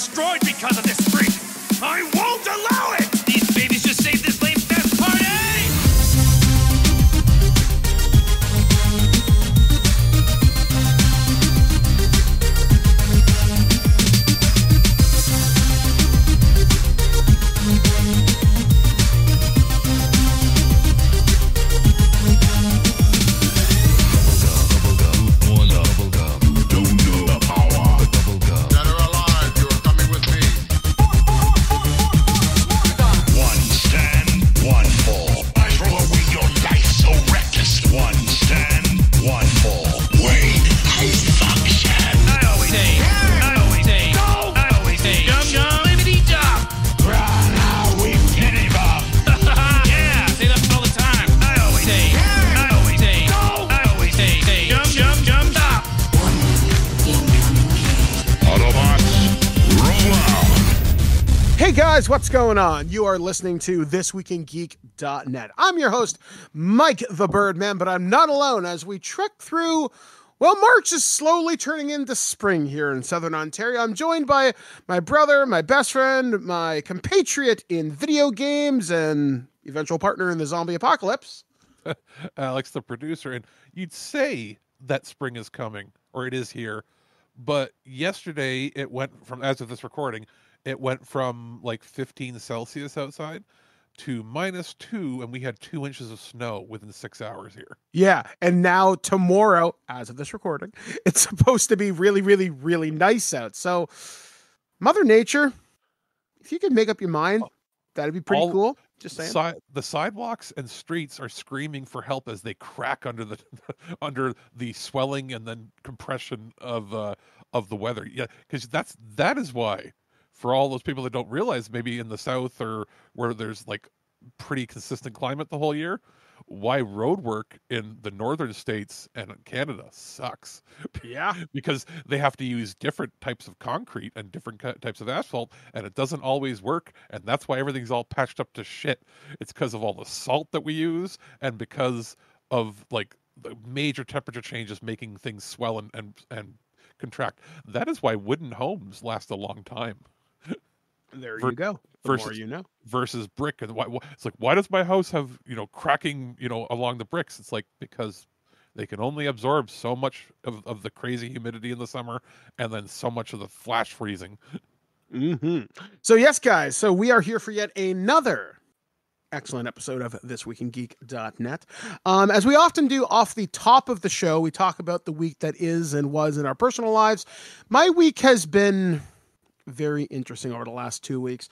destroyed because of this freak. I won't allow it! These babies just saved this lame fest party! Guys, what's going on? You are listening to ThisWeekInGeek.net. I'm your host, Mike the Birdman, but I'm not alone as we trek through, well, March is slowly turning into spring here in Southern Ontario. I'm joined by my brother, my best friend, my compatriot in video games, and eventual partner in the zombie apocalypse. Alex, the producer, and you'd say that spring is coming, or it is here, but yesterday it went from, as of this recording, it went from like 15 Celsius outside to -2, and we had 2 inches of snow within 6 hours here. Yeah, and now tomorrow, as of this recording, it's supposed to be really, really, really nice out. So, Mother Nature, if you could make up your mind, that'd be pretty cool. Just saying. The sidewalks and streets are screaming for help as they crack under the under the swelling and then compression of the weather. Yeah, because that is why. For all those people that don't realize, maybe in the South or where there's like pretty consistent climate the whole year, why road work in the northern states and in Canada sucks. Yeah. Because they have to use different types of concrete and different types of asphalt, and it doesn't always work, and that's why everything's all patched up to shit. It's because of all the salt that we use and because of like the major temperature changes making things swell and contract. That is why wooden homes last a long time. There you go. The more you know. Versus brick, and it's like, why does my house have cracking along the bricks? It's like because they can only absorb so much of the crazy humidity in the summer, and then so much of the flash freezing. Mm-hmm. So yes, guys. So we are here for yet another excellent episode of ThisWeekInGeek.net. As we often do off the top of the show, we talk about the week that is and was in our personal lives. My week has been very interesting over the last 2 weeks.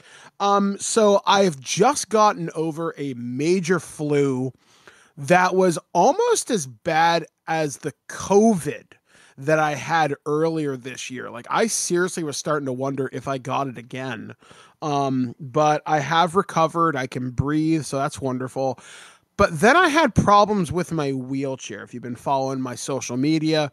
So I've just gotten over a major flu that was almost as bad as the COVID that I had earlier this year. Like, I seriously was starting to wonder if I got it again. But I have recovered. I can breathe, so that's wonderful. But then I had problems with my wheelchair. If you've been following my social media,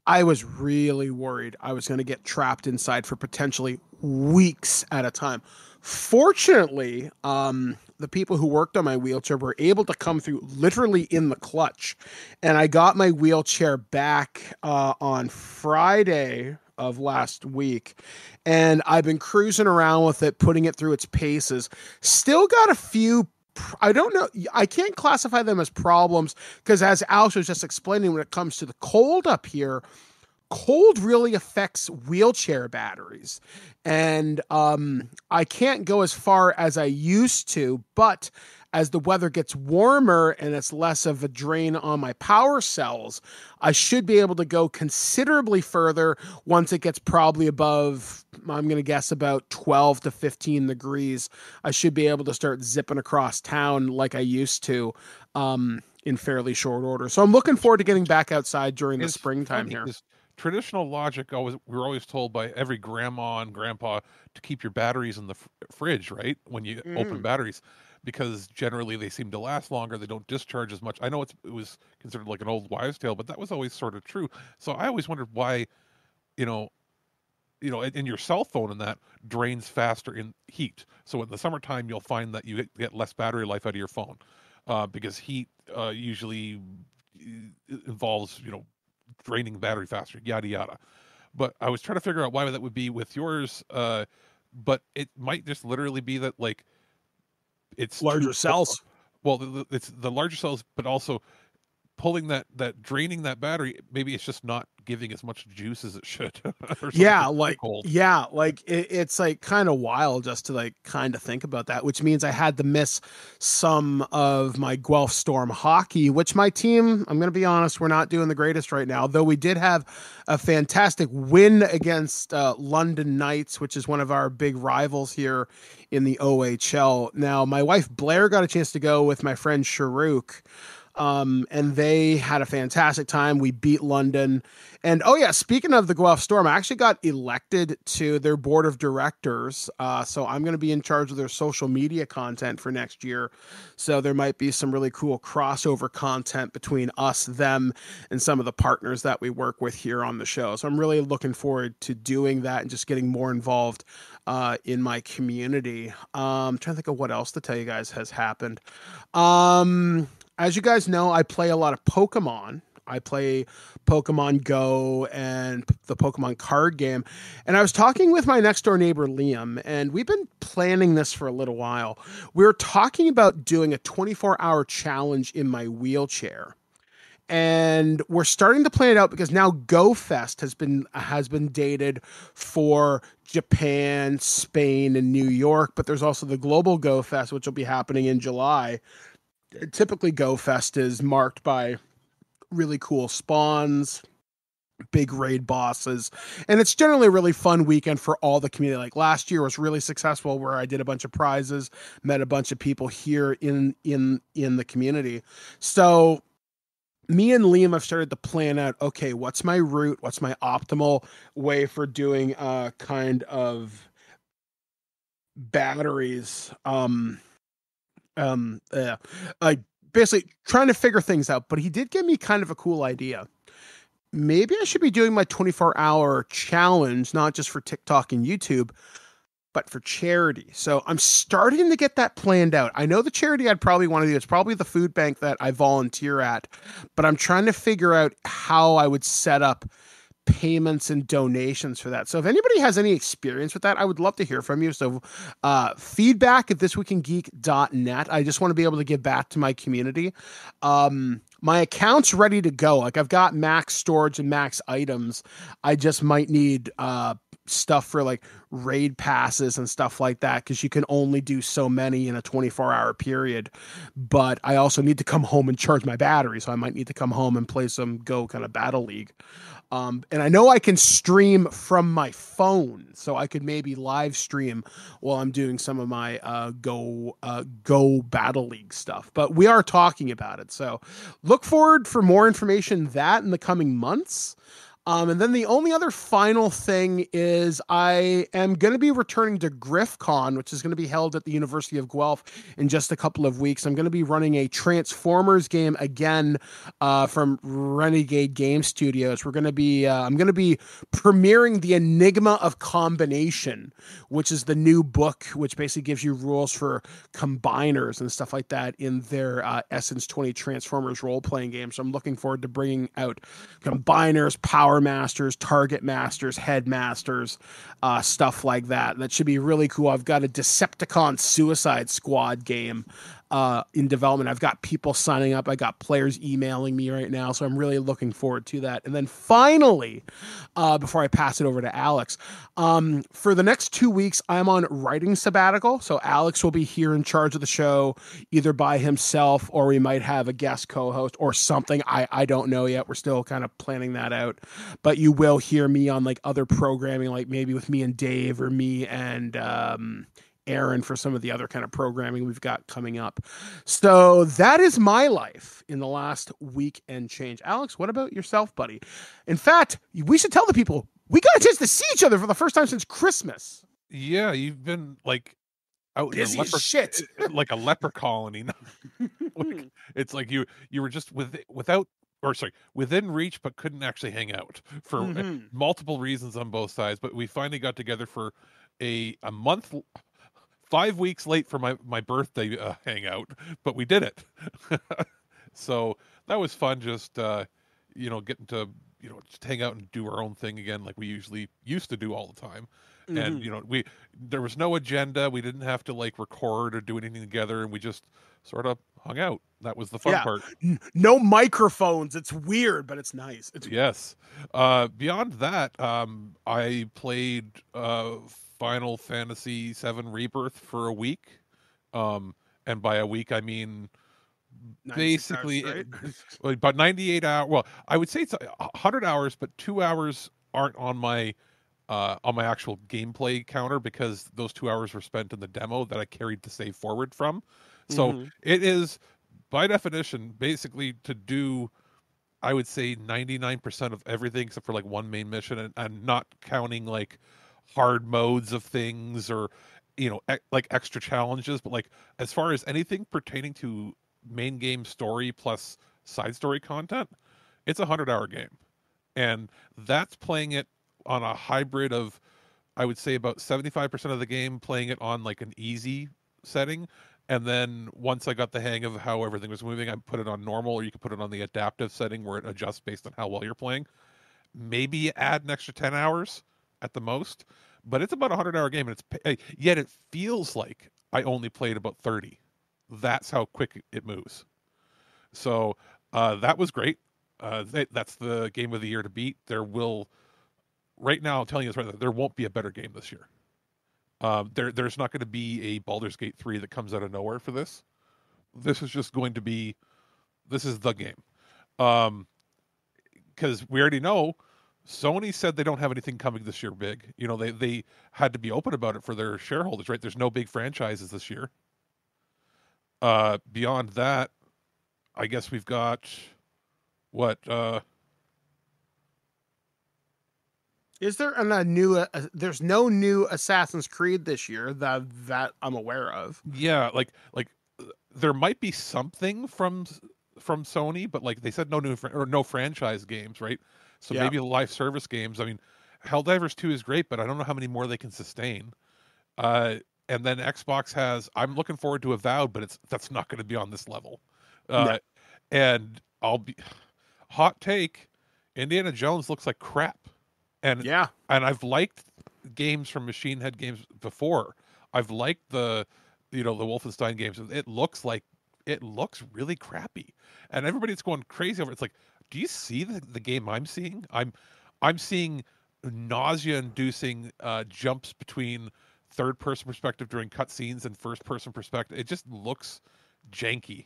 I was really worried I was going to get trapped inside for potentially weeks at a time. Fortunately, the people who worked on my wheelchair were able to come through literally in the clutch. And I got my wheelchair back on Friday of last week. And I've been cruising around with it, putting it through its paces. Still got a few, I don't know, I can't classify them as problems because, as Alex was just explaining, when it comes to the cold up here, cold really affects wheelchair batteries. And I can't go as far as I used to, but as the weather gets warmer and it's less of a drain on my power cells, I should be able to go considerably further once it gets probably above, I'm going to guess, about 12 to 15 degrees. I should be able to start zipping across town like I used to in fairly short order. So I'm looking forward to getting back outside during the springtime here. Traditional logic, we're always told by every grandma and grandpa to keep your batteries in the fridge, right? When you open batteries, because generally they seem to last longer. They don't discharge as much. I know it was considered like an old wives' tale, but that was always sort of true. So I always wondered why, in your cell phone and that drains faster in heat. So in the summertime, you'll find that you get less battery life out of your phone because heat usually involves, draining the battery faster, yada, yada. but I was trying to figure out why that would be with yours. But it might just literally be that like it's Larger cells. Well, it's the larger cells, but also pulling that draining that battery. Maybe it's just not giving as much juice as it should. Or Yeah, it's like kind of wild just to like kind of think about that, which means I had to miss some of my Guelph Storm hockey, which my team, I'm going to be honest, we're not doing the greatest right now, though we did have a fantastic win against London Knights, which is one of our big rivals here in the OHL. Now, my wife Blair got a chance to go with my friend Sharuk, and they had a fantastic time. We beat London. And oh yeah, speaking of the Guelph Storm, I actually got elected to their board of directors. So I'm going to be in charge of their social media content for next year. So there might be some really cool crossover content between us, them, and some of the partners that we work with here on the show. So I'm really looking forward to doing that and just getting more involved in my community. I'm trying to think of what else to tell you guys has happened. As you guys know, I play a lot of Pokemon. I play Pokemon Go and the Pokemon card game. And I was talking with my next door neighbor, Liam, and we've been planning this for a little while. We were talking about doing a 24-hour challenge in my wheelchair. And we're starting to plan it out because now Go Fest has been dated for Japan, Spain, and New York. But there's also the Global Go Fest, which will be happening in July. Typically, Go Fest is marked by really cool spawns, big raid bosses, and it's generally a really fun weekend for all the community. Like last year was really successful, where I did a bunch of prizes, met a bunch of people here in the community. So me and Liam have started to plan out, okay, what's my route? What's my optimal way for doing kind of batteries? Like basically trying to figure things out, but he did give me kind of a cool idea. Maybe I should be doing my 24-hour challenge, not just for TikTok and YouTube, but for charity. So I'm starting to get that planned out. I know the charity I'd probably want to do, it's probably the food bank that I volunteer at, but I'm trying to figure out how I would set up payments and donations for that. So if anybody has any experience with that, I would love to hear from you. So feedback at ThisWeekInGeek.net. I just want to be able to give back to my community. My account's ready to go. Like I've got max storage and max items. I just might need stuff for like raid passes and stuff like that, because you can only do so many in a 24-hour period. But I also need to come home and charge my battery, so I might need to come home and play some Go kind of Battle League. And I know I can stream from my phone, so I could maybe live stream while I'm doing some of my Go Battle League stuff. But we are talking about it, so look forward for more information that in the coming months. And then the only other final thing is I am going to be returning to GriffCon, which is going to be held at the University of Guelph in just a couple of weeks. I'm going to be running a Transformers game again from Renegade Game Studios. I'm going to be premiering the Enigma of Combination, which is the new book, which basically gives you rules for combiners and stuff like that in their Essence 20 Transformers role-playing game. So I'm looking forward to bringing out combiners, power masters, target masters, headmasters, stuff like that. That should be really cool. I've got a Decepticon Suicide Squad game in development. I've got people signing up. I got players emailing me right now, so I'm really looking forward to that. And then finally, before I pass it over to Alex, for the next 2 weeks, I'm on writing sabbatical. So Alex will be here in charge of the show, either by himself or we might have a guest co-host or something. I don't know yet. We're still kind of planning that out. But you will hear me on like other programming, like maybe with me and Dave or me and Aaron for some of the other kind of programming we've got coming up. So that is my life in the last week and change. Alex, what about yourself, buddy? In fact, we should tell the people we got a chance to see each other for the first time since Christmas. Yeah, you've been like out busy in as shit, like a leper colony. Like, it's like you were just within reach, but couldn't actually hang out for multiple reasons on both sides. But we finally got together for a month. 5 weeks late for my birthday hangout, but we did it. So that was fun. Just getting to just hang out and do our own thing again, like we usually used to do all the time. And Mhm. there was no agenda. We didn't have to like record or do anything together, and we just sort of hung out. That was the fun Yeah. part. No microphones. It's weird, but it's nice. It's Yes. Beyond that, I played Final Fantasy VII Rebirth for a week. And by a week, I mean 96 hours basically straight. about 98 hours. Well, I would say it's 100 hours, but 2 hours aren't on my actual gameplay counter because those 2 hours were spent in the demo that I carried the save forward from. So Mhm. it is, by definition, basically to do, I would say 99% of everything except for like one main mission, and not counting like hard modes of things or like extra challenges, but like as far as anything pertaining to main game story plus side story content, it's a 100-hour game. And that's playing it on a hybrid of, I would say, about 75% of the game playing it on like an easy setting. And then once I got the hang of how everything was moving, I put it on normal, or you could put it on the adaptive setting where it adjusts based on how well you're playing. Maybe add an extra 10 hours at the most, but it's about a 100-hour game, and yet it feels like I only played about 30. That's how quick it moves. So that was great. That's the game of the year to beat. Right now, I'm telling you this right now, there won't be a better game this year. There's not going to be a Baldur's Gate 3 that comes out of nowhere for this. This is just going to be, this is the game. Because we already know Sony said they don't have anything coming this year big. They had to be open about it for their shareholders, right? There's no big franchises this year. Beyond that, I guess we've got what? Is there a new? There's no new Assassin's Creed this year that I'm aware of. Yeah, like there might be something from Sony, but like they said, no new or no franchise games, right? So Yeah. maybe live service games. I mean, Helldivers 2 is great, but I don't know how many more they can sustain. And then Xbox has. I'm looking forward to Avowed, but that's not going to be on this level. No. And I'll be hot take. Indiana Jones looks like crap, and Yeah. I've liked games from Machine Head Games before. I've liked the Wolfenstein games. It looks really crappy, and everybody's going crazy over it. It's like, do you see the game I'm seeing? I'm seeing nausea-inducing jumps between third-person perspective during cutscenes and first-person perspective. It just looks janky.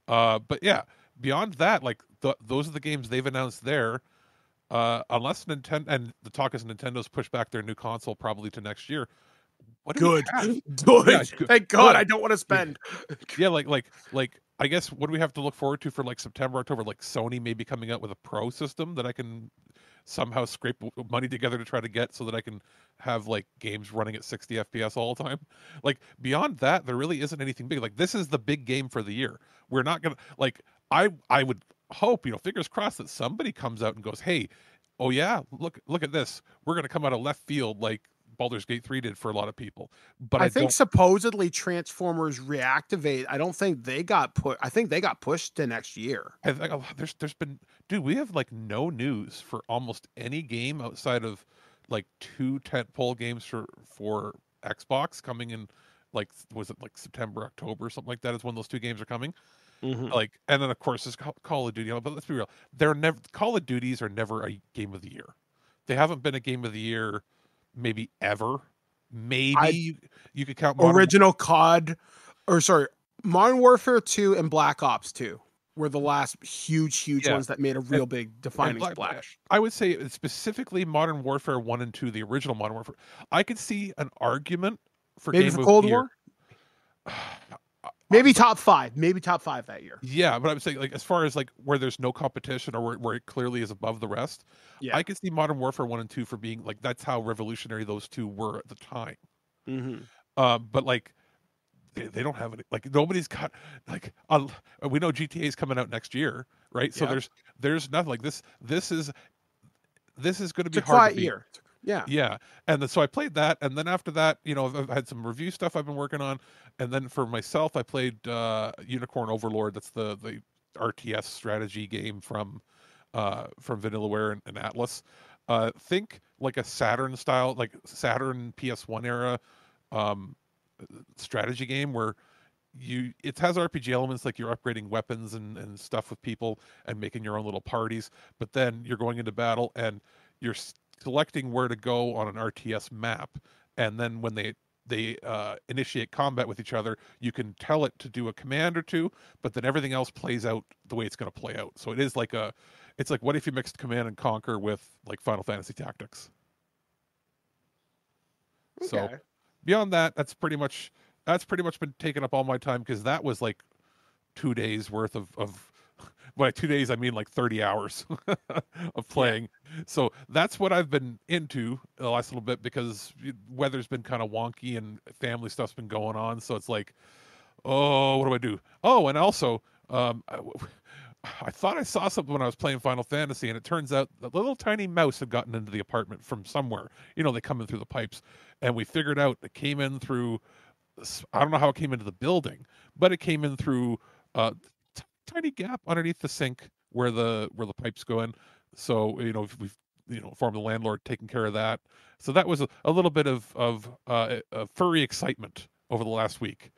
But yeah, beyond that, like those are the games they've announced there. Unless Nintendo, and the talk is Nintendo's push back their new console probably to next year. What do we Good. have? Good. Yeah, Thank God good. I don't want to spend. Yeah, like I guess what do we have to look forward to for like September, October? Like Sony may be coming out with a pro system that I can somehow scrape money together to try to get so that I can have like games running at 60 FPS all the time. Like beyond that, there really isn't anything big. Like this is the big game for the year. We're not gonna like I would hope, fingers crossed that somebody comes out and goes, hey, oh yeah, look at this. We're gonna come out of left field like Baldur's Gate 3 did for a lot of people. But I I think don't. supposedly Transformers Reactivate. I don't think they got put. I think they got pushed to next year. There's been, dude, we have like no news for almost any game outside of like two tentpole games for Xbox coming in, like was it like September, October, something like that is when those two games are coming. Mm-hmm. Like, and then of course there's Call of Duty, but let's be real, Call of Duties are never a game of the year. They haven't been a game of the year maybe ever. Maybe you could count Original COD, or sorry, Modern Warfare 2 and Black Ops 2 were the last huge Yeah. ones that made a real big defining splash. I would say specifically Modern Warfare 1 and 2, the original Modern Warfare. I could see an argument for Maybe Game for of Cold the Year. War? Maybe top five. Maybe top five that year. Yeah, but I would say like as far as like where there's no competition or where it clearly is above the rest, Yeah. I could see Modern Warfare 1 and 2 for being like that's how revolutionary those two were at the time. Mm-hmm. But like they don't have any, like nobody's got like we know GTA is coming out next year, right? So Yeah. there's nothing like this. This is going to be It's a hard quiet to beat. year. Yeah. Yeah, and then, so I played that, and then after that, I've had some review stuff I've been working on, and then for myself, I played Unicorn Overlord. That's the RTS strategy game from from Vanillaware and Atlas. Think like a Saturn style, like Saturn PS1 era strategy game where it has RPG elements, like you're upgrading weapons and stuff with people and making your own little parties, but then you're going into battle and you're selecting where to go on an RTS map, and then when they initiate combat with each other, you can tell it to do a command or two, but then everything else plays out the way it's going to play out. So it's like what if you mixed Command and Conquer with like Final Fantasy Tactics? Okay. So beyond that, that's pretty much been taking up all my time, because that was like 2 days worth of by 2 days I mean like 30 hours of playing. Yeah. So that's what I've been into the last little bit, because weather's been kind of wonky and family stuff's been going on. So it's like, oh, what do I do? Oh, and also I thought I saw something when I was playing Final Fantasy, and it turns out the little tiny mouse had gotten into the apartment from somewhere. You know, they come in through the pipes, and we figured out it came in through, I don't know how it came into the building, but it came in through a tiny gap underneath the sink where the pipes go in. So, you know, we've informed the landlord, taking care of that. So that was a little bit of furry excitement over the last week.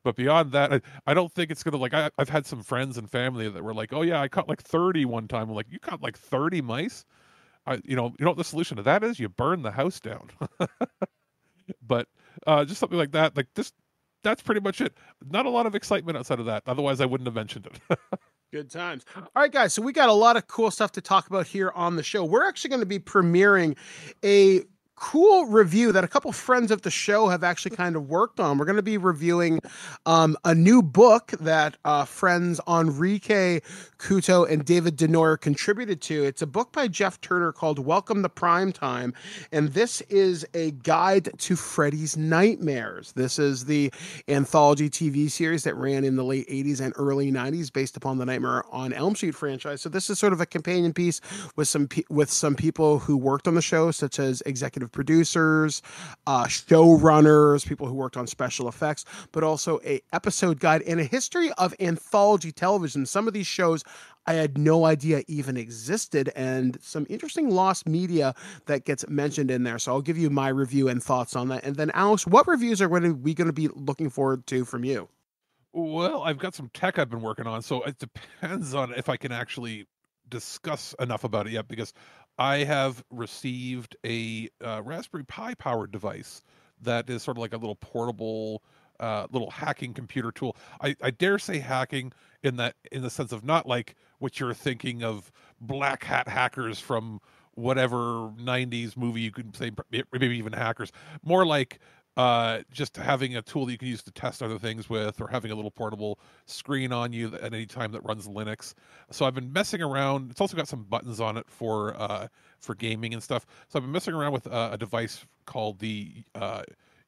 But beyond that, I don't think it's gonna, like, I've had some friends and family that were like, oh yeah, I caught like 30 one time. I'm like, you caught like 30 mice? You know what the solution to that is? You burn the house down. But just something like that, like this, that's pretty much it. Not a lot of excitement outside of that. Otherwise, I wouldn't have mentioned it. Good times. All right, guys. So we got a lot of cool stuff to talk about here on the show. We're actually going to be premiering a cool review that a couple friends of the show have actually kind of worked on. We're going to be reviewing a new book that friends Enrique Couto and David Denoyer contributed to. It's a book by Jeff Turner called Welcome to Primetime, and this is a guide to Freddy's Nightmares. This is the anthology TV series that ran in the late 80s and early 90s based upon the Nightmare on Elm Street franchise. So this is sort of a companion piece with some people who worked on the show, such as executive producers, showrunners, people who worked on special effects, but also a episode guide and a history of anthology television. Some of these shows I had no idea even existed, and some interesting lost media that gets mentioned in there. So I'll give you my review and thoughts on that. And then Alex, what reviews are we going to be looking forward to from you? Well, I've got some tech I've been working on, so it depends on if I can actually discuss enough about it yet, because I have received a Raspberry Pi powered device that is sort of like a little portable little hacking computer tool. I dare say hacking in the sense of not like what you're thinking of, black hat hackers from whatever 90s movie you could say, maybe even hackers. More like just having a tool that you can use to test other things with, or having a little portable screen on you at any time that runs Linux. So I've been messing around. It's also got some buttons on it for gaming and stuff. So I've been messing around with a device called the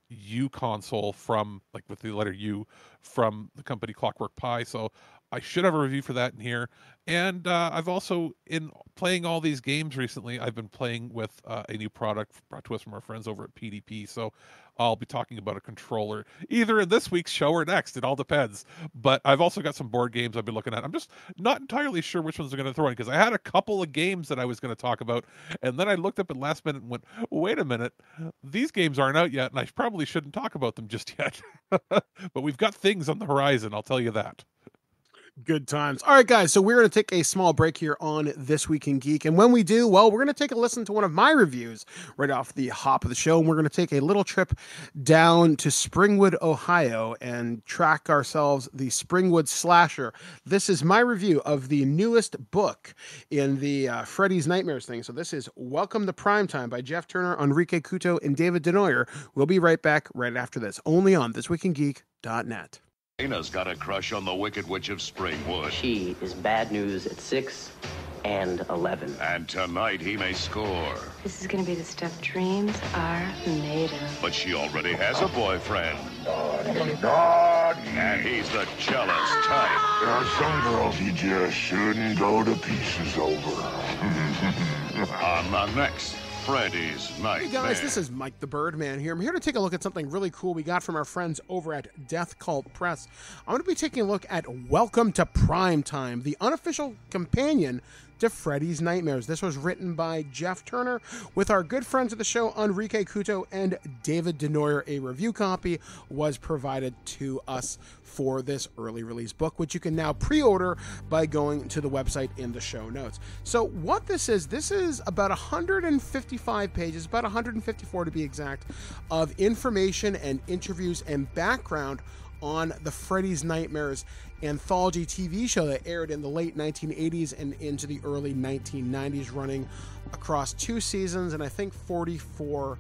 U console, from, like, with the letter U, from the company Clockwork Pi. So I should have a review for that in here. And I've also, in playing all these games recently, I've been playing with a new product brought to us from our friends over at PDP. So I'll be talking about a controller either in this week's show or next. It all depends. But I've also got some board games I've been looking at. I'm just not entirely sure which ones are going to throw in, because I had a couple of games that I was going to talk about, and then I looked up at last minute and went, wait a minute, these games aren't out yet, and I probably shouldn't talk about them just yet. But we've got things on the horizon, I'll tell you that. Good times. All right, guys. So we're going to take a small break here on This Week in Geek. And when we do, well, we're going to take a listen to one of my reviews right off the hop of the show. And we're going to take a little trip down to Springwood, Ohio, and track ourselves the Springwood Slasher. This is my review of the newest book in the Freddy's Nightmares thing. So this is Welcome to Primetime by Jeff Turner, Enrique Couto, and David Denoyer. We'll be right back right after this, only on ThisWeekInGeek.net. Dana's got a crush on the Wicked Witch of Springwood. She is bad news at 6 and 11. And tonight he may score. This is gonna be the stuff dreams are made of. But she already has a boyfriend. Naughty. And he's the jealous type. There are some girls you just shouldn't go to pieces over. On the next Freddy's Nightmare. Hey guys, this is Mike the Birdman here. I'm here to take a look at something really cool we got from our friends over at Death Cult Press. I'm going to be taking a look at Welcome to Primetime, the unofficial companion to Freddy's Nightmares. This was written by Jeff Turner with our good friends of the show, Enrique Couto and David Denoyer. A review copy was provided to us for this early release book, which you can now pre-order by going to the website in the show notes. So what this is about 155 pages, about 154 to be exact, of information and interviews and background on the Freddy's Nightmares anthology TV show that aired in the late 1980s and into the early 1990s, running across 2 seasons and I think 44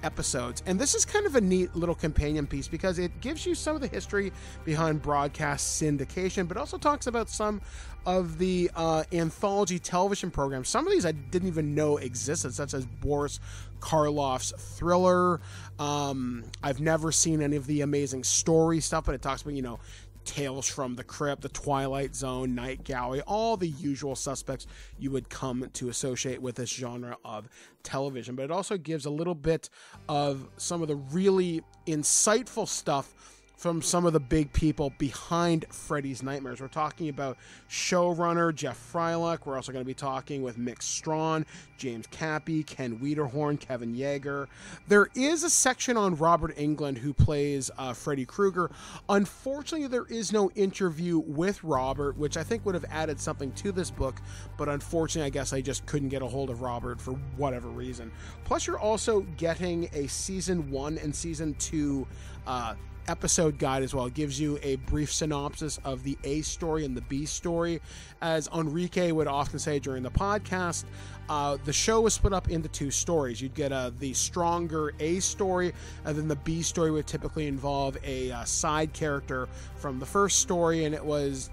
episodes. And this is kind of a neat little companion piece because it gives you some of the history behind broadcast syndication, but also talks about some of the anthology television programs. Some of these I didn't even know existed, such as Boris Karloff's Thriller. I've never seen any of the Amazing Story stuff, but it talks about, Tales from the Crypt, The Twilight Zone, Night Gallery, all the usual suspects you would come to associate with this genre of television. But it also gives a little bit of some of the really insightful stuff from some of the big people behind Freddy's Nightmares. We're talking about showrunner Jeff Freilich. We're also going to be talking with Mick Strawn, James Cappy, Ken Wiederhorn, Kevin Yeager. There is a section on Robert Englund, who plays Freddy Krueger. Unfortunately, there is no interview with Robert, which I think would have added something to this book, but unfortunately, I guess I just couldn't get a hold of Robert for whatever reason. Plus, you're also getting a Season 1 and Season 2 episode guide as well. It gives you a brief synopsis of the A story and the B story. As Enrique would often say during the podcast, the show was split up into 2 stories. You'd get the stronger A story, and then the B story would typically involve a side character from the first story, and it was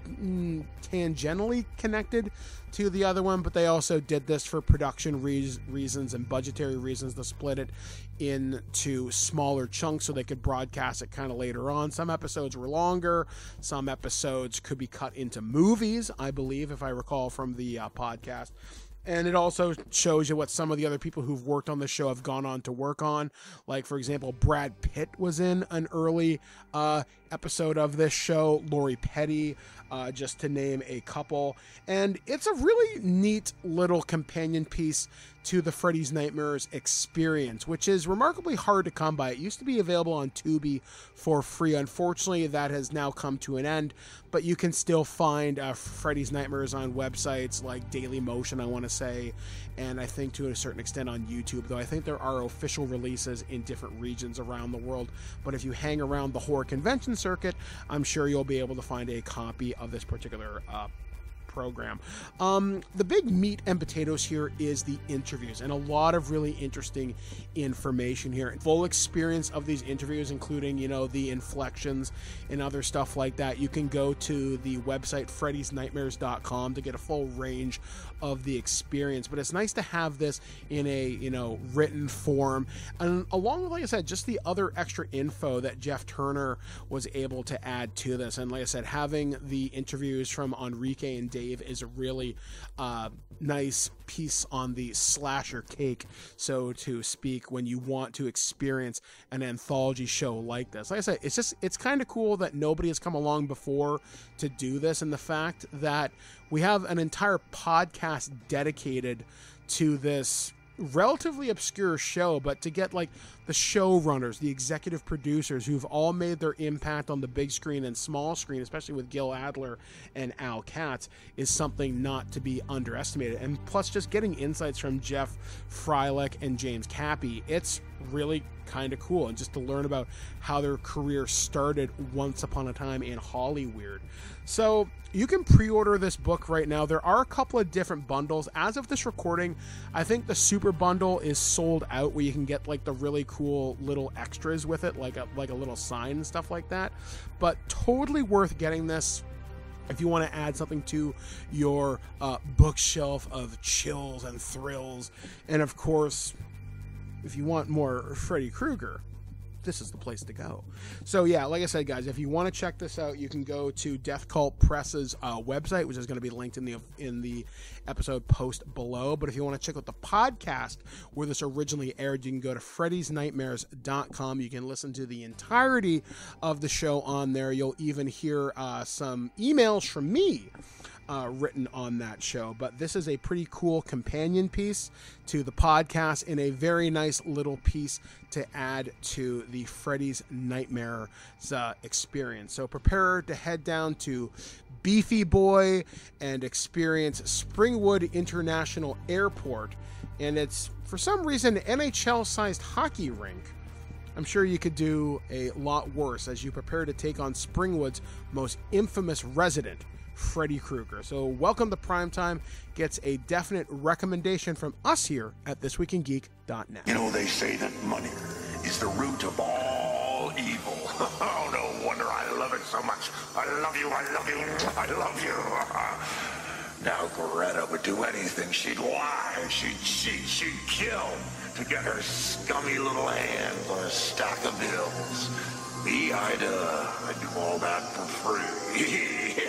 tangentially connected to the other one, but they also did this for production reasons and budgetary reasons to split it into smaller chunks so they could broadcast it kind of later on. Some episodes were longer, some episodes could be cut into movies, I believe, if I recall from the podcast. And it also shows you what some of the other people who've worked on the show have gone on to work on. Like, for example, Brad Pitt was in an early episode of this show, Lori Petty, just to name a couple. And it's a really neat little companion piece to the Freddy's Nightmares experience, which is remarkably hard to come by. It used to be available on Tubi for free. Unfortunately, that has now come to an end, but you can still find Freddy's Nightmares on websites like Dailymotion, I want to say, and I think to a certain extent on YouTube, though I think there are official releases in different regions around the world. But if you hang around the horror convention circuit, I'm sure you'll be able to find a copy of this particular program. The big meat and potatoes here is the interviews, and a lot of really interesting information here. Full experience of these interviews, including, the inflections and other stuff like that. You can go to the website freddysnightmares.com to get a full range of the experience, but it's nice to have this in a, written form, and along with, like I said, just the other extra info that Jeff Turner was able to add to this. And like I said, having the interviews from Enrique and Dave is a really nice piece on the slasher cake, so to speak, when you want to experience an anthology show like this. Like I said, it's kind of cool that nobody has come along before to do this, and the fact that we have an entire podcast dedicated to this relatively obscure show, but to get like the showrunners, the executive producers who've all made their impact on the big screen and small screen, especially with Gil Adler and Al Katz, is something not to be underestimated. And plus, just getting insights from Jeff Freilich and James Cappy, it's really kind of cool. And just to learn about how their career started once upon a time in Hollywood. So you can pre-order this book right now. There are a couple of different bundles. As of this recording, I think the super bundle is sold out, where you can get like the really cool little extras with it, like a little sign and stuff like that. But totally worth getting this if you want to add something to your bookshelf of chills and thrills. And of course, if you want more Freddy Krueger, this is the place to go. So yeah, like I said, guys, if you want to check this out, you can go to Death Cult Press's website, which is going to be linked in the episode post below. But if you want to check out the podcast where this originally aired, you can go to freddysnightmares.com. You can listen to the entirety of the show on there. You'll even hear some emails from me written on that show. But this is a pretty cool companion piece to the podcast and a very nice little piece to add to the Freddy's Nightmares experience. So prepare to head down to Beefy Boy and experience Springwood International Airport. And it's, for some reason, NHL-sized hockey rink. I'm sure you could do a lot worse as you prepare to take on Springwood's most infamous resident, Freddy Krueger. So welcome to Primetime gets a definite recommendation from us here at ThisWeekInGeek.net. You know, they say that money is the root of all evil. Oh, no wonder I love it so much. I love you, I love you, I love you. Now Greta would do anything. She'd lie, she'd cheat, she'd kill to get her scummy little hands on a stack of bills. Me, I'd do all that for free.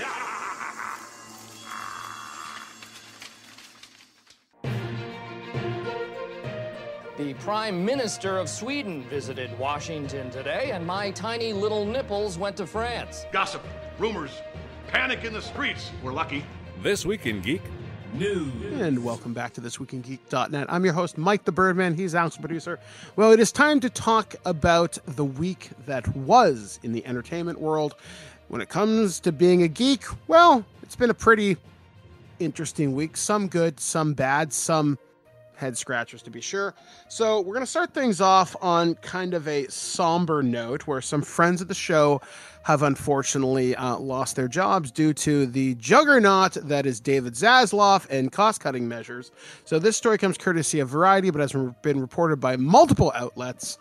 The Prime Minister of Sweden visited Washington today, and my tiny little nipples went to France. Gossip, rumors, panic in the streets. We're lucky. This Week in Geek. And welcome back to ThisWeekInGeek.net. I'm your host, Mike the Birdman. He's Alex, the producer. Well, it is time to talk about the week that was in the entertainment world. When it comes to being a geek, well, it's been a pretty interesting week. Some good, some bad, some head scratchers to be sure. So we're going to start things off on kind of a somber note where some friends of the show have unfortunately lost their jobs due to the juggernaut that is David Zaslav and cost-cutting measures. So this story comes courtesy of Variety, but has been reported by multiple outlets.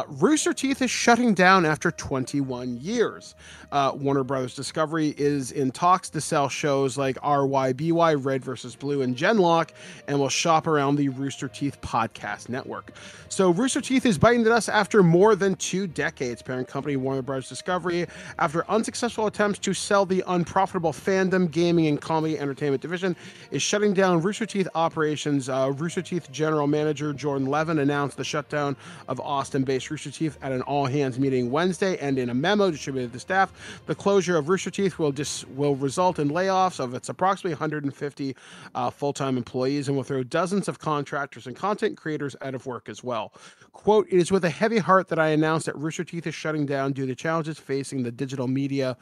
Rooster Teeth is shutting down after 21 years. Warner Brothers Discovery is in talks to sell shows like RYBY, Red vs. Blue, and Genlock, and will shop around the Rooster Teeth podcast network. So Rooster Teeth is biting at us after more than 2 decades. Parent company Warner Brothers Discovery, after unsuccessful attempts to sell the unprofitable fandom, gaming, and comedy entertainment division, is shutting down Rooster Teeth operations. Rooster Teeth general manager Jordan Levin announced the shutdown of Austin-based Rooster Teeth at an all-hands meeting Wednesday, and in a memo distributed to staff, the closure of Rooster Teeth will result in layoffs of its approximately 150 full-time employees and will throw dozens of contractors and content creators out of work as well. Quote, "It is with a heavy heart that I announce that Rooster Teeth is shutting down due to challenges facing the digital media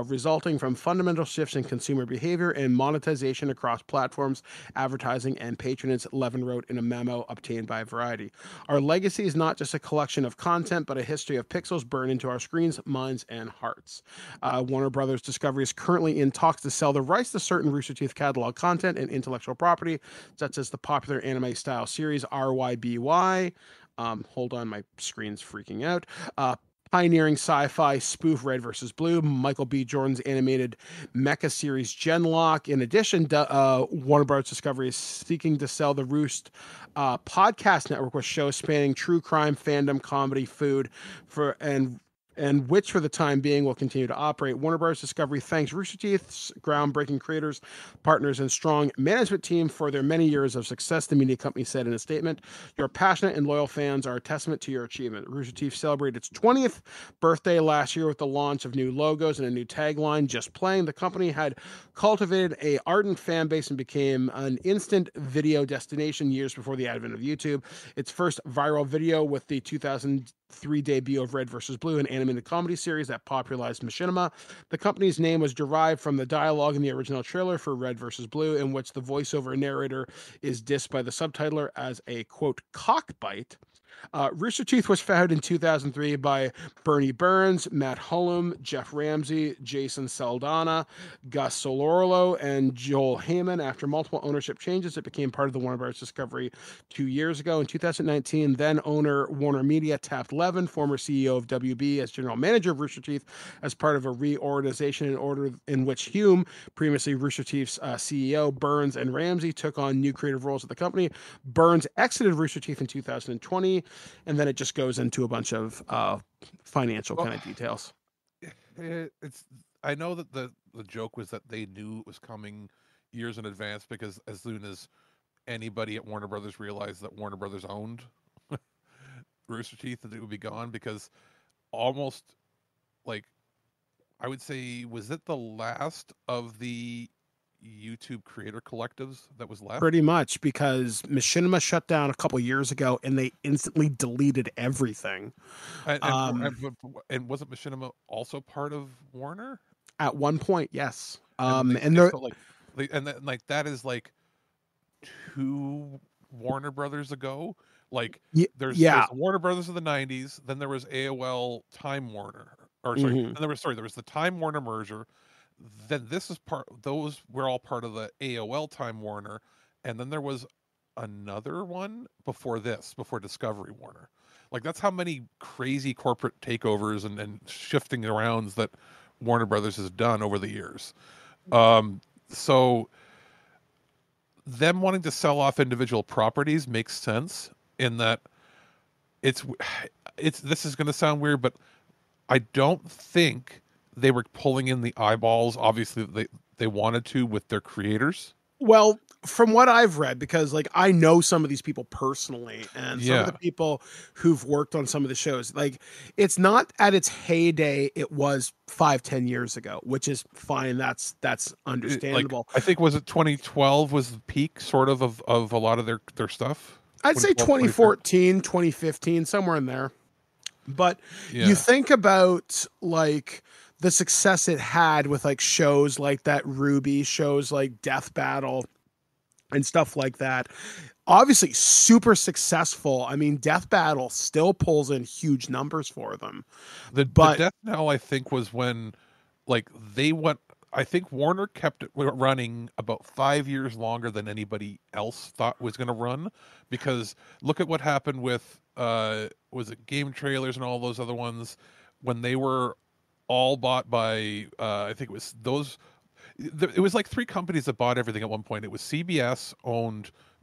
resulting from fundamental shifts in consumer behavior and monetization across platforms, advertising, and patronage," Levin wrote in a memo obtained by Variety. "Our legacy is not just a collection of content, but a history of pixels burned into our screens, minds, and hearts." Warner Brothers Discovery is currently in talks to sell the rights to certain Rooster Teeth catalog content and intellectual property, such as the popular anime-style series RYBY. Hold on, my screen's freaking out. Pioneering sci-fi spoof Red vs. Blue, Michael B. Jordan's animated mecha series Genlock. In addition, Warner Bros. Discovery is seeking to sell the Roost podcast network with shows spanning true crime, fandom, comedy, food, and which for the time being will continue to operate. Warner Bros. Discovery thanks Rooster Teeth's groundbreaking creators, partners, and strong management team for their many years of success, the media company said in a statement. "Your passionate and loyal fans are a testament to your achievement." Rooster Teeth celebrated its 20th birthday last year with the launch of new logos and a new tagline, "Just Playing." The company had cultivated an ardent fan base and became an instant video destination years before the advent of YouTube. Its first viral video with the 2003 debut of Red vs. Blue, an animated comedy series that popularized machinima. The company's name was derived from the dialogue in the original trailer for Red vs. Blue, in which the voiceover narrator is dissed by the subtitler as a, quote, cockbite. Rooster Teeth was founded in 2003 by Bernie Burns, Matt Hullum, Jeff Ramsey, Jason Saldana, Gus Solorlo, and Joel Heyman. After multiple ownership changes, it became part of the Warner Bros. Discovery 2 years ago. In 2019, then owner Warner Media tapped Levin, former CEO of WB, as general manager of Rooster Teeth as part of a reorganization in which Hume, previously Rooster Teeth's CEO, Burns, and Ramsey took on new creative roles at the company. Burns exited Rooster Teeth in 2020. And then it just goes into a bunch of financial kind of details. I know that the joke was that they knew it was coming years in advance, because as soon as anybody at Warner Brothers realized that Warner Brothers owned Rooster Teeth, that it would be gone, because almost, like, I would say, was it the last of the YouTube creator collectives that was left. Pretty much, because Machinima shut down a couple years ago, and they instantly deleted everything. And wasn't Machinima also part of Warner? At one point, yes. And And they're like that is like 2 Warner Brothers ago. Like there's Warner Brothers of the 90s, then there was AOL Time Warner, or sorry, and there was the Time Warner merger. Then this is those were all part of the AOL Time Warner, and then there was another one before Discovery Warner. Like that's how many crazy corporate takeovers and shifting arounds that Warner Brothers has done over the years. So them wanting to sell off individual properties makes sense in that it's this is going to sound weird, but I don't think they were pulling in the eyeballs. Obviously they wanted to with their creators. Well, from what I've read, because like I know some of these people personally, and some of the people who've worked on some of the shows, like it's not at its heyday it was 5-10 years ago, which is fine. That's understandable. Like, I think was it 2012 was the peak sort of a lot of their stuff. I'd say 2014, 2015, somewhere in there. But you think about like the success it had with like shows like that Ruby, shows like Death Battle and stuff like that. Obviously super successful. I mean, Death Battle still pulls in huge numbers for them. The Death Battle, I think, was when like they went, I think Warner kept it running about 5 years longer than anybody else thought was going to run, because look at what happened with was it Game Trailers and all those other ones when they were all bought by I think it was it was like 3 companies that bought everything at one point. It was CBS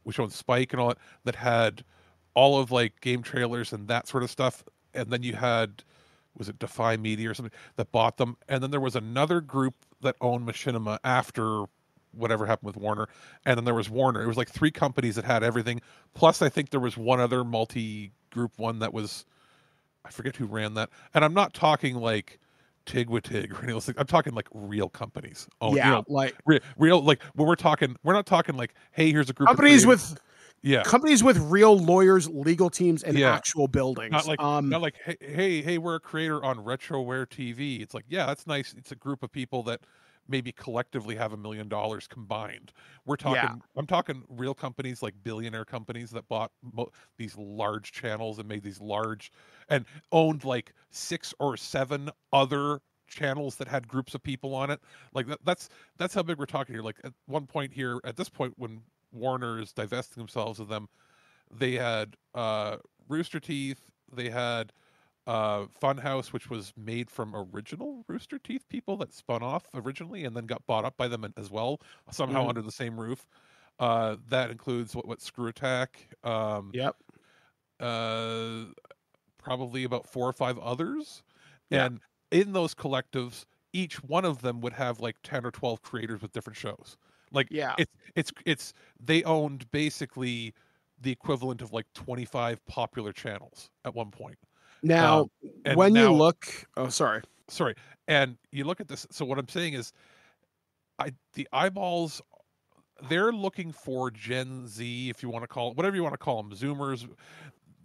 which owned Spike and all that had all of like Game Trailers and that sort of stuff, and then you had, was it Defy Media or something that bought them, and then there was another group that owned Machinima after whatever happened with Warner, and then there was Warner. It was like 3 companies that had everything, plus I think there was one other multi-group one that was, I forget who ran that, and I'm not talking like TIG with TIG or anything else. I'm talking like real companies. Oh yeah, like real like when we're not talking like, hey, here's a group companies of companies with real lawyers, legal teams, and actual buildings. Not like hey, we're a creator on Retroware TV. It's like, yeah, that's nice. It's a group of people that maybe collectively have $1 million combined. We're talking, I'm talking real companies, like billionaire companies that bought these large channels and made these large and owned like 6 or 7 other channels that had groups of people on it. Like that's how big we're talking here. Like at one point here, at this point, when Warner is divesting themselves of them, they had Rooster Teeth, they had Funhouse, which was made from original Rooster Teeth people that spun off originally and then got bought up by them as well, somehow under the same roof. That includes what Screw Attack. Probably about 4 or 5 others. And in those collectives, each one of them would have like 10 or 12 creators with different shows. Like it's they owned basically the equivalent of like 25 popular channels at one point. Now, when you look, sorry, and you look at this. So what I'm saying is, the eyeballs, they're looking for Gen Z, if you want to call it, whatever you want to call them, Zoomers,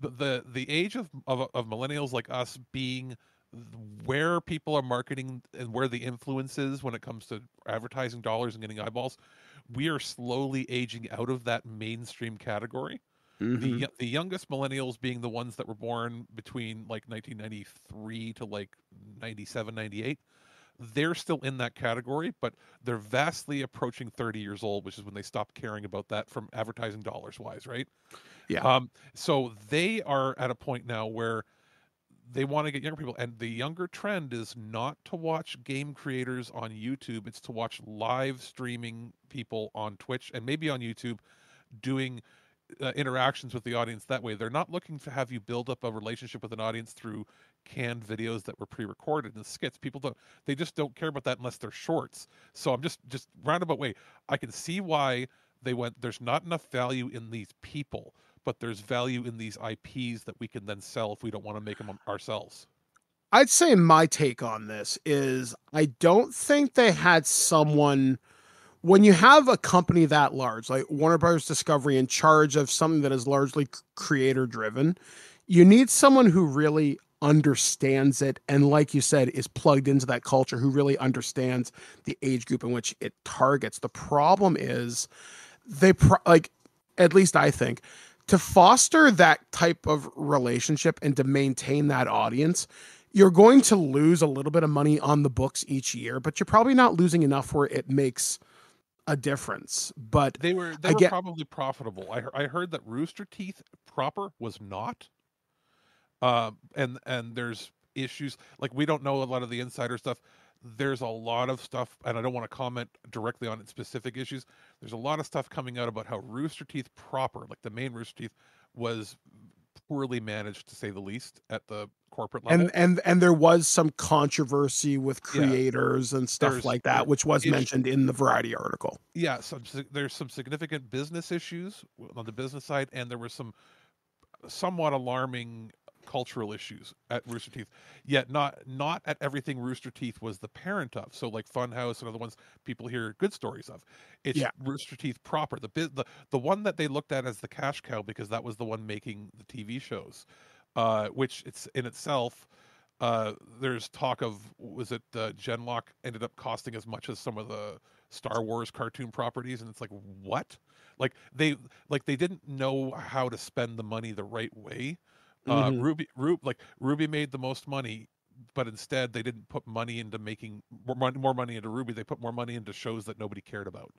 the age of millennials like us being where people are marketing and where the influence is when it comes to advertising dollars and getting eyeballs. We are slowly aging out of that mainstream category. The youngest millennials being the ones that were born between like 1993 to like 97, 98. They're still in that category, but they're vastly approaching 30 years old, which is when they stop caring about that from advertising dollars wise, right? Yeah. So they are at a point now where they want to get younger people, and the younger trend is not to watch game creators on YouTube. It's to watch live streaming people on Twitch and maybe on YouTube doing interactions with the audience that way. They're not looking to have you build up a relationship with an audience through canned videos that were pre-recorded and skits. They just don't care about that unless they're shorts. So I'm just roundabout way, I can see why they went, there's not enough value in these people, but there's value in these IPs that we can then sell if we don't want to make them ourselves. I'd say my take on this is I don't think they had someone when you have a company that large, like Warner Brothers Discovery, in charge of something that is largely creator driven, you need someone who really understands it and, like you said, is plugged into that culture, who really understands the age group in which it targets. The problem is like, at least I think, to foster that type of relationship and to maintain that audience, you're going to lose a little bit of money on the books each year, but you're probably not losing enough where it makes a difference. But they were probably profitable. I heard that Rooster Teeth proper was not. And there's issues, like, we don't know a lot of the insider stuff. There's a lot of stuff, and I don't want to comment directly on its specific issues. There's a lot of stuff coming out about how Rooster Teeth proper, like the main Rooster Teeth, was poorly managed, to say the least, at the corporate level. And there was some controversy with creators and stuff like that, which was mentioned in the Variety article. Yeah, there's some significant business issues on the business side, and there were some somewhat alarming cultural issues at Rooster Teeth, yet not at everything Rooster Teeth was the parent of. So like Funhouse and other ones people hear good stories of. It's Rooster Teeth proper, the one that they looked at as the cash cow, because that was the one making the TV shows, which it's in itself. There's talk of, was it Genlock ended up costing as much as some of the Star Wars cartoon properties, and it's like, what? Like they didn't know how to spend the money the right way. Ruby made the most money, but instead they didn't put money into making more money into Ruby. They put more money into shows that nobody cared about.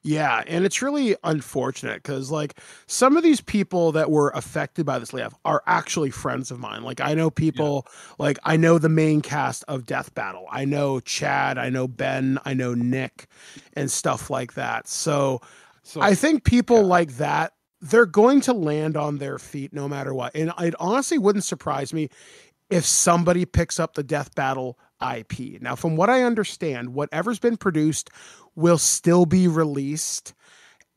Yeah, and it's really unfortunate because, like, some of these people that were affected by this layoff are actually friends of mine. Like, I know people, like, I know the main cast of Death Battle. I know Chad, I know Ben, I know Nick, and stuff like that. So I think people like that, they're going to land on their feet no matter what. And it honestly wouldn't surprise me if somebody picks up the Death Battle IP. Now, from what I understand, whatever's been produced will still be released,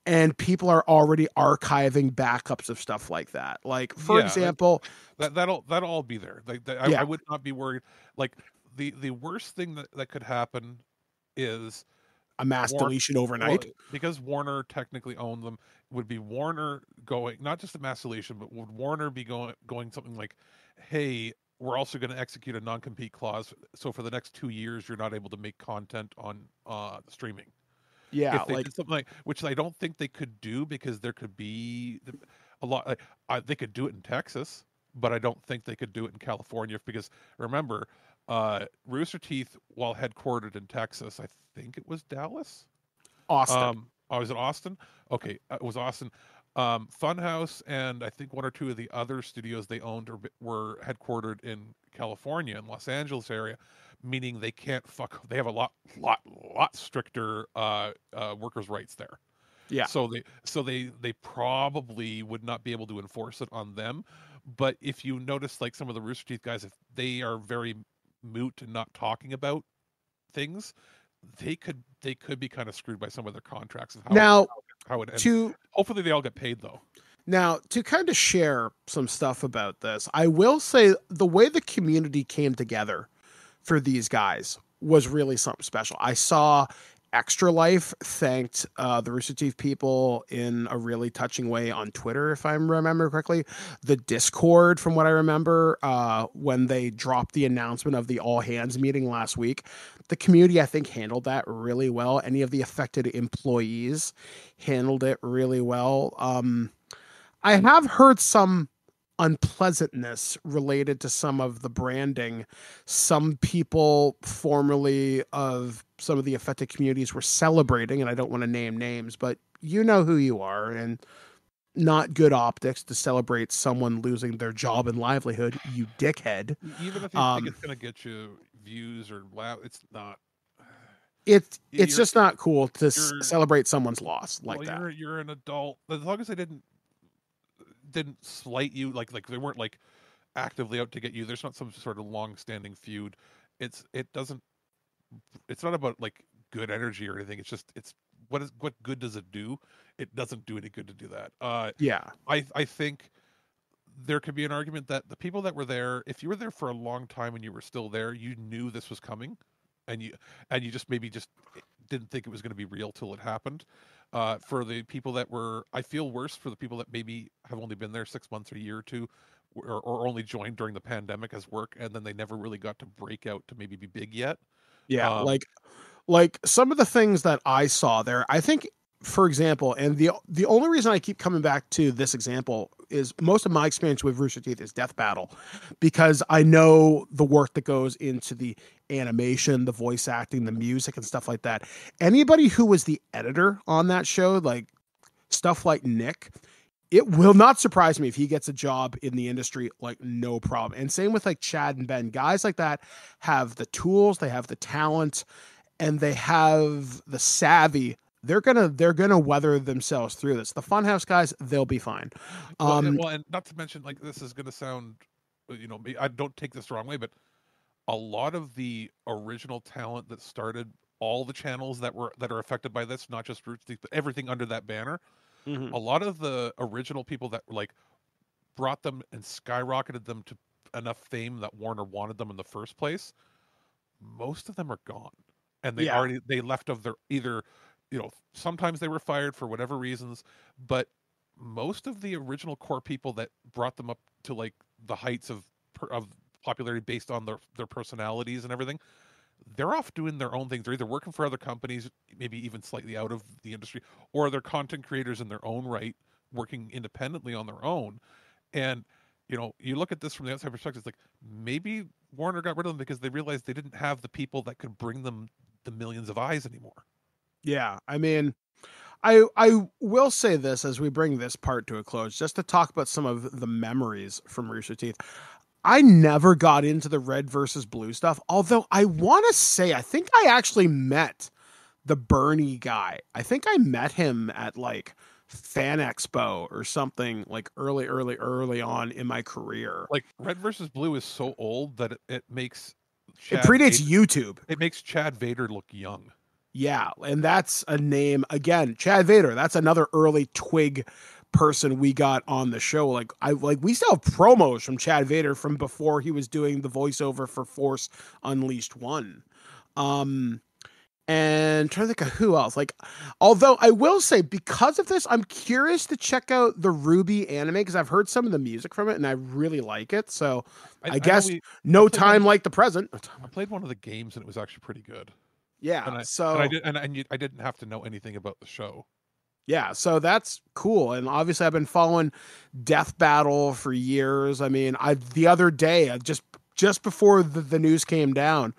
and people are already archiving backups of stuff like that. Like, for example, that'll all be there. Like, I would not be worried. Like, the worst thing that could happen is a mass deletion overnight. Well, because Warner technically owned them, would be Warner going, not just a mass deletion, but would Warner be going something like, hey, we're also going to execute a non-compete clause, so for the next 2 years you're not able to make content on streaming. Yeah, if they did something like, which I don't think they could do, because there could be a lot. They could do it in Texas, but I don't think they could do it in California, because remember, Rooster Teeth, while headquartered in Texas, I think it was Dallas, Austin. Was it Austin? Okay, it was Austin. Funhouse and I think one or two of the other studios they owned were headquartered in California and Los Angeles area, meaning they can't they have a lot stricter workers' rights there. Yeah. So they probably would not be able to enforce it on them. But if you notice, like, some of the Rooster Teeth guys, if they are very mute and not talking about things, they could be kind of screwed by some of their contracts. How it ends. Hopefully they all get paid, though. Now, to kind of share some stuff about this, I will say the way the community came together for these guys was really something special. I saw Extra Life thanked the Rooster Teeth people in a really touching way on Twitter, if I remember correctly. The Discord, from what I remember, when they dropped the announcement of the all hands meeting last week, the community, I think, handled that really well. Any of the affected employees handled it really well. I have heard some unpleasantness related to some of the branding. Some people formerly of some of the affected communities were celebrating, and I don't want to name names, but you know who you are, and not good optics to celebrate someone losing their job and livelihood, you dickhead. Even if you think it's going to get you views or it's not. It's just not cool to celebrate someone's loss like that. You're an adult. As long as they didn't slight you, like they weren't like actively out to get you. There's not some sort of long-standing feud. It's not about like good energy or anything. It's just what good does it do? It doesn't do any good to do that. I think there could be an argument that the people that were there, if you were there for a long time and you were still there, you knew this was coming, and you just maybe just didn't think it was going to be real till it happened. For the people that were, I feel worse for the people that maybe have only been there 6 months or a year or two, or only joined during the pandemic as work, and then they never really got to break out to maybe be big yet. Yeah, like some of the things that I saw there, I think, for example, and the only reason I keep coming back to this example is most of my experience with Rooster Teeth is Death Battle, because I know the work that goes into the animation, the voice acting, the music, and stuff like that. Anybody who was the editor on that show, like stuff like Nick, it will not surprise me if he gets a job in the industry, like no problem. And same with like Chad and Ben. Guys like that have the tools, they have the talent, and they have the savvy. They're gonna weather themselves through this. The Funhouse guys, they'll be fine. Well, and not to mention, like, this is gonna sound, I don't take this the wrong way, but a lot of the original talent that started all the channels that are affected by this, not just Rooster Teeth, but everything under that banner. Mm-hmm. A lot of the original people that like brought them and skyrocketed them to enough fame that Warner wanted them in the first place, most of them are gone, and they left of their either, sometimes they were fired for whatever reasons, but most of the original core people that brought them up to like the heights of popularity based on their personalities and everything, they're off doing their own things. They're either working for other companies, maybe even slightly out of the industry, or they're content creators in their own right, working independently on their own. And, you look at this from the outside perspective, it's like maybe Warner got rid of them because they realized they didn't have the people that could bring them the millions of eyes anymore. Yeah, I mean, I will say this as we bring this part to a close, just to talk about some of the memories from Rooster Teeth. I never got into the red versus blue stuff, although I want to say I think I actually met the Bernie guy. I think I met him at like Fan Expo or something, like early on in my career. Like red versus blue is so old that it makes it predates YouTube. It makes Chad Vader look young. Yeah, and that's a name again, Chad Vader. That's another early TWIG person we got on the show. We still have promos from Chad Vader from before he was doing the voiceover for Force Unleashed 1. And trying to think of who else. Although I will say, because of this, I'm curious to check out the Ruby anime because I've heard some of the music from it and I really like it. So I guess no time like the present. I played one of the games and it was actually pretty good. Yeah, I didn't have to know anything about the show. Yeah, so that's cool. And obviously I've been following Death Battle for years. I mean, the other day, just before the news came down,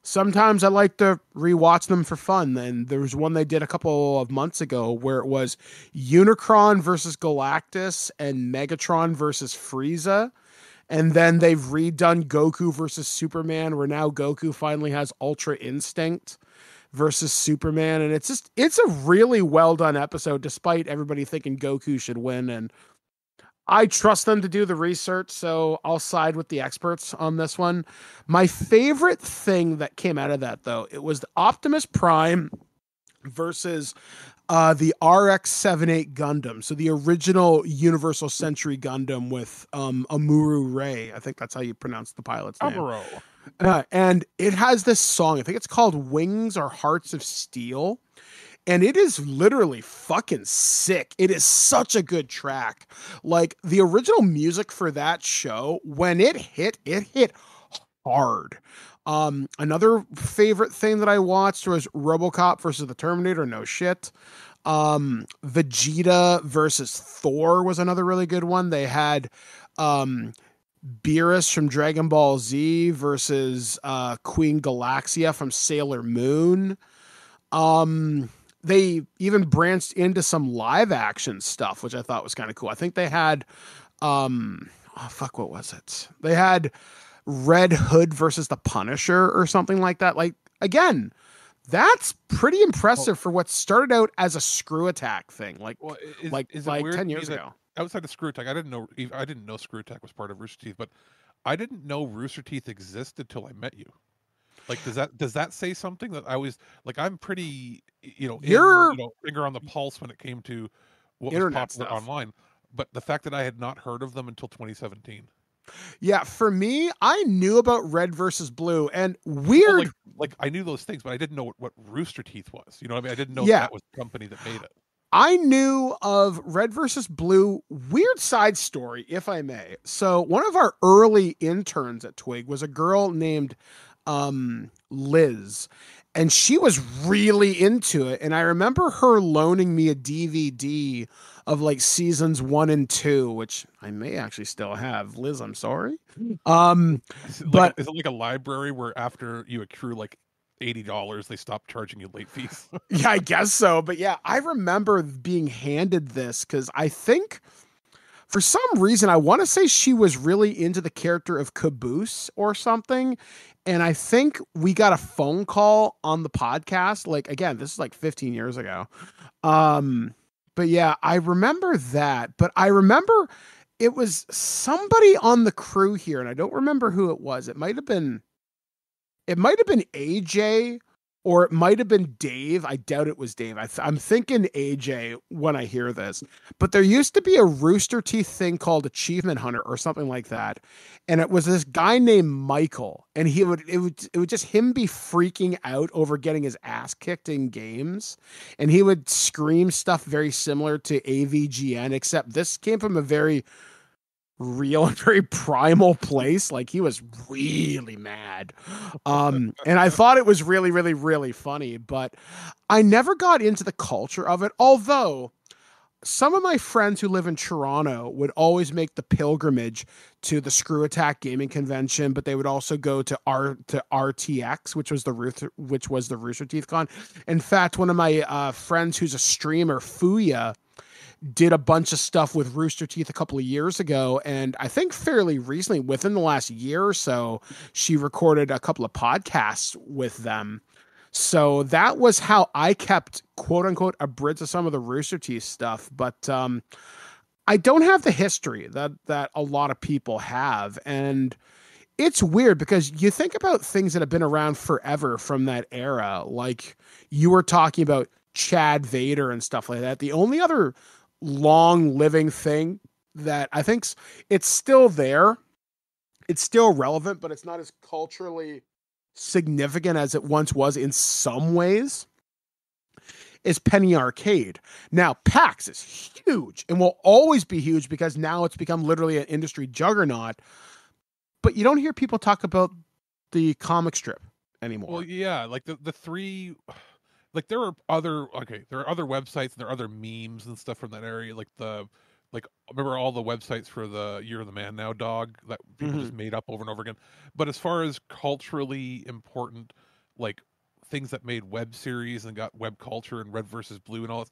sometimes I like to rewatch them for fun. And there was one they did a couple of months ago where it was Unicron versus Galactus and Megatron versus Frieza. And then they've redone Goku versus Superman, where now Goku finally has Ultra Instinct versus Superman. And it's a really well done episode, despite everybody thinking Goku should win. And I trust them to do the research, so I'll side with the experts on this one. My favorite thing that came out of that, though, it was the Optimus Prime versus the RX-78 Gundam. So the original Universal Century Gundam with Amuro Ray. I think that's how you pronounce the pilot's name. Amuro. And it has this song. I think it's called Wings or Hearts of Steel. And it is literally fucking sick. It is such a good track. Like, the original music for that show, when it hit hard. Another favorite thing that I watched was RoboCop versus the Terminator. No shit. Vegeta versus Thor was another really good one. They had Beerus from Dragon Ball Z versus Queen Galaxia from Sailor Moon. They even branched into some live action stuff, which I thought was kind of cool. I think they had what was it? They had Red Hood versus the Punisher or something like that. Like, again, that's pretty impressive for what started out as a Screw Attack thing. Is 10 years ago. Outside of Screw Attack, I didn't know Screw Attack was part of Rooster Teeth, but I didn't know Rooster Teeth existed till I met you. Like, does that say something that I was like? I'm pretty, finger on the pulse when it came to what was popular online. But the fact that I had not heard of them until 2017. Yeah, for me, I knew about Red versus Blue, and weird. Like I knew those things, but I didn't know what Rooster Teeth was. You know what I mean? I didn't know Yeah. that was the company that made it. I knew of Red versus Blue. Weird side story, if I may. So one of our early interns at Twig was a girl named Liz, and she was really into it. And I remember her loaning me a DVD of like seasons 1 and 2, which I may actually still have. Liz, I'm sorry. Is But it like a library where after you accrue like $80, they stop charging you late fees? yeah, I guess so. But yeah, I remember being handed this because I think for some reason, I want to say she was really into the character of Caboose or something. And I think we got a phone call on the podcast. Like, again, this is like 15 years ago. But yeah, I remember that. But I remember it was somebody on the crew here, and I don't remember who it was. It might have been AJ, or it might have been Dave. I doubt it was Dave. I'm thinking AJ when I hear this. But there used to be a Rooster Teeth thing called Achievement Hunter or something like that. And it was this guy named Michael. And it would just him be freaking out over getting his ass kicked in games. And he would scream stuff very similar to AVGN, except this came from a very real and very primal place. Like, he was really mad. And I thought it was really, really, really funny, but I never got into the culture of it. Although some of my friends who live in Toronto would always make the pilgrimage to the Screw Attack gaming convention, but they would also go to RTX, which was the Rooster Teeth Con. In fact, one of my friends who's a streamer, Fuya, did a bunch of stuff with Rooster Teeth a couple of years ago, and I think fairly recently, within the last year or so, she recorded a couple of podcasts with them. So that was how I kept, quote unquote, abridged of some of the Rooster Teeth stuff. But I don't have the history that a lot of people have, and it's weird because you think about things that have been around forever from that era, like you were talking about Chad Vader and stuff like that. The only other long living thing that I think it's still there, it's still relevant, but it's not as culturally significant as it once was in some ways, is Penny Arcade. Now, PAX is huge and will always be huge because now it's become literally an industry juggernaut, but you don't hear people talk about the comic strip anymore. Well, yeah, like the three, like there are other websites and there are other memes and stuff from that area. Like remember all the websites for the Year of the Man Now dog that people just made up over and over again. But as far as culturally important, like things that made web series and got web culture and Red versus Blue and all this,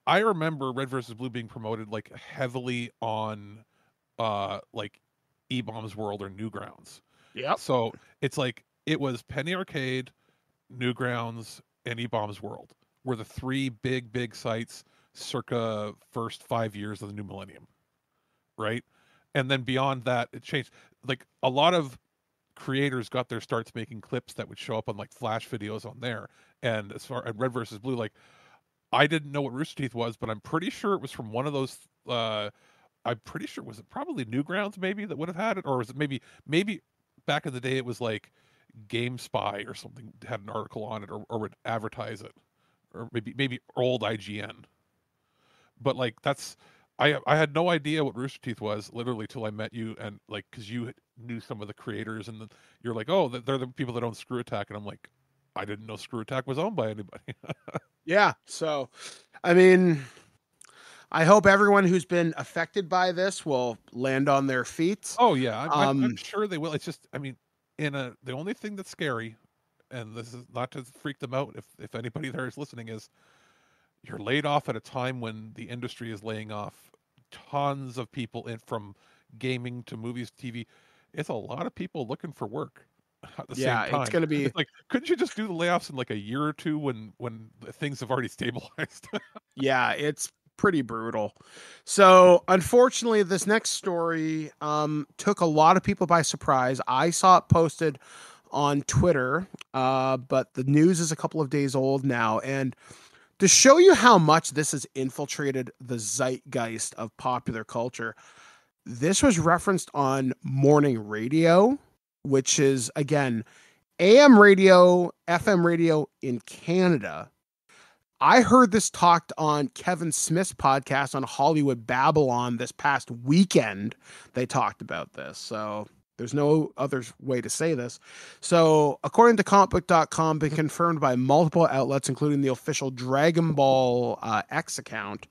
I remember Red versus Blue being promoted like heavily on like E-Bombs World or Newgrounds. Yeah. So it's like it was Penny Arcade, Newgrounds, and E-Bombs World were the three big sites circa first 5 years of the new millennium, right? And then beyond that, it changed. Like a lot of creators got their starts making clips that would show up on like Flash videos on there. And as far as Red versus Blue, like I didn't know what Rooster Teeth was, but I'm pretty sure it was from one of those. I'm pretty sure was it probably Newgrounds maybe that would have had it, or was it maybe back in the day it was like GameSpy or something had an article on it or would advertise it, or maybe old IGN. But like that's I had no idea what Rooster Teeth was literally till I met you, and like because you knew some of the creators and you're like, oh, they're the people that own Screw Attack, and I'm like, I didn't know Screw Attack was owned by anybody. Yeah, so I mean, I hope everyone who's been affected by this will land on their feet. Oh yeah, I'm sure they will. It's just, I mean, the only thing that's scary, and this is not to freak them out if anybody there is listening, is you're laid off at a time when the industry is laying off tons of people from gaming to movies, TV. It's a lot of people looking for work at the same time. It's going to be like, couldn't you just do the layoffs in like a year or two when things have already stabilized? Yeah, it's pretty brutal. So unfortunately, this next story took a lot of people by surprise. I saw it posted on Twitter, but the news is a couple of days old now. And to show you how much this has infiltrated the zeitgeist of popular culture, this was referenced on morning radio, which is, again, AM radio, FM radio in Canada. I heard this talked on Kevin Smith's podcast on Hollywood Babylon this past weekend. They talked about this. So there's no other way to say this. So according to comicbook.com, been confirmed by multiple outlets, including the official Dragon Ball X account.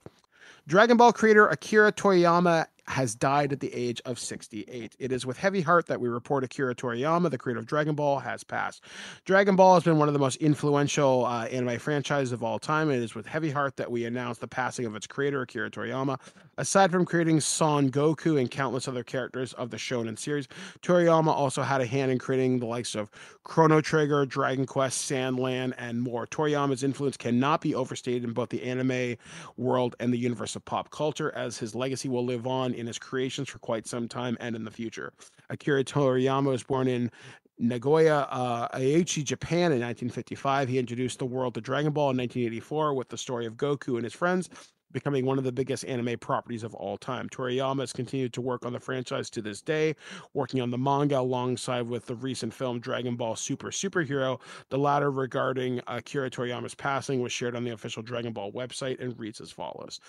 Dragon Ball creator Akira Toriyama has died at the age of 68. It is with heavy heart that we report Akira Toriyama, the creator of Dragon Ball, has passed. Dragon Ball has been one of the most influential anime franchises of all time, and it is with heavy heart that we announce the passing of its creator, Akira Toriyama. Aside from creating Son Goku and countless other characters of the Shonen series, Toriyama also had a hand in creating the likes of Chrono Trigger, Dragon Quest, Sandland, and more. Toriyama's influence cannot be overstated in both the anime world and the universe of pop culture, as his legacy will live on in his creations for quite some time and in the future. Akira Toriyama was born in Nagoya, Aichi, Japan in 1955. He introduced the world to Dragon Ball in 1984 with the story of Goku and his friends, becoming one of the biggest anime properties of all time. Toriyama has continued to work on the franchise to this day, working on the manga alongside with the recent film Dragon Ball Super Superhero. The latter regarding Akira Toriyama's passing was shared on the official Dragon Ball website and reads as follows.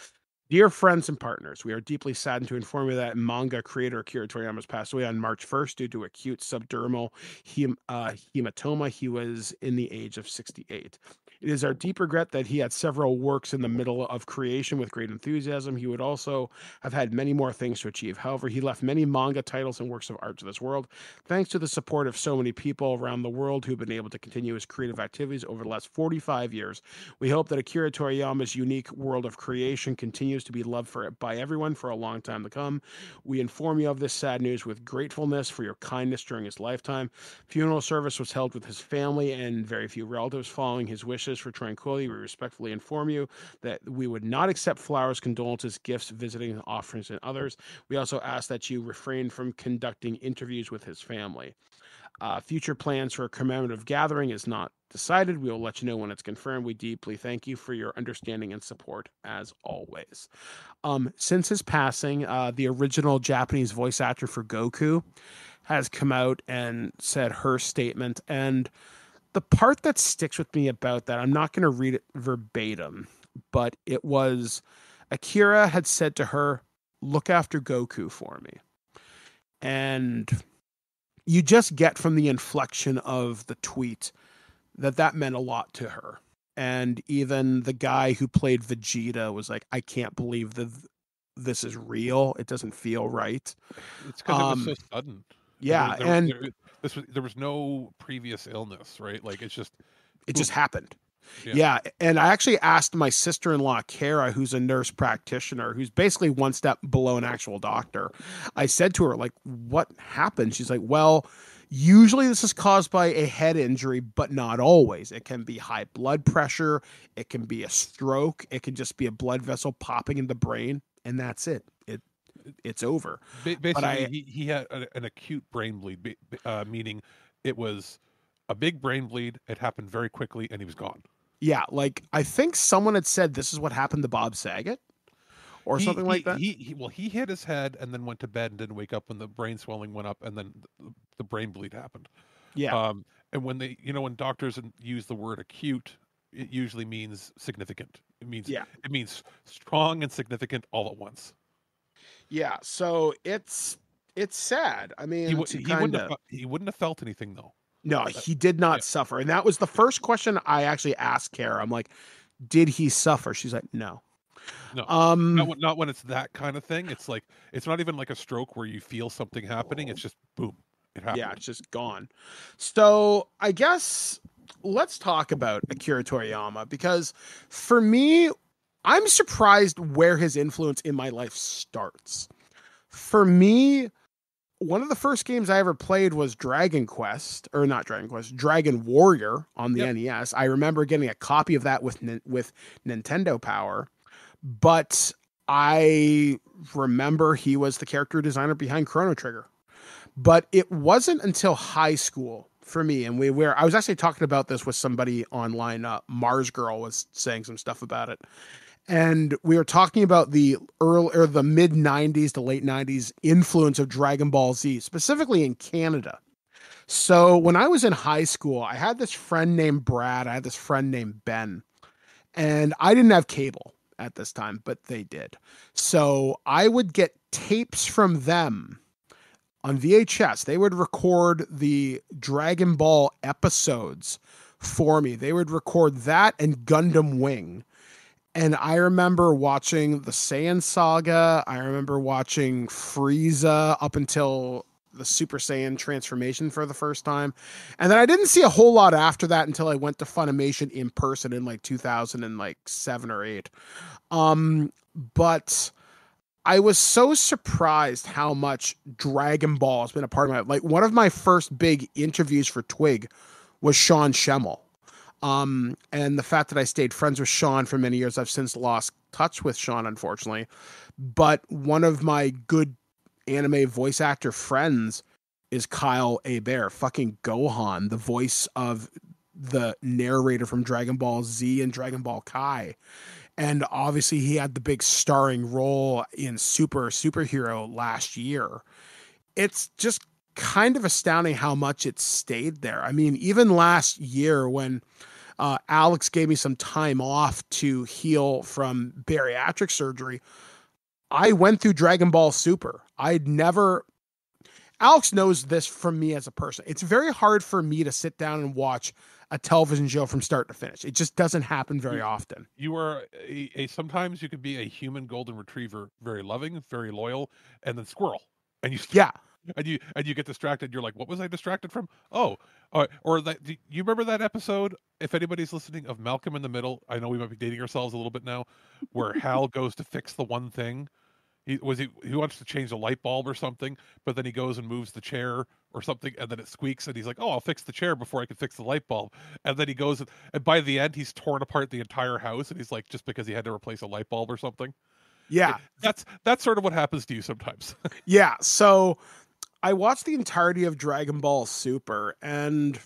Dear friends and partners, we are deeply saddened to inform you that manga creator Akira Toriyama has passed away on March 1st due to acute subdermal hematoma. He was in the age of 68. It is our deep regret that he had several works in the middle of creation with great enthusiasm. He would also have had many more things to achieve. However, he left many manga titles and works of art to this world. Thanks to the support of so many people around the world who've been able to continue his creative activities over the last 45 years, we hope that Akira Toriyama's unique world of creation continues to be loved by everyone for a long time to come. We inform you of this sad news with gratefulness for your kindness during his lifetime. Funeral service was held with his family and very few relatives. Following his wishes for tranquility, we respectfully inform you that we would not accept flowers, condolences, gifts, visiting offerings, and others. We also ask that you refrain from conducting interviews with his family. Future plans for a commemorative gathering is not decided. We will let you know when it's confirmed. We deeply thank you for your understanding and support as always. Since his passing, the original Japanese voice actor for Goku has come out and said her statement. And the part that sticks with me about that, I'm not going to read it verbatim, but it was Akira had said to her, "Look after Goku for me." And you just get from the inflection of the tweet that meant a lot to her. And even the guy who played Vegeta was like, I can't believe that this is real. It doesn't feel right. It's because it was so sudden. Yeah. There was no previous illness, right? Like it just happened. Yeah. And I actually asked my sister-in-law, Kara, who's a nurse practitioner, who's basically one step below an actual doctor. I said to her, like, what happened? She's like, well, usually this is caused by a head injury, but not always. It can be high blood pressure. It can be a stroke. It can just be a blood vessel popping in the brain. And that's it. It's over. Basically, he had an acute brain bleed, meaning it was a big brain bleed. It happened very quickly, and he was gone. Yeah, like I think someone had said this is what happened to Bob Saget or something like that. He hit his head and then went to bed and didn't wake up when the brain swelling went up, and then the brain bleed happened. Yeah. And when when doctors use the word acute, it usually means significant. It means strong and significant all at once. Yeah, so it's sad. I mean, he wouldn't have felt anything though. No, he did not suffer. And that was the first question I actually asked Kara. I'm like, did he suffer? She's like, no. No, not when it's that kind of thing. It's like, it's not even like a stroke where you feel something happening. It's just boom, it happened. Yeah, it's just gone. So I guess let's talk about Akira Toriyama, because for me, I'm surprised where his influence in my life starts. For me, one of the first games I ever played was Dragon Warrior on the NES. I remember getting a copy of that with Nintendo Power, but I remember he was the character designer behind Chrono Trigger. But it wasn't until high school for me, and I was actually talking about this with somebody online. Mars Girl was saying some stuff about it, And we were talking about the mid 90s to late 90s influence of Dragon Ball Z, specifically in Canada. So when I was in high school, I had this friend named Brad. I had this friend named Ben. And I didn't have cable at this time, but they did. So I would get tapes from them on VHS. They would record the Dragon Ball episodes for me. They would record that and Gundam Wing. And I remember watching the Saiyan saga. I remember watching Frieza up until the Super Saiyan transformation for the first time. And then I didn't see a whole lot after that until I went to Funimation in person in like 2007 or 8. But I was so surprised how much Dragon Ball has been a part of my life. Like, one of my first big interviews for TWIG was Sean Schemmel. And the fact that I stayed friends with Sean for many years, I've since lost touch with Sean, unfortunately. But one of my good anime voice actor friends is Kyle Hebert, fucking Gohan, the voice of the narrator from Dragon Ball Z and Dragon Ball Kai. And obviously he had the big starring role in Superhero last year. It's just kind of astounding how much it stayed there. I mean, even last year when Alex gave me some time off to heal from bariatric surgery, I went through Dragon Ball Super. Alex knows this from me as a person. It's very hard for me to sit down and watch a television show from start to finish. It just doesn't happen very often. You are sometimes you could be a human golden retriever, very loving, very loyal, and then squirrel. And you and you get distracted. You're like, what was I distracted from? Oh, or that. Do you remember that episode? If anybody's listening, of Malcolm in the Middle, I know we might be dating ourselves a little bit now, where Hal goes to fix the one thing. He wants to change a light bulb or something, but then he goes and moves the chair or something, and then it squeaks, and he's like, "Oh, I'll fix the chair before I can fix the light bulb." And then he goes, and by the end, he's torn apart the entire house, and he's like, just because he had to replace a light bulb or something. Yeah, that's sort of what happens to you sometimes. Yeah, so I watched the entirety of Dragon Ball Super, and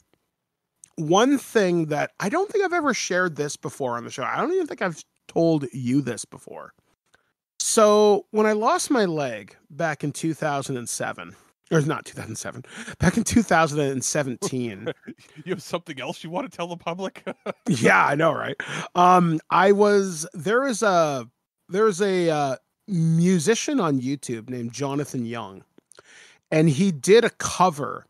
one thing that I don't think I've ever shared this before on the show, I don't even think I've told you this before. So when I lost my leg back in 2007, or not 2007, back in 2017. You have something else you want to tell the public? Yeah, I know, right? There's a musician on YouTube named Jonathan Young, and he did a cover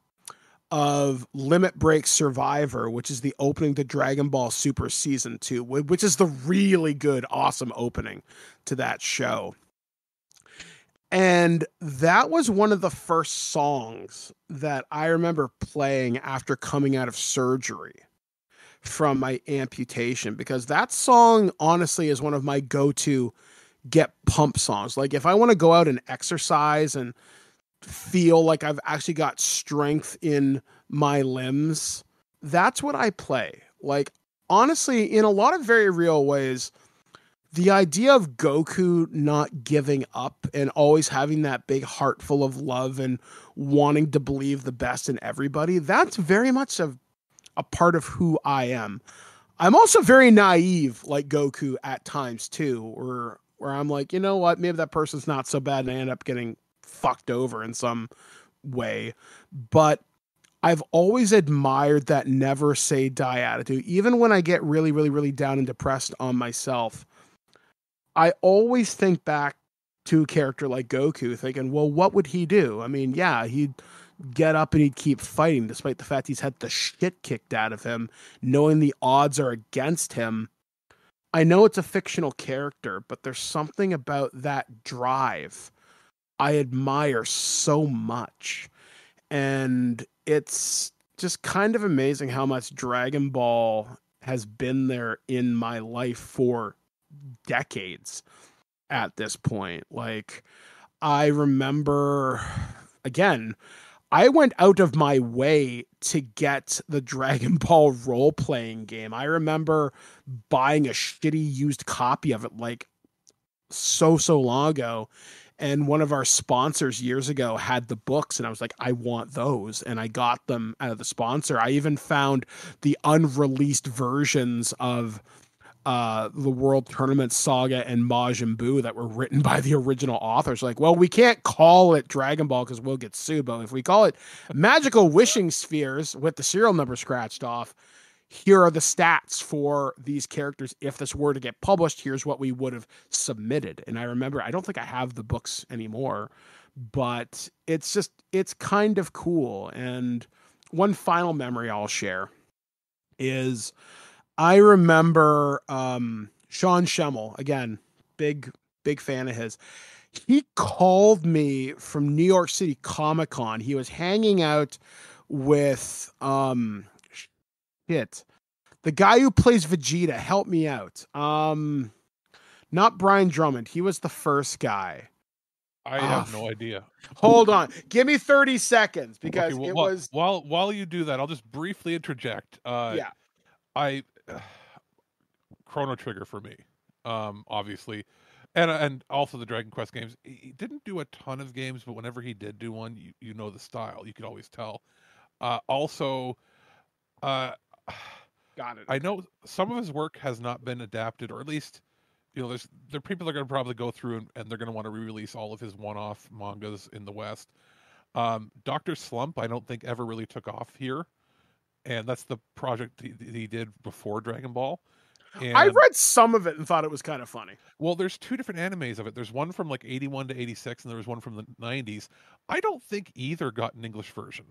of Limit Break Survivor, which is the opening to Dragon Ball Super Season 2, which is the really good, awesome opening to that show. And that was one of the first songs that I remember playing after coming out of surgery from my amputation, because that song honestly is one of my go-to get pump songs. Like, if I want to go out and exercise and feel like I've actually got strength in my limbs, that's what I play. Like, honestly, in a lot of very real ways, the idea of Goku not giving up and always having that big heart full of love and wanting to believe the best in everybody, that's very much a part of who I am. I'm also very naive, like Goku at times too, where I'm like, you know what, maybe that person's not so bad, and I end up getting fucked over in some way. But I've always admired that never say die attitude. Even when I get really, really, really down and depressed on myself, I always think back to a character like Goku thinking, well, what would he do? I mean, yeah, he'd get up and he'd keep fighting despite the fact he's had the shit kicked out of him, knowing the odds are against him. I know it's a fictional character, but there's something about that drive I admire so much. And it's just kind of amazing how much Dragon Ball has been there in my life for decades at this point. Like, I remember, again, I went out of my way to get the Dragon Ball role-playing game. I remember buying a shitty used copy of it like so long ago. And one of our sponsors years ago had the books, and I was like, I want those. And I got them out of the sponsor. I even found the unreleased versions of the World Tournament Saga and Majin Buu that were written by the original authors. Like, well, we can't call it Dragon Ball because we'll get sued, but if we call it Magical Wishing Spheres with the serial number scratched off, here are the stats for these characters. If this were to get published, here's what we would have submitted. And I remember, I don't think I have the books anymore, but it's kind of cool. And one final memory I'll share is I remember Sean Schemmel, again, big fan of his. He called me from New York City Comic Con. He was hanging out with the guy who plays Vegeta. Help me out. Not Brian Drummond. He was the first guy. I have no idea. Hold on. Give me 30 seconds because okay, it was... While you do that, I'll just briefly interject. Yeah. Chrono Trigger for me, obviously. And also the Dragon Quest games. He didn't do a ton of games, but whenever he did do one, you know the style. You could always tell. Got it. I know some of his work has not been adapted, or at least, there are people that are going to probably go through and they're going to want to re-release all of his one-off mangas in the West. Dr. Slump, I don't think ever really took off here, and that's the project he did before Dragon Ball. And, I read some of it and thought it was kind of funny. Well, there's two different animes of it. There's one from like 81 to 86, and there was one from the 90s. I don't think either got an English version.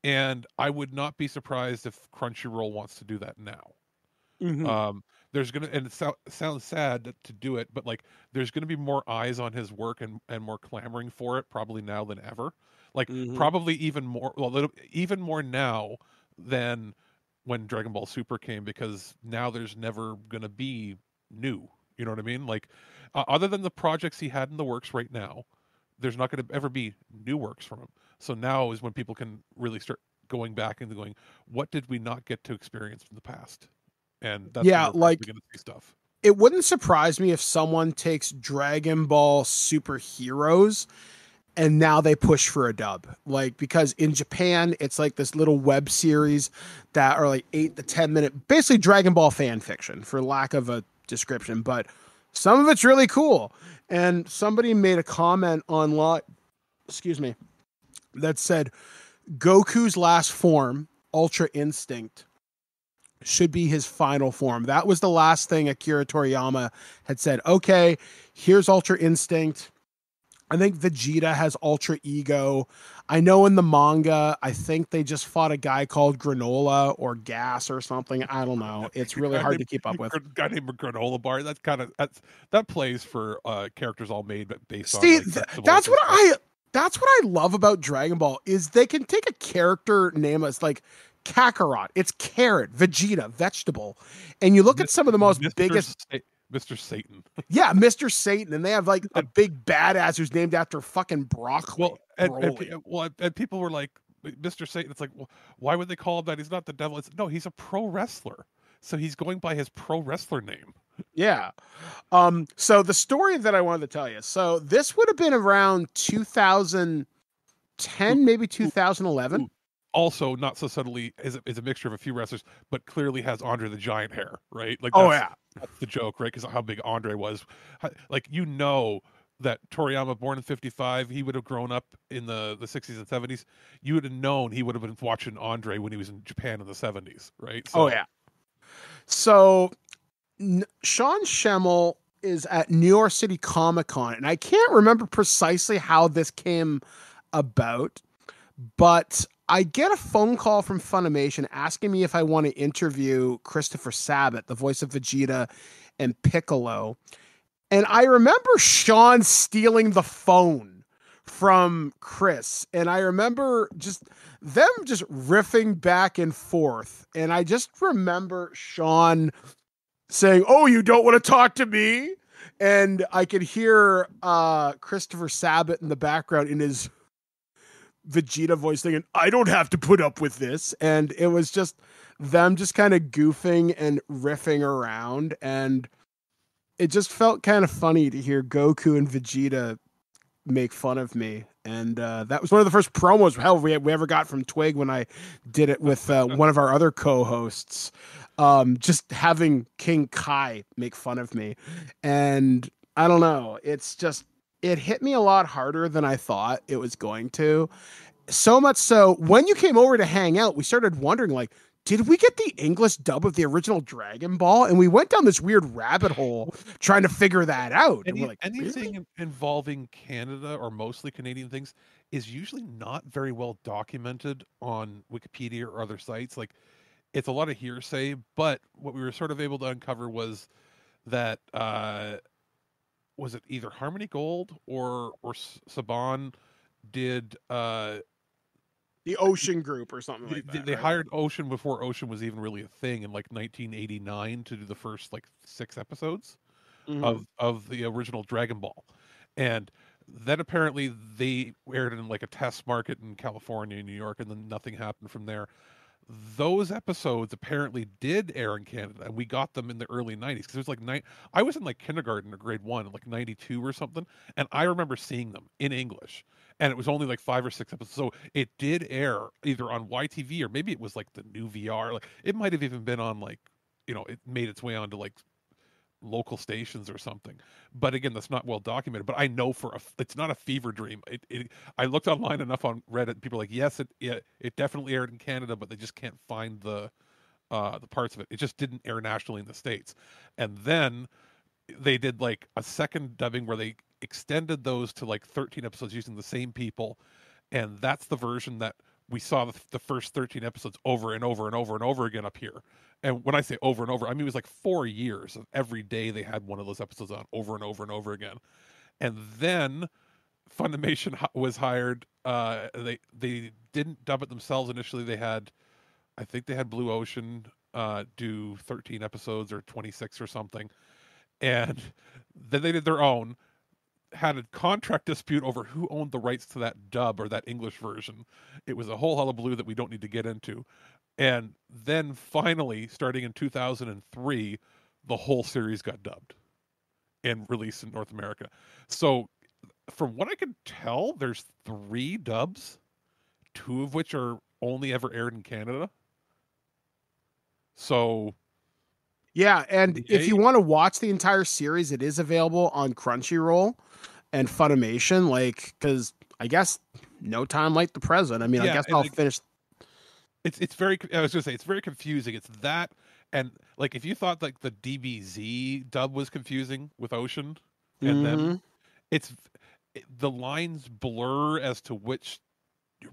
And I would not be surprised if Crunchyroll wants to do that now. Mm-hmm. There's gonna, and it sounds sad to do it, but like there's gonna be more eyes on his work and more clamoring for it probably now than ever. Like probably even more, even more now than when Dragon Ball Super came, because now there's never gonna be new. You know what I mean? Like other than the projects he had in the works right now, there's not going to ever be new works from him. So now is when people can really start going back and going, what did we not get to experience from the past? And that's when we're going to see stuff. It wouldn't surprise me if someone takes Dragon Ball Superheroes and now they push for a dub. Like, because in Japan, it's like this little web series that are like 8 to 10 minute, basically Dragon Ball fan fiction, for lack of a description. But some of it's really cool. And somebody made a comment online, that said Goku's last form, Ultra Instinct, should be his final form. That was the last thing Akira Toriyama had said. Okay, here's Ultra Instinct. I think Vegeta has Ultra Ego. I know in the manga, I think they just fought a guy called Granola or Gas or something. I don't know. It's really hard to keep up with. A guy named Granola Bar. That plays for characters all made based on. That's what I love about Dragon Ball is they can take a character name as like Kakarot. It's carrot, Vegeta, vegetable, and you look at some of the most biggest. Mr. Satan. Yeah, Mr. Satan, and they have like a big badass who's named after fucking broccoli. And people were like, Mr. Satan. It's like, well, why would they call him that? He's not the devil. No, he's a pro wrestler, so he's going by his pro wrestler name. Yeah. So the story that I wanted to tell you. So this would have been around 2010, maybe 2011. Also, not so subtly, is a mixture of a few wrestlers, but clearly has Andre the Giant hair, right? Like, that's the joke, right? Because how big Andre was. Like, that Toriyama, born in 55, he would have grown up in the 60s and 70s. You would have known he would have been watching Andre when he was in Japan in the 70s, right? So, So Sean Schemmel is at New York City Comic Con, and I can't remember precisely how this came about, but I get a phone call from Funimation asking me if I want to interview Christopher Sabat, the voice of Vegeta and Piccolo. And I remember Sean stealing the phone from Chris. And I remember them riffing back and forth. And I just remember Sean saying, "Oh, you don't want to talk to me?" And I could hear Christopher Sabat in the background in his Vegeta voice thinking, "I don't have to put up with this." And it was just them just kind of goofing and riffing around, and it just felt kind of funny to hear Goku and Vegeta make fun of me, and that was one of the first promos hell we ever got from Twig when I did it with one of our other co-hosts. Just having King Kai make fun of me, and I don't know, it's just it hit me a lot harder than I thought it was going to. So much so, when you came over to hang out, we started wondering, like, did we get the English dub of the original Dragon Ball? And we went down this weird rabbit hole trying to figure that out. And we're like, anything really? involving Canada or mostly Canadian things is usually not very well documented on Wikipedia or other sites. Like, it's a lot of hearsay, but what we were sort of able to uncover was that was it either Harmony Gold or Saban did The Ocean Group or something like that. they right? hired Ocean before Ocean was even really a thing in like 1989 to do the first like 6 episodes of the original Dragon Ball. And then apparently they aired in like a test market in California and New York, and then nothing happened from there. Those episodes apparently did air in Canada, and we got them in the early 90s because there's like I was in like kindergarten or grade 1 in like 92 or something, and I remember seeing them in English, and it was only like 5 or 6 episodes. So it did air either on YTV or maybe it was like the new VR. Like it might have even been on like, it made its way onto like local stations or something. But again, that's not well documented. But I know it's not a fever dream. I looked online enough on Reddit. People are like, yes, it definitely aired in Canada, but they just can't find the parts of it. It just didn't air nationally in the States. And then they did like a second dubbing where they extended those to like 13 episodes using the same people, and that's the version that we saw the first 13 episodes over and over and over and over again up here. And when I say over and over, I mean it was like 4 years of every day they had one of those episodes on over and over and over again. And then Funimation was hired. They didn't dub it themselves initially. I think they had Blue Ocean do 13 episodes or 26 or something, and then they did their own. Had a contract dispute over who owned the rights to that dub or that English version. It was a whole hullabaloo that we don't need to get into. And then finally, starting in 2003, the whole series got dubbed and released in North America. So from what I can tell, there's 3 dubs, 2 of which are only ever aired in Canada. So Yeah, and if you want to watch the entire series, it is available on Crunchyroll and Funimation, like, because I guess no time like the present. I mean, I guess I'll finish. It's very. I was gonna say it's very confusing. It's that, and like if you thought like the DBZ dub was confusing with Ocean, and then the lines blur as to which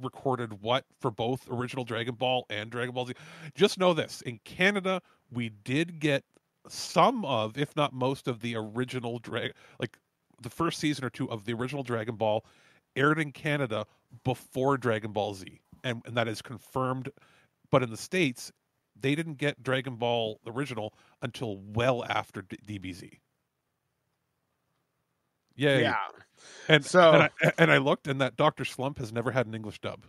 recorded what for both original Dragon Ball and Dragon Ball Z. Just know this: in Canada, we did get some of, if not most of, the original like the first season or 2 of the original Dragon Ball aired in Canada before Dragon Ball Z, and that is confirmed. But in the States, they didn't get Dragon Ball original until well after DBZ. Yay. Yeah. And so and I looked, and that Dr. Slump has never had an English dub.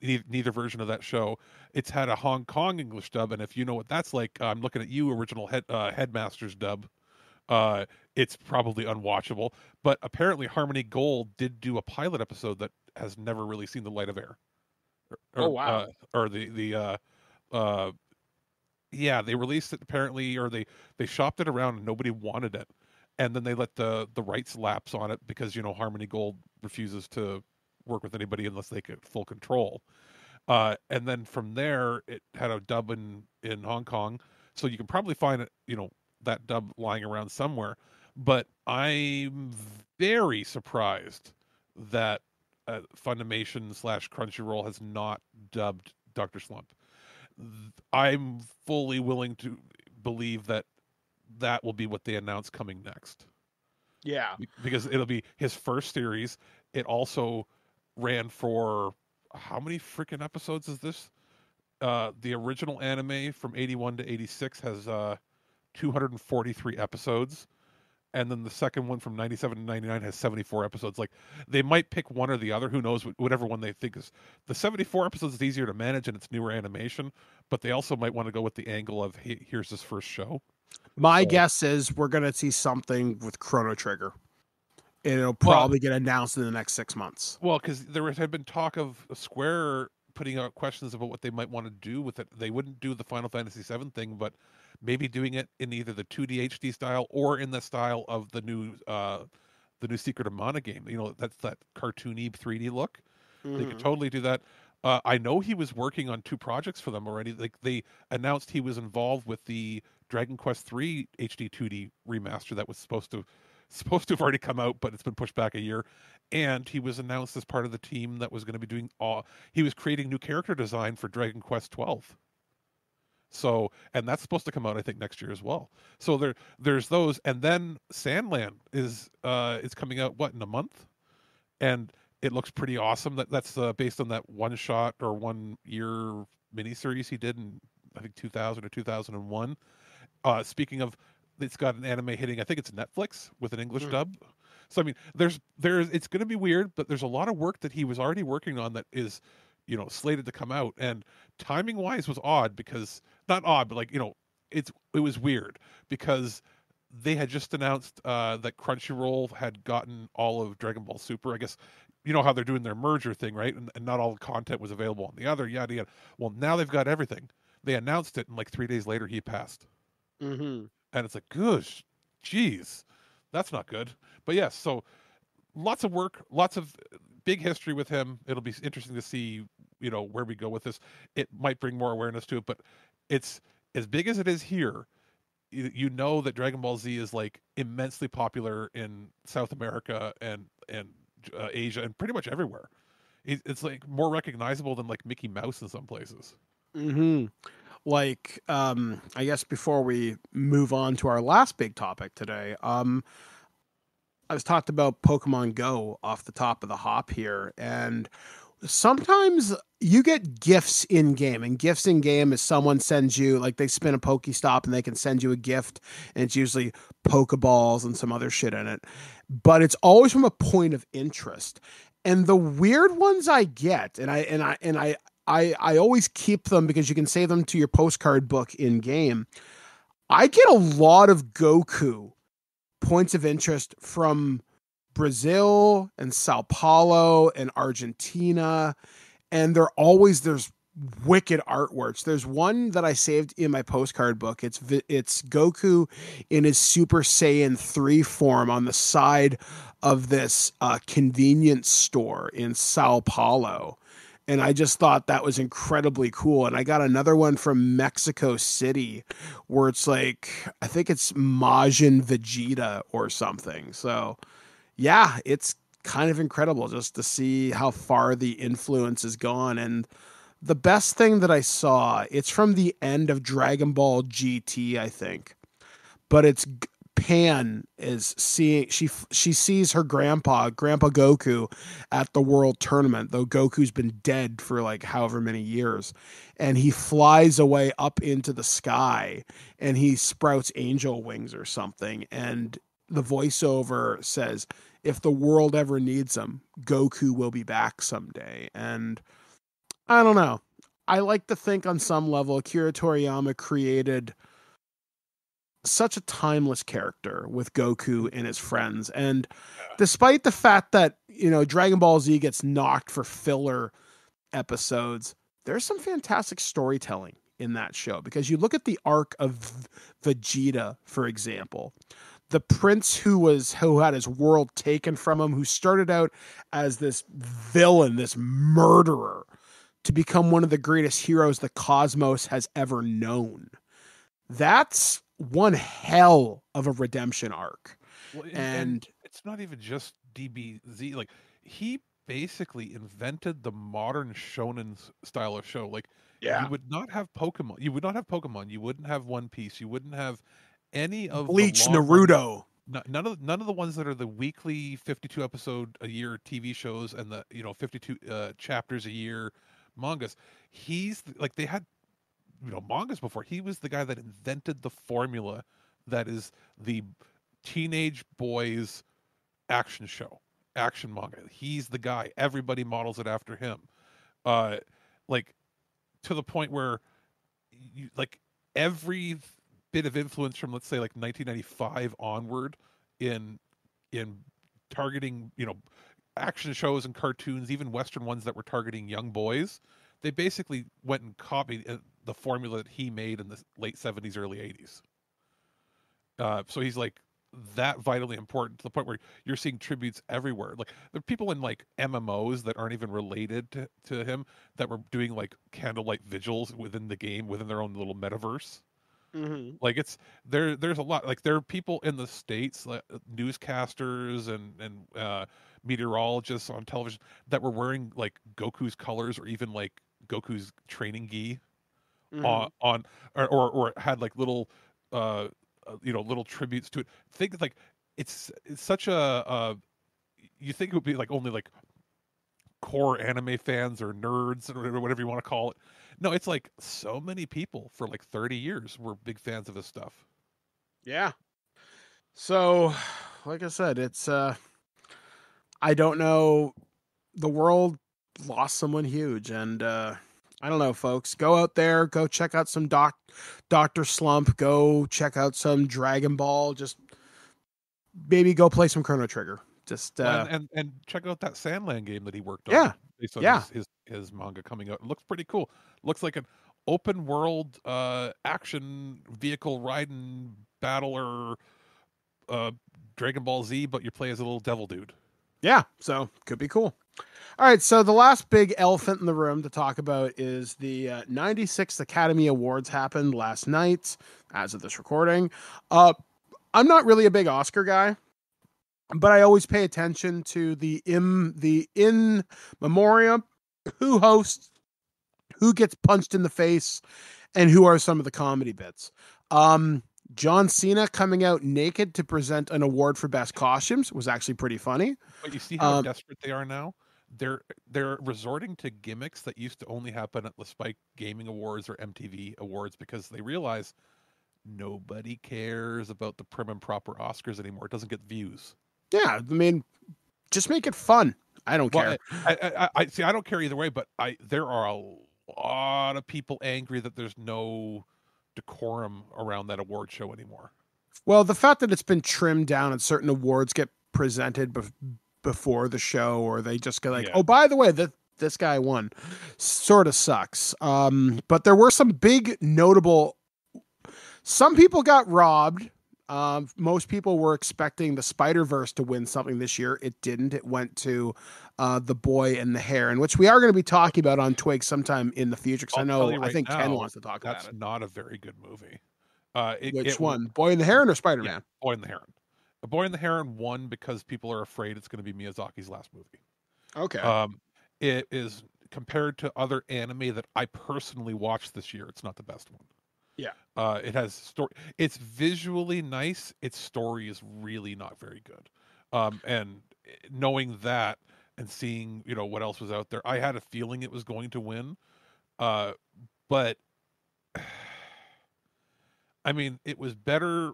Neither version of that show. It's had a Hong Kong English dub, and if you know what that's like, I'm looking at you, original Headmasters dub. It's probably unwatchable, but apparently Harmony Gold did do a pilot episode that has never really seen the light of air. Oh wow! Or yeah, they released it apparently, or they shopped it around and nobody wanted it, and then they let the rights lapse on it because Harmony Gold refuses to work with anybody unless they get full control. And then from there, it had a dub in Hong Kong, so you can probably find it, that dub lying around somewhere. But I'm very surprised that Funimation / Crunchyroll has not dubbed Dr. Slump. I'm fully willing to believe that will be what they announce coming next. Yeah, because it'll be his first series. It also ran for how many freaking episodes is this? The original anime from 81 to 86 has 243 episodes, and then the second one from 97 to 99 has 74 episodes. Like, they might pick one or the other, who knows, whatever one they think is. The 74 episodes is easier to manage and it's newer animation, but they also might want to go with the angle of, hey, here's his first show. My guess is we're going to see something with Chrono Trigger. it'll probably get announced in the next 6 months. Well, because had been talk of Square putting out questions about what they might want to do with it. They wouldn't do the Final Fantasy VII thing, but maybe doing it in either the 2D HD style or in the style of the new Secret of Mana game. You know, that's that cartoony 3D look. They could totally do that. I know he was working on 2 projects for them already. Like, they announced he was involved with the Dragon Quest III HD 2D remaster that was supposed to have already come out, but it's been pushed back a year. And he was announced as part of the team that was going to be doing he was creating new character design for Dragon Quest 12. So, and that's supposed to come out, I think, next year as well. So there's those, and then Sandland is coming out in a month, and it looks pretty awesome. That's based on that 1-shot or 1-year miniseries he did in, I think, 2000 or 2001. Speaking of, it's got an anime hitting, I think it's Netflix with an English dub. So I mean, there's it's going to be weird, but there's a lot of work that he was already working on that is, you know, slated to come out. And timing wise was odd, because not odd, but like, you know, it was weird because they had just announced that Crunchyroll had gotten all of Dragon Ball Super. I guess, you know how they're doing their merger thing, right? And not all the content was available on the other, yada yada. Well, now they've got everything. They announced it, and like 3 days later, he passed. And it's like, gosh, geez, that's not good. But yes, so lots of work, lots of big history with him. It'll be interesting to see, you know, where we go with this. It might bring more awareness to it, but it's as big as it is here. You know that Dragon Ball Z is like immensely popular in South America and Asia and pretty much everywhere. It's like more recognizable than like Mickey Mouse in some places. Like, I guess before we move on to our last big topic today, I was talked about Pokemon Go off the top of the hop here, and sometimes you get gifts in game, and gifts in game is someone sends you, like, they spin a Pokestop and they can send you a gift, and it's usually Pokeballs and some other shit in it, but it's always from a point of interest. And the weird ones I get, and I always keep them because you can save them to your postcard book in game. I get a lot of Goku points of interest from Brazil and Sao Paulo and Argentina, and there's wicked artworks. There's one that I saved in my postcard book. It's Goku in his Super Saiyan 3 form on the side of this convenience store in Sao Paulo. And I just thought that was incredibly cool. And I got another one from Mexico City where it's like, I think it's Majin Vegeta or something. So yeah, it's kind of incredible just to see how far the influence has gone. And the best thing that I saw, it's from the end of Dragon Ball GT, I think, but it's Pan is seeing, she sees her grandpa Goku at the world tournament, though Goku's been dead for like however many years, and he flies away up into the sky and he sprouts angel wings or something, and the voiceover says, if the world ever needs him, Goku will be back someday. And I don't know, I like to think on some level Akira Toriyama created such a timeless character with Goku and his friends. And despite the fact that, you know, Dragon Ball Z gets knocked for filler episodes, there's some fantastic storytelling in that show, because you look at the arc of Vegeta, for example, the prince who had his world taken from him, who started out as this villain, this murderer, to become one of the greatest heroes the cosmos has ever known. That's one hell of a redemption arc. Well, and it's not even just DBZ. Like, he basically invented the modern shonen style of show. Like, you would not have Pokemon. You would not have Pokemon. You wouldn't have One Piece. You wouldn't have any of Bleach, Naruto. None of the ones that are the weekly 52 episode a year TV shows and the 52 chapters a year mangas. They had mangas before. He was the guy that invented the formula that is the teenage boys action manga. He's the guy. Everybody models it after him. Like, to the point where every bit of influence from, let's say, like 1995 onward in targeting, action shows and cartoons, even Western ones that were targeting young boys. They basically went and copied the formula that he made in the late 70s, early 80s. So he's like that vitally important to the point where you're seeing tributes everywhere. Like there are people in like MMOs that aren't even related to him that were doing like candlelight vigils within the game, within their own little metaverse. Mm-hmm. Like it's there's a lot. Like there are people in the States, like newscasters and meteorologists on television that were wearing like Goku's colors or even like Goku's training gi on or had like little little tributes to it. Think like it's such a you think it would be like only like core anime fans or nerds or whatever you want to call it. No, it's like so many people for like 30 years were big fans of this stuff. Yeah. So, like I said, it's I don't know. The world lost someone huge, and I don't know, folks. Go out there, go check out some Dr. Slump, go check out some Dragon Ball, just maybe go play some Chrono Trigger. Just and check out that Sandland game that he worked on. Yeah. Based on his manga coming out. It looks pretty cool. Looks like an open world action vehicle riding battler Dragon Ball Z, but you play as a little devil dude. Yeah, so could be cool. All right, so the last big elephant in the room to talk about is the 96th Academy Awards happened last night, as of this recording. I'm not really a big Oscar guy, but I always pay attention to the in memoriam, who hosts, who gets punched in the face, and who are some of the comedy bits. John Cena coming out naked to present an award for best costumes was actually pretty funny. But you see how desperate they are now? They're resorting to gimmicks that used to only happen at the Spike Gaming Awards or MTV Awards because they realize nobody cares about the prim and proper Oscars anymore. It doesn't get views. Yeah, I mean, just make it fun. I don't care. I see. I don't care either way. But there are a lot of people angry that there's no decorum around that award show anymore. Well, the fact that it's been trimmed down and certain awards get presented before the show, or they just go like, oh, by the way, this guy won, sort of sucks. But there were some big notable. Some people got robbed. Most people were expecting the Spider-Verse to win something this year. It didn't. It went to The Boy and the Heron, which we are going to be talking about on TWIG sometime in the future. Because I think Ken wants to talk about it. That's not a very good movie. Which one? Boy and the Heron or Spider-Man? Yeah, Boy and the Heron. The Boy and the Heron won because people are afraid it's going to be Miyazaki's last movie. Okay. It is, compared to other anime that I personally watched this year, it's not the best one. Yeah. It has story. It's visually nice. Its story is really not very good. And knowing that and seeing, what else was out there, I had a feeling it was going to win. But I mean, it was better.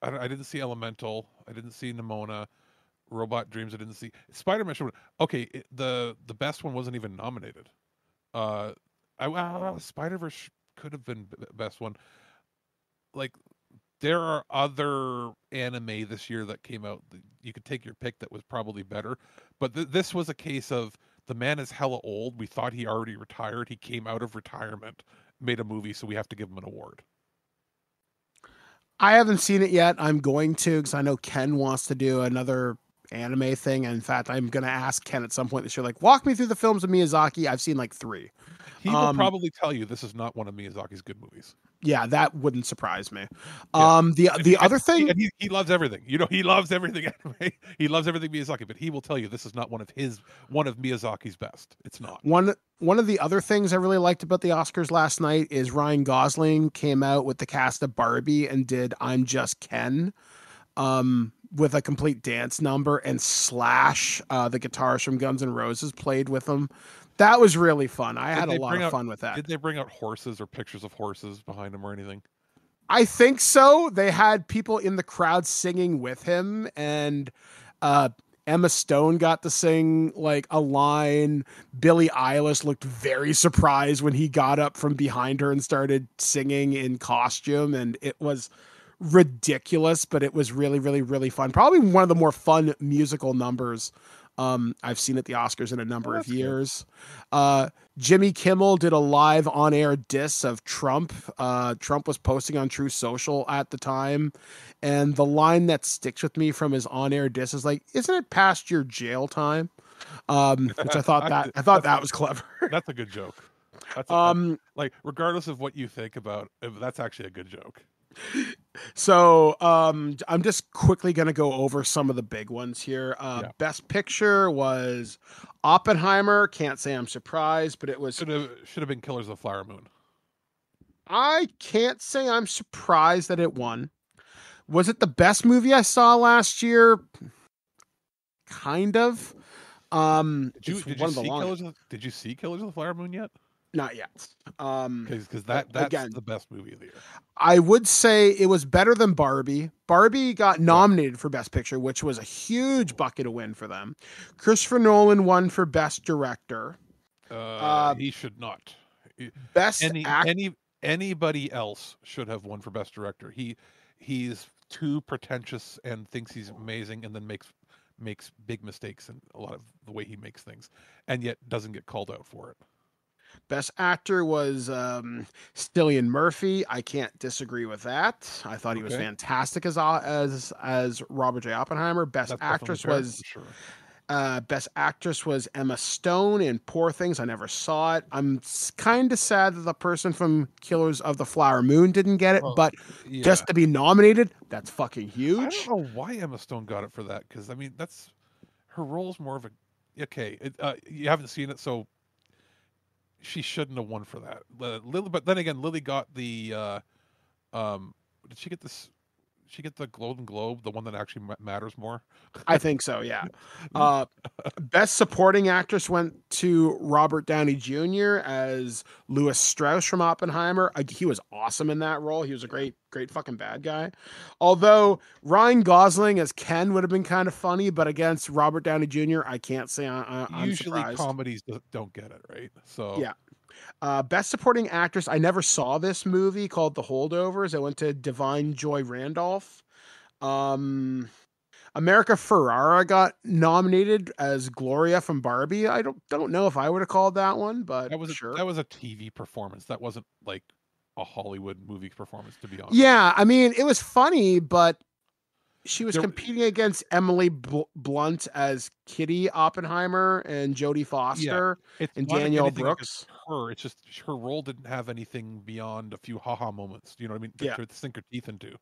I didn't see Elemental. I didn't see Nimona. Robot Dreams. I didn't see Spider-Man. Okay, the best one wasn't even nominated. Spider-Verse could have been best one. Like, there are other anime this year that came out that you could take your pick that was probably better, but this was a case of the man is hella old. We thought he already retired. He came out of retirement, made a movie, so we have to give him an award. I haven't seen it yet. I'm going to, because I know Ken wants to do another anime thing. And in fact, I'm going to ask Ken at some point this year, like, walk me through the films of Miyazaki. I've seen like 3. He will probably tell you this is not one of Miyazaki's good movies. Yeah, that wouldn't surprise me. Yeah. The other thing, he loves everything. He loves everything anime. He loves everything Miyazaki, but he will tell you this is not one of Miyazaki's best. It's not. One of the other things I really liked about the Oscars last night is Ryan Gosling came out with the cast of Barbie and did "I'm Just Ken" with a complete dance number, and Slash, the guitarist from Guns N' Roses, played with him. That was really fun. I had a lot of fun with that. Did they bring out horses or pictures of horses behind him or anything? I think so. They had people in the crowd singing with him, and Emma Stone got to sing like a line. Billie Eilish looked very surprised when he got up from behind her and started singing in costume, and it was ridiculous, but it was really, really, really fun. Probably one of the more fun musical numbers I've seen at the Oscars in a number of years. Jimmy Kimmel did a live on-air diss of Trump. Trump was posting on True Social at the time, and the line that sticks with me from his on-air diss is like, "Isn't it past your jail time?" Which I thought that was clever. That's a good joke. That's like, regardless of what you think about, that's actually a good joke. So I'm just quickly going to go over some of the big ones here. Best Picture was Oppenheimer. Can't say I'm surprised, but it was should have been Killers of the Flower Moon. I can't say I'm surprised that it won. Was it the best movie I saw last year? Kind of. Did you see Killers of the Flower Moon yet? Not yet. Because that's again, the best movie of the year. I would say it was better than Barbie. Barbie got nominated for Best Picture, which was a huge bucket of win for them. Christopher Nolan won for Best Director. He should not. Anybody else should have won for Best Director. He's too pretentious and thinks he's amazing, and then makes big mistakes in a lot of the way he makes things, and yet doesn't get called out for it. Best Actor was Cillian Murphy. I can't disagree with that. I thought he was fantastic as Robert J. Oppenheimer. Best Actress was Emma Stone in Poor Things. I never saw it. I'm kind of sad that the person from Killers of the Flower Moon didn't get it, but just to be nominated, that's fucking huge. I don't know why Emma Stone got it for that, because I mean, that's her role's more of a you haven't seen it, so she shouldn't have won for that. But then again, Lily got the did she get this? She get the Golden Globe, the one that actually matters more? I think so, yeah. Best Supporting Actress went to Robert Downey Jr. as Louis Strauss from Oppenheimer. He was awesome in that role. He was a great fucking bad guy. Although Ryan Gosling as Ken would have been kind of funny, but against Robert Downey Jr., I can't say I'm usually surprised. Comedies don't get it, right? So yeah. Best Supporting Actress, I never saw this movie called The Holdovers. I went to Divine Joy Randolph. America Ferrera got nominated as Gloria from Barbie. I don't know if I would have called that one, but that was a TV performance. That wasn't like a Hollywood movie performance, to be honest. Yeah, I mean, it was funny, but she was competing against Emily Blunt as Kitty Oppenheimer and Jodie Foster and Danielle Brooks. It's just her role didn't have anything beyond a few haha moments. You know what I mean? To sink her teeth into.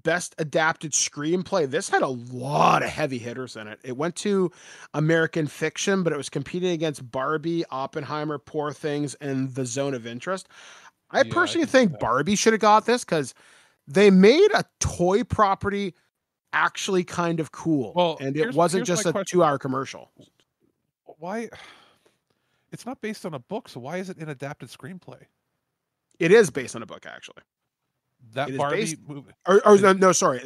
Best Adapted Screenplay. This had a lot of heavy hitters in it. It went to American Fiction, but it was competing against Barbie, Oppenheimer, Poor Things, and The Zone of Interest. I personally think Barbie should have got this because they made a toy property actually kind of cool. And it wasn't just a 2-hour commercial. Why? It's not based on a book, so why is it an adapted screenplay? It is based on a book, actually. That Barbie movie? No, sorry.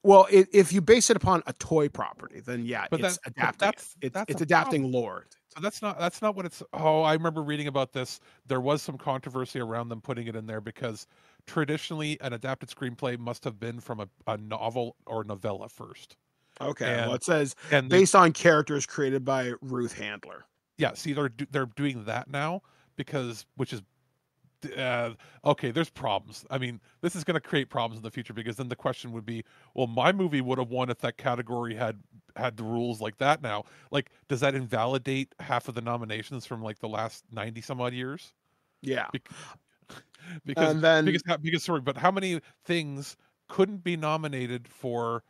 Well, if you base it upon a toy property, then it's adapting. It's adapting lore. So that's not what it's. Oh, I remember reading about this. There was some controversy around them putting it in there because traditionally an adapted screenplay must have been from a novel or novella first. Okay, well, it says based on characters created by Ruth Handler. Yeah, see, they're doing that now which is okay. There's problems. I mean, this is going to create problems in the future because then the question would be, well, my movie would have won if that category had the rules like that. Now, like, does that invalidate half of the nominations from like the last 90 some odd years? Yeah, because sorry, but how many things couldn't be nominated for?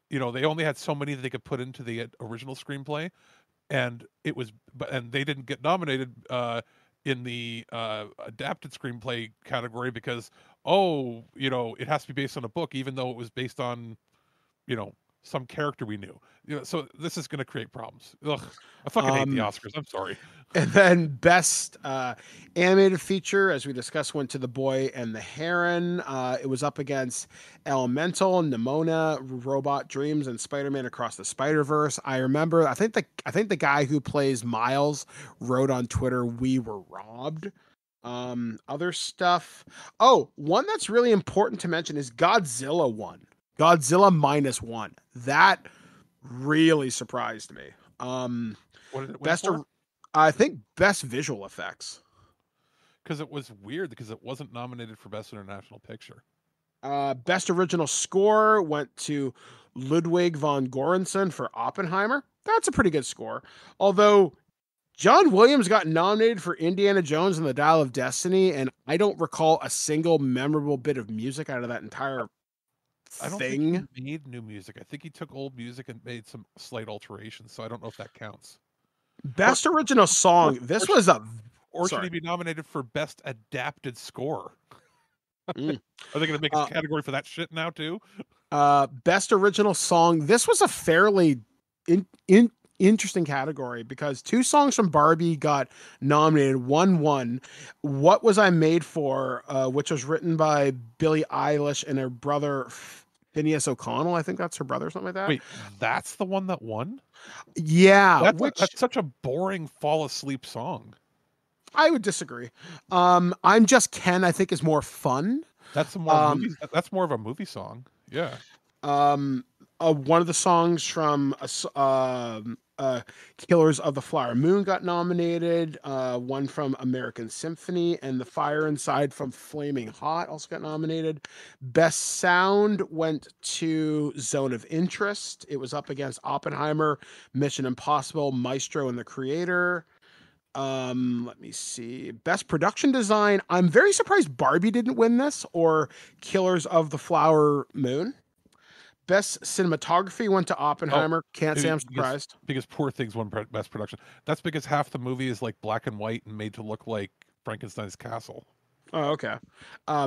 You know, they only had so many that they could put into the original screenplay. And they didn't get nominated in the adapted screenplay category because it has to be based on a book, even though it was based on some character we knew. So this is going to create problems. Ugh, I fucking hate the Oscars. I'm sorry. And then best animated feature, as we discussed, went to The Boy and the Heron. It was up against Elemental, Nimona, Robot Dreams, and Spider-Man Across the Spider-Verse. I remember, I think the guy who plays Miles wrote on Twitter, "We were robbed." Other stuff. Oh, one that's really important to mention is Godzilla 1. Godzilla -1. That really surprised me. What did it win Best for? I think best visual effects. Because it was weird because it wasn't nominated for Best International Picture. Best original score went to Ludwig von Göransson for Oppenheimer. That's a pretty good score. Although John Williams got nominated for Indiana Jones and the Dial of Destiny, and I don't recall a single memorable bit of music out of that entire I don't thing. think he made new music. I think he took old music and made some slight alterations, so I don't know if that counts. Best original song. This was a... Or Sorry. should he be nominated for Best Adapted Score? Mm. Are they going to make a category for that shit now, too? Best original song. This was a fairly interesting category because 2 songs from Barbie got nominated. One won. What Was I Made For, which was written by Billie Eilish and her brother Phineas O'Connell. I think that's her brother or something like that. Wait, that's the one that won? Yeah. That's such a boring fall asleep song. I would disagree. I'm Just Ken, I think, is more fun. That's more of a movie song. Yeah. One of the songs from Killers of the Flower Moon got nominated. One from American Symphony, and The Fire Inside from Flaming Hot also got nominated. Best Sound went to Zone of Interest. It was up against Oppenheimer, Mission Impossible, Maestro, and The Creator. Let me see. Best production design. I'm very surprised Barbie didn't win this, or Killers of the Flower Moon. Best cinematography went to Oppenheimer. Can't say I'm surprised. Because Poor Things won best production. That's because half the movie is like black and white and made to look like Frankenstein's castle. Oh, okay.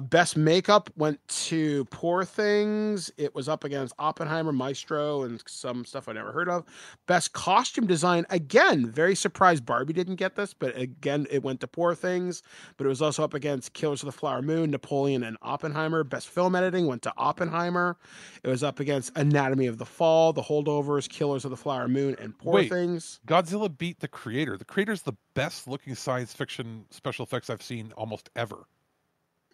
Best makeup went to Poor Things. It was up against Oppenheimer, Maestro, and some stuff I never heard of. Best costume design, again, very surprised Barbie didn't get this, but again, it went to Poor Things. But it was also up against Killers of the Flower Moon, Napoleon, and Oppenheimer. Best film editing went to Oppenheimer. It was up against Anatomy of the Fall, The Holdovers, Killers of the Flower Moon, and Poor Things. Godzilla beat The Creator. The Creator's the best looking science fiction special effects I've seen almost ever.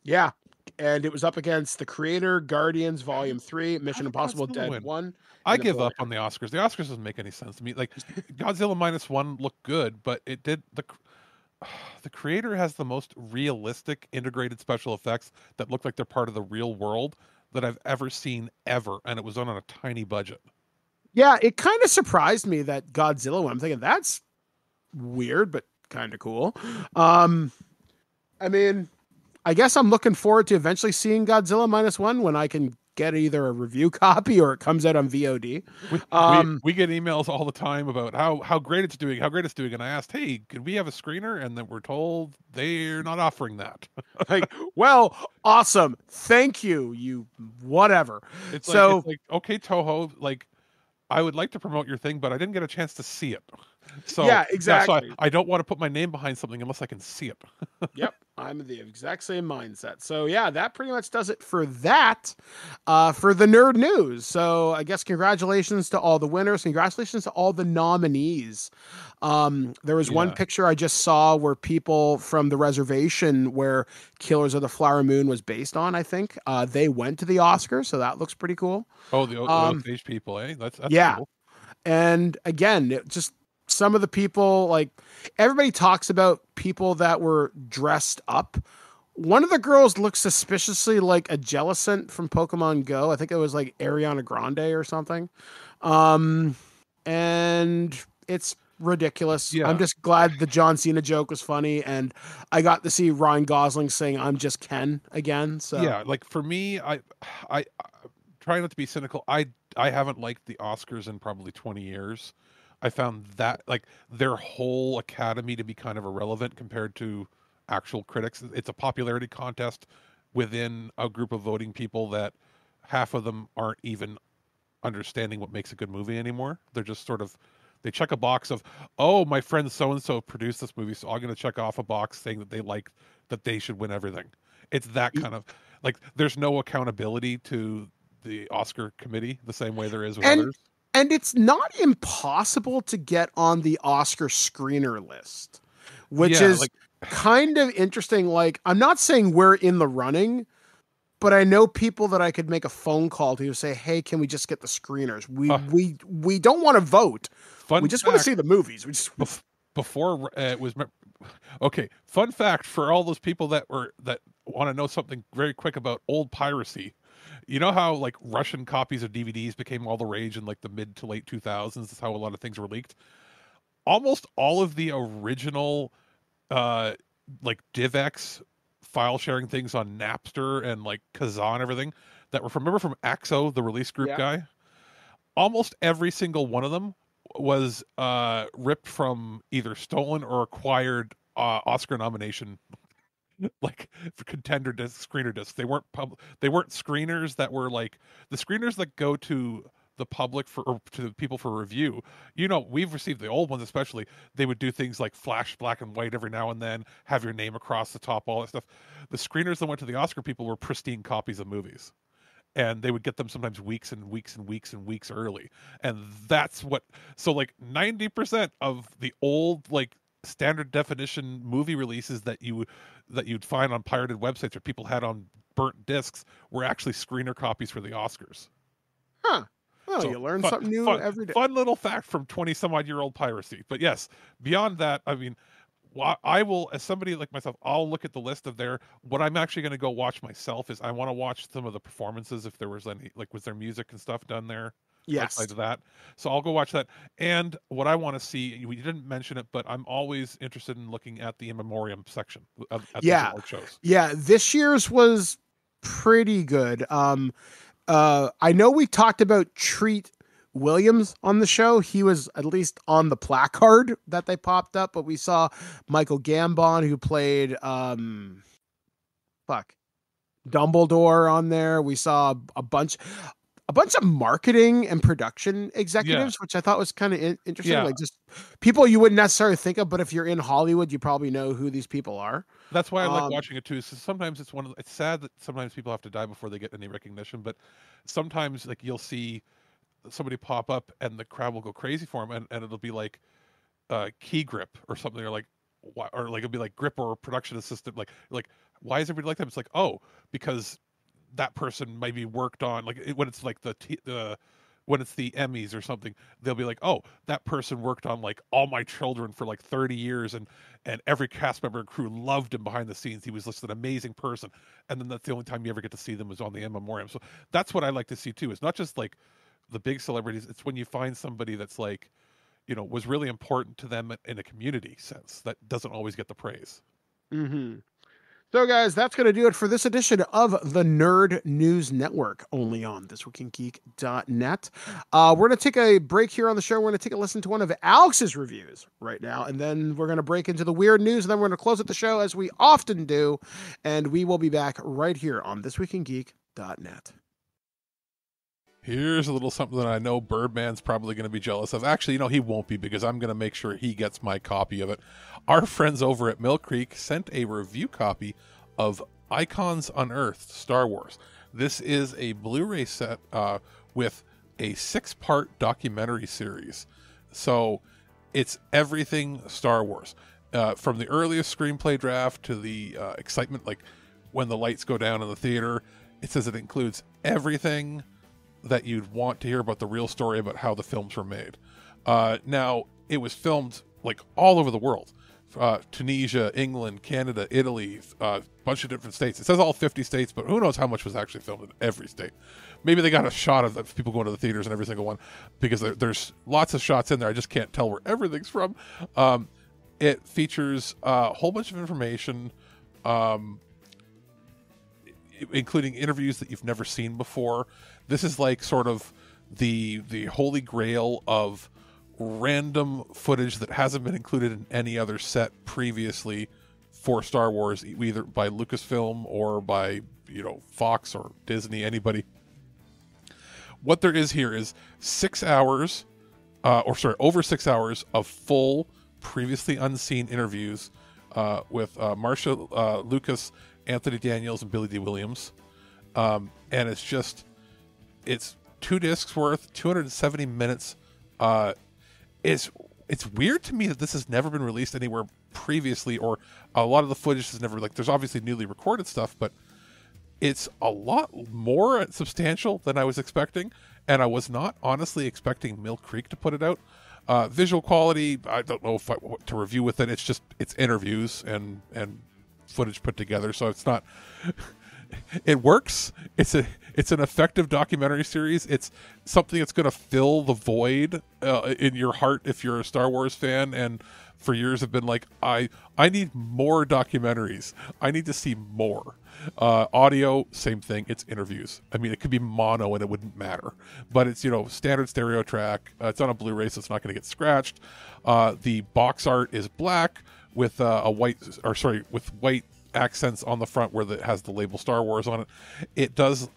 Yeah, and it was up against The Creator, Guardians Volume 3, Mission Impossible Dead 1. I give up on the Oscars. The Oscars doesn't make any sense to me. Like, Godzilla -1 looked good, but it did... The Creator has the most realistic integrated special effects that look like they're part of the real world that I've ever seen, ever, and it was done on a tiny budget. Yeah, it kind of surprised me that Godzilla went. I'm thinking, that's weird, but kind of cool. I mean... I guess I'm looking forward to eventually seeing Godzilla -1 when I can get either a review copy or it comes out on VOD. We get emails all the time about how great it's doing, and I asked, hey, could we have a screener? And then we're told they're not offering that. Like, well, awesome. Thank you, you whatever. It's like, okay, Toho, like, I would like to promote your thing, but I didn't get a chance to see it. So yeah, exactly. Yeah, so I don't want to put my name behind something unless I can see it. Yep, I'm the exact same mindset. So yeah, that pretty much does it for that, for the nerd news. So I guess congratulations to all the winners. Congratulations to all the nominees. There was one picture I just saw where people from the reservation where Killers of the Flower Moon was based on, I think, they went to the Oscars. So that looks pretty cool. Oh, the Osage people, eh? That's yeah. Cool. And again, it just some of the people, like everybody talks about people that were dressed up. One of the girls looked suspiciously like a Jellicent from Pokemon Go. I think it was like Ariana Grande or something. And it's ridiculous. Yeah. I'm just glad the John Cena joke was funny, and I got to see Ryan Gosling saying "I'm just Ken" again. So yeah, like for me, I try not to be cynical. I haven't liked the Oscars in probably 20 years. I found that like their whole academy to be kind of irrelevant compared to actual critics. It's a popularity contest within a group of voting people that half of them aren't even understanding what makes a good movie anymore. They're just sort of, they check a box of, oh, my friend so-and-so produced this movie, so I'm going to check off a box saying that they like, that they should win everything. It's that kind of, like, there's no accountability to the Oscar committee the same way there is with others. And it's not impossible to get on the Oscar screener list, which is kind of interesting. Like, I'm not saying we're in the running, but I know people that I could make a phone call to say, "Hey, can we just get the screeners? We don't want to vote. We just want to see the movies." We just before it was okay. Fun fact for all those people that want to know something very quick about old piracy. You know how like Russian copies of DVDs became all the rage in like the mid to late 2000s? That's how a lot of things were leaked. Almost all of the original like DivX file sharing things on Napster and like Kazaa and everything that were from AXO, the release group guy. Almost every single one of them was ripped from either stolen or acquired Oscar nomination like for contender disc, screener discs. They weren't screeners that were like the screeners that go to the public or to the people for review. You know, we've received the old ones, especially. They would do things like flash black and white every now and then, have your name across the top, all that stuff. The screeners that went to the Oscar people were pristine copies of movies, and they would get them sometimes weeks and weeks and weeks and weeks early. And that's what, so like 90% of the old like standard definition movie releases that you'd find on pirated websites or people had on burnt discs were actually screener copies for the Oscars. Huh. Well, So you learn something new every day. Fun little fact from 20-some-odd-year-old piracy. But yes, beyond that, I mean, I will, as somebody like myself, I'll look at the list of what I'm actually going to go watch myself is I want to watch some of the performances if there was any, like, was there music and stuff done there? Yes. Outside of that. So I'll go watch that. And what I want to see, we didn't mention it, but I'm always interested in looking at the in memoriam section at the award shows. Yeah, this year's was pretty good. I know we talked about Treat Williams on the show. He was at least on the placard that they popped up, but we saw Michael Gambon, who played Dumbledore on there. We saw a bunch of marketing and production executives, which I thought was kind of interesting. Yeah. Like just people you wouldn't necessarily think of, but if you're in Hollywood, you probably know who these people are. That's why I like watching it too. So sometimes it's sad that sometimes people have to die before they get any recognition, but sometimes like you'll see somebody pop up and the crowd will go crazy for him, and it'll be like key grip or something, or like it'll be like grip or production assistant. Like why is everybody like that? It's like, oh, because that person maybe worked on when it's like when it's the Emmys or something, they'll be like, oh, that person worked on like All My Children for like 30 years and every cast member and crew loved him behind the scenes. He was just an amazing person. And then that's the only time you ever get to see them is on the in memoriam. So that's what I like to see too. It's not just like the big celebrities. It's when you find somebody that's like, you know, was really important to them in a community sense that doesn't always get the praise. Mm-hmm. So, guys, that's going to do it for this edition of the Nerd News Network, only on ThisWeekInGeek.net. We're going to take a break here on the show. We're going to take a listen to one of Alex's reviews right now, and then we're going to break into the weird news, and then we're going to close out the show as we often do, and we will be back right here on ThisWeekInGeek.net. Here's a little something that I know Birdman's probably going to be jealous of. Actually, you know, he won't be because I'm going to make sure he gets my copy of it. Our friends over at Mill Creek sent a review copy of Icons Unearthed Star Wars. This is a Blu-ray set with a 6-part documentary series. So it's everything Star Wars. From the earliest screenplay draft to the excitement, like when the lights go down in the theater. It says it includes everything that you'd want to hear about the real story about how the films were made. Now, it was filmed like all over the world. Tunisia, England, Canada, Italy, a bunch of different states. It says all 50 states, but who knows how much was actually filmed in every state. Maybe they got a shot of people going to the theaters in every single one, because there's lots of shots in there. I just can't tell where everything's from. It features a whole bunch of information, including interviews that you've never seen before. This is like sort of the holy grail of random footage that hasn't been included in any other set previously for Star Wars, either by Lucasfilm or by, you know, Fox or Disney, anybody. What there is here is 6 hours, over 6 hours of full, previously unseen interviews with Marsha Lucas, Anthony Daniels, and Billy D. Williams. And it's 2 discs worth, 270 minutes. It's it's weird to me that this has never been released anywhere previously, or a lot of the footage has never, like, there's obviously newly recorded stuff, but it's a lot more substantial than I was expecting, and I was not honestly expecting Mill Creek to put it out. Visual quality, I don't know if what to review with it. It's interviews and footage put together, so it's not. It works. It's an effective documentary series. It's something that's going to fill the void in your heart if you're a Star Wars fan, and for years have been like, I need more documentaries. I need to see more. Audio, same thing. It's interviews. I mean, it could be mono and it wouldn't matter, but it's, standard stereo track. It's on a Blu-ray, so it's not going to get scratched. The box art is black with with white accents on the front where it has the label Star Wars on it. It does,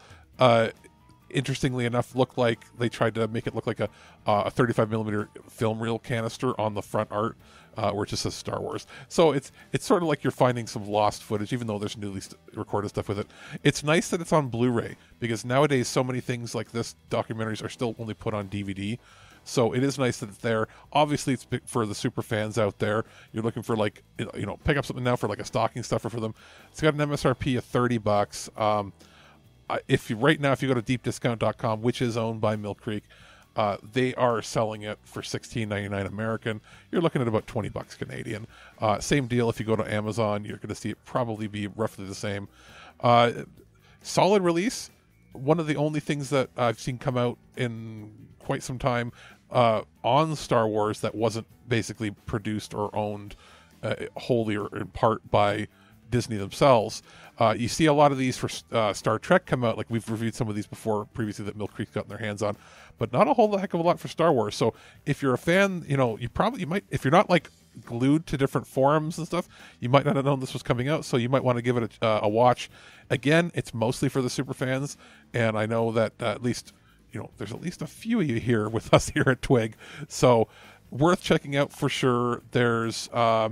interestingly enough, look like they tried to make it look like a 35 millimeter film reel canister on the front art, where it just says Star Wars. So it's sort of like you're finding some lost footage, even though there's newly recorded stuff with it. It's nice that it's on Blu-ray, because nowadays so many things like this, documentaries, are still only put on DVD. So it is nice that it's there. Obviously, it's for the super fans out there. You're looking for, like, pick up something now for like a stocking stuffer for them. It's got an MSRP of $30. If you go to deepdiscount.com, which is owned by Mill Creek, they are selling it for $16.99 American. You're looking at about $20 Canadian. Same deal if you go to Amazon. You're going to see it probably be roughly the same. Solid release. One of the only things that I've seen come out in quite some time on Star Wars that wasn't basically produced or owned wholly or in part by Disney themselves. You see a lot of these for Star Trek come out. Like, we've reviewed some of these before previously that Mill Creek's gotten their hands on, but not a whole heck of a lot for Star Wars. So if you're a fan, you might, if you're not like glued to different forums and stuff, you might not have known this was coming out. So you might want to give it a watch. Again, it's mostly for the super fans, and I know that at least, there's at least a few of you here with us here at TWIG, so worth checking out for sure. There's I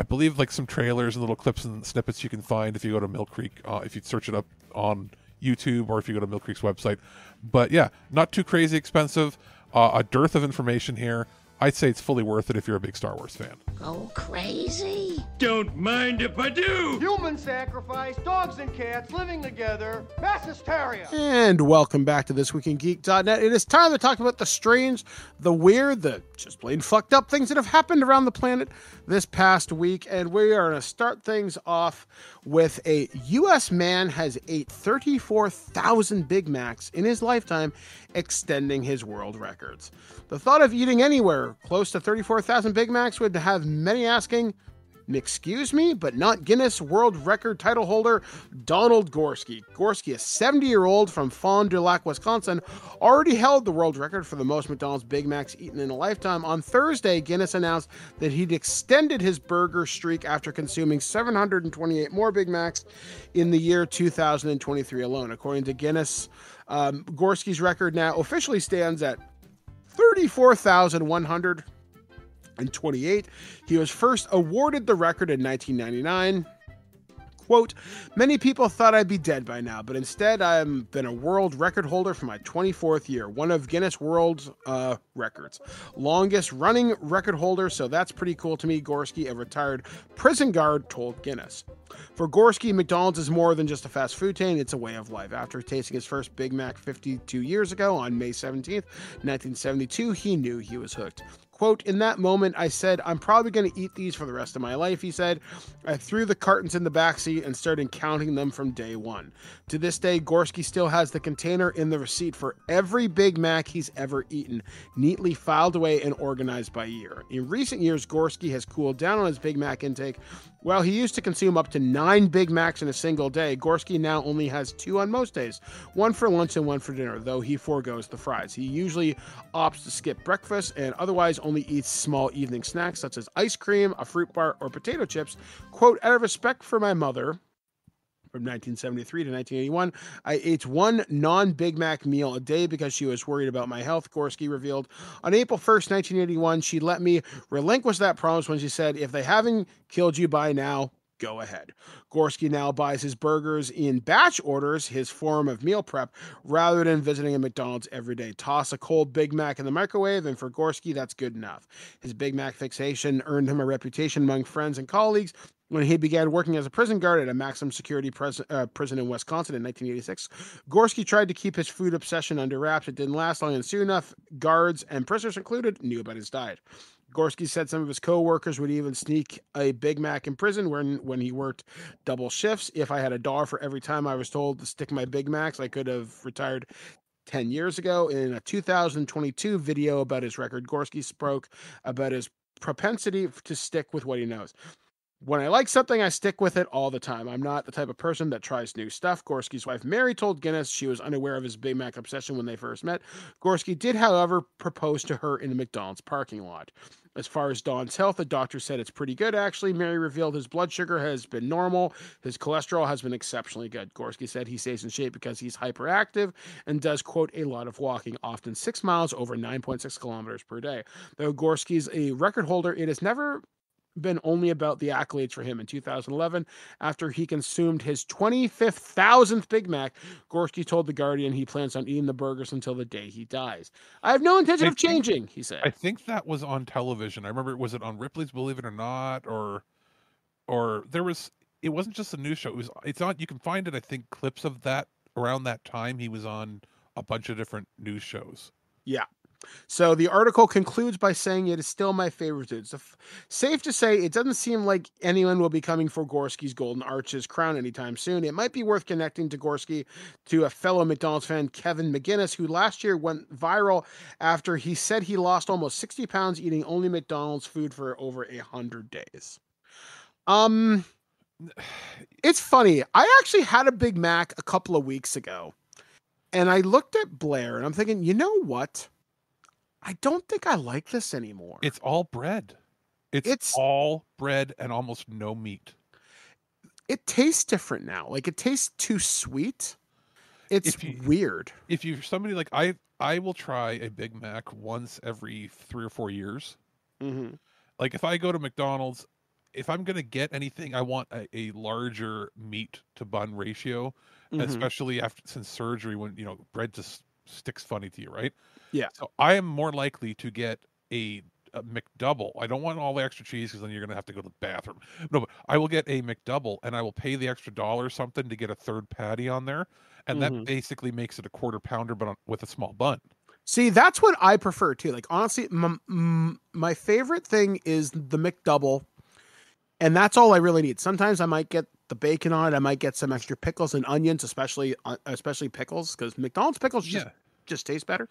believe like some trailers and little clips and snippets you can find if you go to Mill Creek, if you search it up on YouTube, or if you go to Mill Creek's website. But yeah, not too crazy expensive. A dearth of information here. I'd say it's fully worth it if you're a big Star Wars fan. Go crazy? Don't mind if I do. Human sacrifice, dogs and cats living together, mass hysteria. And welcome back to ThisWeekInGeek.net. It is time to talk about the strange, the weird, the just plain fucked up things that have happened around the planet this past week. And we are going to start things off with a U.S. man has ate 34,000 Big Macs in his lifetime, extending his world records. The thought of eating anywhere close to 34,000 Big Macs would have many asking, excuse me, but not Guinness World Record title holder Donald Gorski. Gorski, a 70-year-old from Fond du Lac, Wisconsin, already held the world record for the most McDonald's Big Macs eaten in a lifetime. On Thursday, Guinness announced that he'd extended his burger streak after consuming 728 more Big Macs in the year 2023 alone. According to Guinness, Gorski's record now officially stands at 34,128. He was first awarded the record in 1999. Quote, many people thought I'd be dead by now, but instead I've been a world record holder for my 24th year, one of Guinness World Records. Longest running record holder, so that's pretty cool to me, Gorski, a retired prison guard, told Guinness. For Gorski, McDonald's is more than just a fast food chain, it's a way of life. After tasting his first Big Mac 52 years ago on May 17th, 1972, he knew he was hooked. Quote, in that moment, I said, I'm probably going to eat these for the rest of my life, he said. I threw the cartons in the backseat and started counting them from day one. To this day, Gorski still has the container in the receipt for every Big Mac he's ever eaten, neatly filed away and organized by year. In recent years, Gorski has cooled down on his Big Mac intake. While he used to consume up to 9 Big Macs in a single day, Gorski now only has 2 on most days, one for lunch and one for dinner, though he forgoes the fries. He usually opts to skip breakfast and otherwise only eats small evening snacks such as ice cream, a fruit bar, or potato chips. Quote, out of respect for my mother, from 1973 to 1981, I ate 1 non-Big Mac meal a day because she was worried about my health, Gorski revealed. On April 1st, 1981, she let me relinquish that promise when she said, if they haven't killed you by now, Go ahead. Gorski now buys his burgers in batch orders, his form of meal prep, rather than visiting a McDonald's every day. Toss a cold Big Mac in the microwave, and for Gorski, that's good enough. His Big Mac fixation earned him a reputation among friends and colleagues. When he began working as a prison guard at a maximum security prison in Wisconsin in 1986, Gorski tried to keep his food obsession under wraps. It didn't last long, and soon enough, guards and prisoners included knew about his diet. Gorski said some of his co-workers would even sneak a Big Mac in prison when he worked double shifts. If I had $1 for every time I was told to stick my Big Macs, I could have retired 10 years ago. In a 2022 video about his record, Gorski spoke about his propensity to stick with what he knows. When I like something, I stick with it all the time. I'm not the type of person that tries new stuff. Gorski's wife, Mary, told Guinness she was unaware of his Big Mac obsession when they first met. Gorski did, however, propose to her in the McDonald's parking lot. As far as Don's health, the doctor said it's pretty good, actually. Mary revealed his blood sugar has been normal. His cholesterol has been exceptionally good. Gorski said he stays in shape because he's hyperactive and does, quote, a lot of walking, often 6 miles over 9.6 kilometers per day. Though Gorski's a record holder, it has never been only about the accolades for him. In 2011, after he consumed his 25,000th Big Mac, Gorski told The Guardian he plans on eating the burgers until the day he dies. I have no intention of changing, he said. I think that was on television. I remember, was it on Ripley's Believe It or Not, or there was, it wasn't just a news show. It's on, you can find it, I think, clips of that around that time. He was on a bunch of different news shows. Yeah. So the article concludes by saying it is still my favorite dude. So safe to say, it doesn't seem like anyone will be coming for Gorski's Golden Arches crown anytime soon. It might be worth connecting to Gorski to a fellow McDonald's fan, Kevin McGinnis, who last year went viral after he said he lost almost 60 pounds eating only McDonald's food for over 100 days. It's funny. I actually had a Big Mac a couple of weeks ago, and I looked at Blair, and I'm thinking, you know what? I don't think I like this anymore. It's all bread. It's all bread and almost no meat. It tastes different now. Like, it tastes too sweet. It's weird. If you're somebody like I will try a Big Mac once every 3 or 4 years. Mm-hmm. Like, if I go to McDonald's, if I'm going to get anything, I want a larger meat to bun ratio, especially since surgery, when, you know, bread just sticks funny to you, right? Yeah. So I am more likely to get a McDouble. I don't want all the extra cheese because then you're going to have to go to the bathroom. No, but I will get a McDouble, and I will pay the extra $1 something to get a third patty on there, and that basically makes it a quarter pounder, but with a small bun. See, that's what I prefer too. Like, honestly, my favorite thing is the McDouble, and that's all I really need. Sometimes I might get the bacon on it. I might get some extra pickles and onions, especially pickles, because McDonald's pickles just taste better.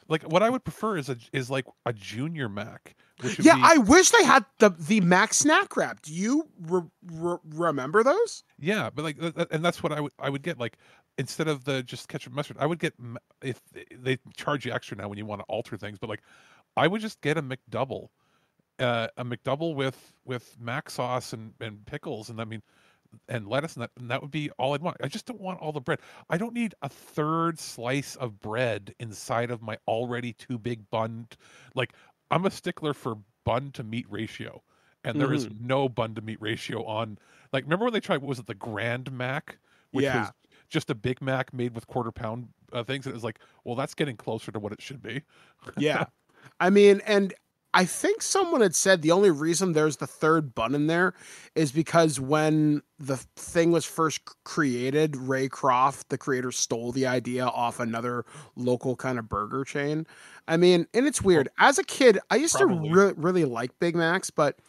Like, what I would prefer is like a Junior Mac. I wish they had the Mac snack wrap. Do you remember those? Yeah, but like, and that's what I would get. Like, instead of the just ketchup mustard, I would get, if they charge you extra now when you want to alter things, but like, I would just get a McDouble with Mac sauce and pickles, and I mean, and lettuce, and that would be all I'd want. I just don't want all the bread. I don't need a third slice of bread inside of my already too big bun. Like, I'm a stickler for bun to meat ratio, and there is no bun to meat ratio on. Like, remember when they tried, what was it, the Grand Mac, which was just a Big Mac made with quarter pound things, and it was like, well, that's getting closer to what it should be. Yeah, I mean, and I think someone had said the only reason there's the third bun in there is because when the thing was first created, Ray Kroc, the creator, stole the idea off another local kind of burger chain. I mean, and it's weird. As a kid, I used to really like Big Macs, but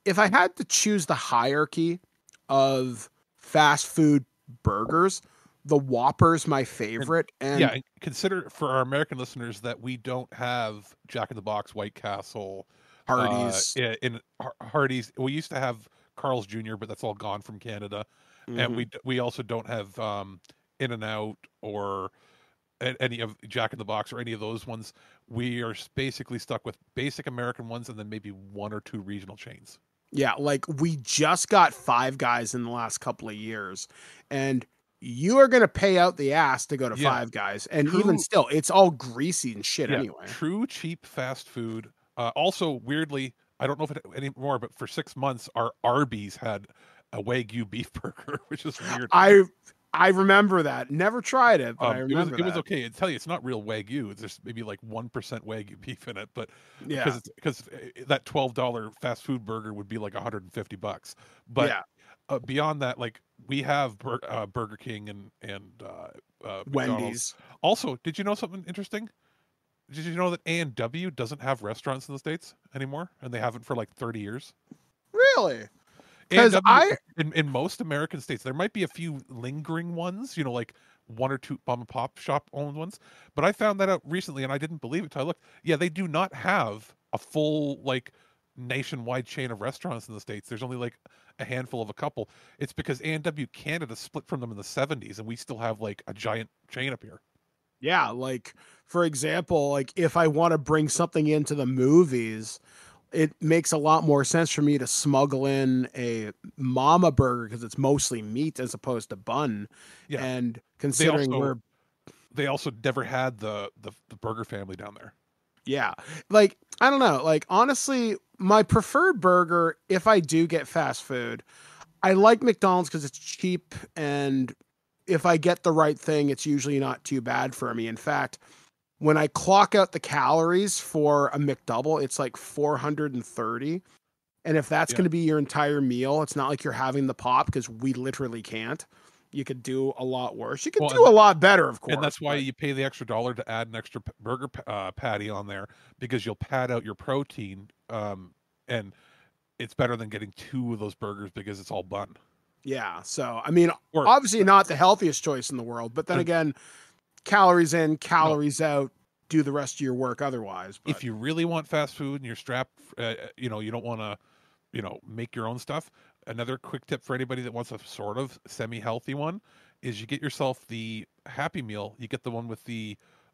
if I had to choose the hierarchy of fast food burgers, the Whopper's my favorite. And consider for our American listeners that we don't have Jack in the Box, White Castle, Hardee's. In Hardee's, we used to have Carl's Jr., but that's all gone from Canada, and we also don't have In-N-Out or any of Jack in the Box or any of those ones. We are basically stuck with basic American ones, and then maybe 1 or 2 regional chains. Yeah, like we just got Five Guys in the last couple of years, and you are going to pay out the ass to go to Five Guys. And even still, it's all greasy and shit anyway. True cheap fast food. Also, weirdly, I don't know if it anymore, but for 6 months, our Arby's had a Wagyu beef burger, which is weird. I remember that. Never tried it, but I remember it was okay. I tell you, it's not real Wagyu. It's just maybe like 1% Wagyu beef in it, but yeah, because that $12 fast food burger would be like $150. But yeah. Beyond that, like we have Burger King and McDonald's. Wendy's. Also, did you know something interesting? Did you know that A&W doesn't have restaurants in the States anymore, and they haven't for like 30 years? Really? Because in most American states, there might be a few lingering ones, you know, like 1 or 2 mom and pop shop owned ones. But I found that out recently, and I didn't believe it till I looked. Yeah, they do not have a full like nationwide chain of restaurants in the States. There's only like a handful of a couple. It's because A&W Canada split from them in the 70s, and we still have like a giant chain up here. Yeah, like for example, like if I want to bring something into the movies, it makes a lot more sense for me to smuggle in a mama burger because it's mostly meat as opposed to bun. Yeah. And considering they also never had the burger family down there. Yeah. Like, I don't know. Like, honestly, my preferred burger, if I do get fast food, I like McDonald's because it's cheap. And if I get the right thing, it's usually not too bad for me. In fact, when I clock out the calories for a McDouble, it's like 430. And if that's going to be your entire meal, it's not like you're having the pop because we literally can't. You could do a lot worse. You could do a lot better, of course. And that's why you pay the extra $1 to add an extra burger patty on there, because you'll pad out your protein. And it's better than getting 2 of those burgers because it's all bun. Yeah. So, I mean, obviously not the healthiest choice in the world, but then again, calories in, calories out, do the rest of your work otherwise. But if you really want fast food and you're strapped, you don't want to, make your own stuff. Another quick tip for anybody that wants a sort of semi-healthy one is you get yourself the Happy Meal. You get the one with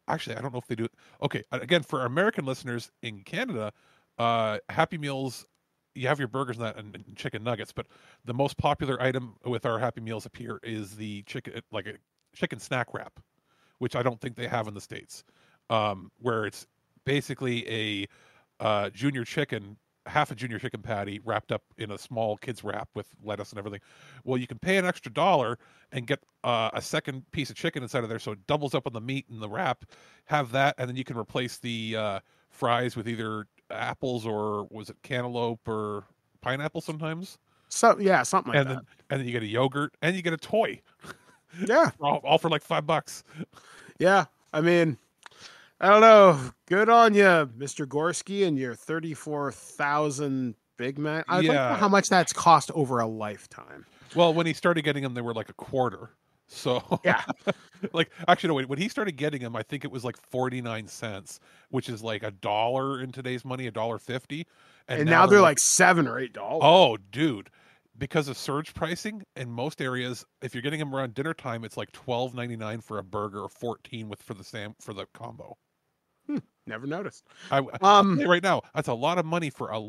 actually, I don't know if they do it. Okay. Again, for our American listeners in Canada, Happy Meals, you have your burgers and chicken nuggets, but the most popular item with our Happy Meals up here is the chicken, like a chicken snack wrap, which I don't think they have in the States, where it's basically a junior chicken, half a junior chicken patty wrapped up in a small kid's wrap with lettuce and everything. Well, you can pay an extra $1 and get a second piece of chicken inside of there, so it doubles up on the meat and the wrap. Have that, and then you can replace the fries with either apples or was it cantaloupe or pineapple sometimes. So yeah, something like that. And then you get a yogurt and you get a toy. Yeah, all for like $5. Yeah, I mean, I don't know. Good on you, Mr. Gorski, and your 34,000 Big Mac. I don't know how much that's cost over a lifetime. Well, when he started getting them, they were like $0.25. So yeah, like actually, no, wait. When he started getting them, I think it was like 49 cents, which is like $1 in today's money, $1.50. And now they're like $7 or $8. Oh, dude. Because of surge pricing in most areas, if you're getting them around dinner time, it's like $12.99 for a burger or $14 for the combo. Never noticed. I'll tell you right now, that's a lot of money for a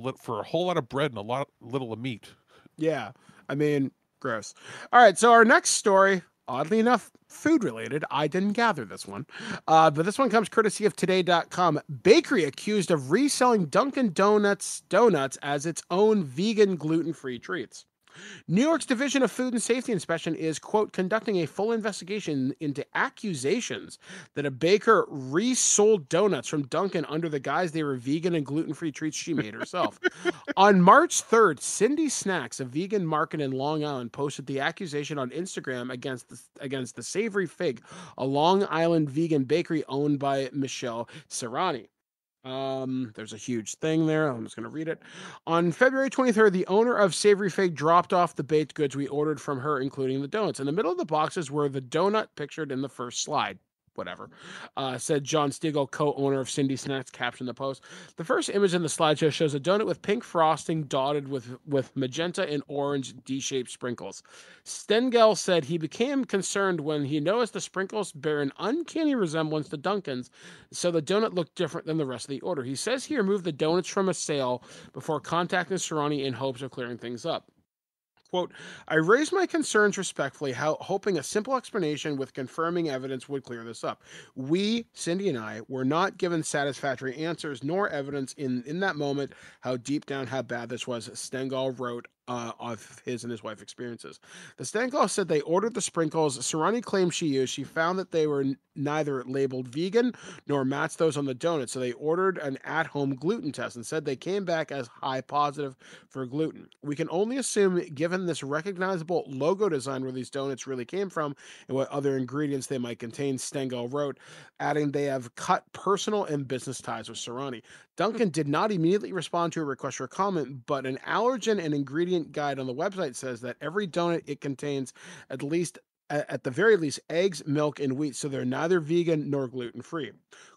whole lot of bread and little of meat. Yeah, I mean, gross. All right, so our next story, oddly enough, food related. I didn't gather this one, but this one comes courtesy of Today.com. Bakery accused of reselling Dunkin' Donuts as its own vegan gluten-free treats. New York's Division of Food and Safety Inspection is, quote, conducting a full investigation into accusations that a baker resold donuts from Dunkin' under the guise they were vegan and gluten-free treats she made herself. On March 3rd, Cindy Snacks, a vegan market in Long Island, posted the accusation on Instagram against the Savory Fig, a Long Island vegan bakery owned by Michelle Serrani. There's a huge thing there. I'm just going to read it. On February 23rd, the owner of Savory Fig dropped off the baked goods we ordered from her, including the donuts. In the middle of the boxes were the donut pictured in the first slide. Whatever, said John Stiegel, co-owner of Cindy Snacks, captioned the post. The first image in the slideshow shows a donut with pink frosting dotted with magenta and orange D-shaped sprinkles. Stengel said he became concerned when he noticed the sprinkles bear an uncanny resemblance to Dunkin's, so the donut looked different than the rest of the order. He says he removed the donuts from a sale before contacting Serrani in hopes of clearing things up. Quote, I raised my concerns respectfully, hoping a simple explanation with confirming evidence would clear this up. We, Cindy and I, were not given satisfactory answers nor evidence in that moment how deep down how bad this was, Stengel wrote of his and his wife experiences. The Stengel said they ordered the sprinkles Serrani claimed she used. She found that they were neither labeled vegan nor matched those on the donut, so they ordered an at-home gluten test and said they came back as high positive for gluten. We can only assume, given this recognizable logo design, where these donuts really came from and what other ingredients they might contain, Stengel wrote, adding they have cut personal and business ties with Serrani. Duncan did not immediately respond to a request for comment, but an allergen and ingredient guide on the website says that every donut it contains at the very least, eggs, milk, and wheat, so they're neither vegan nor gluten-free.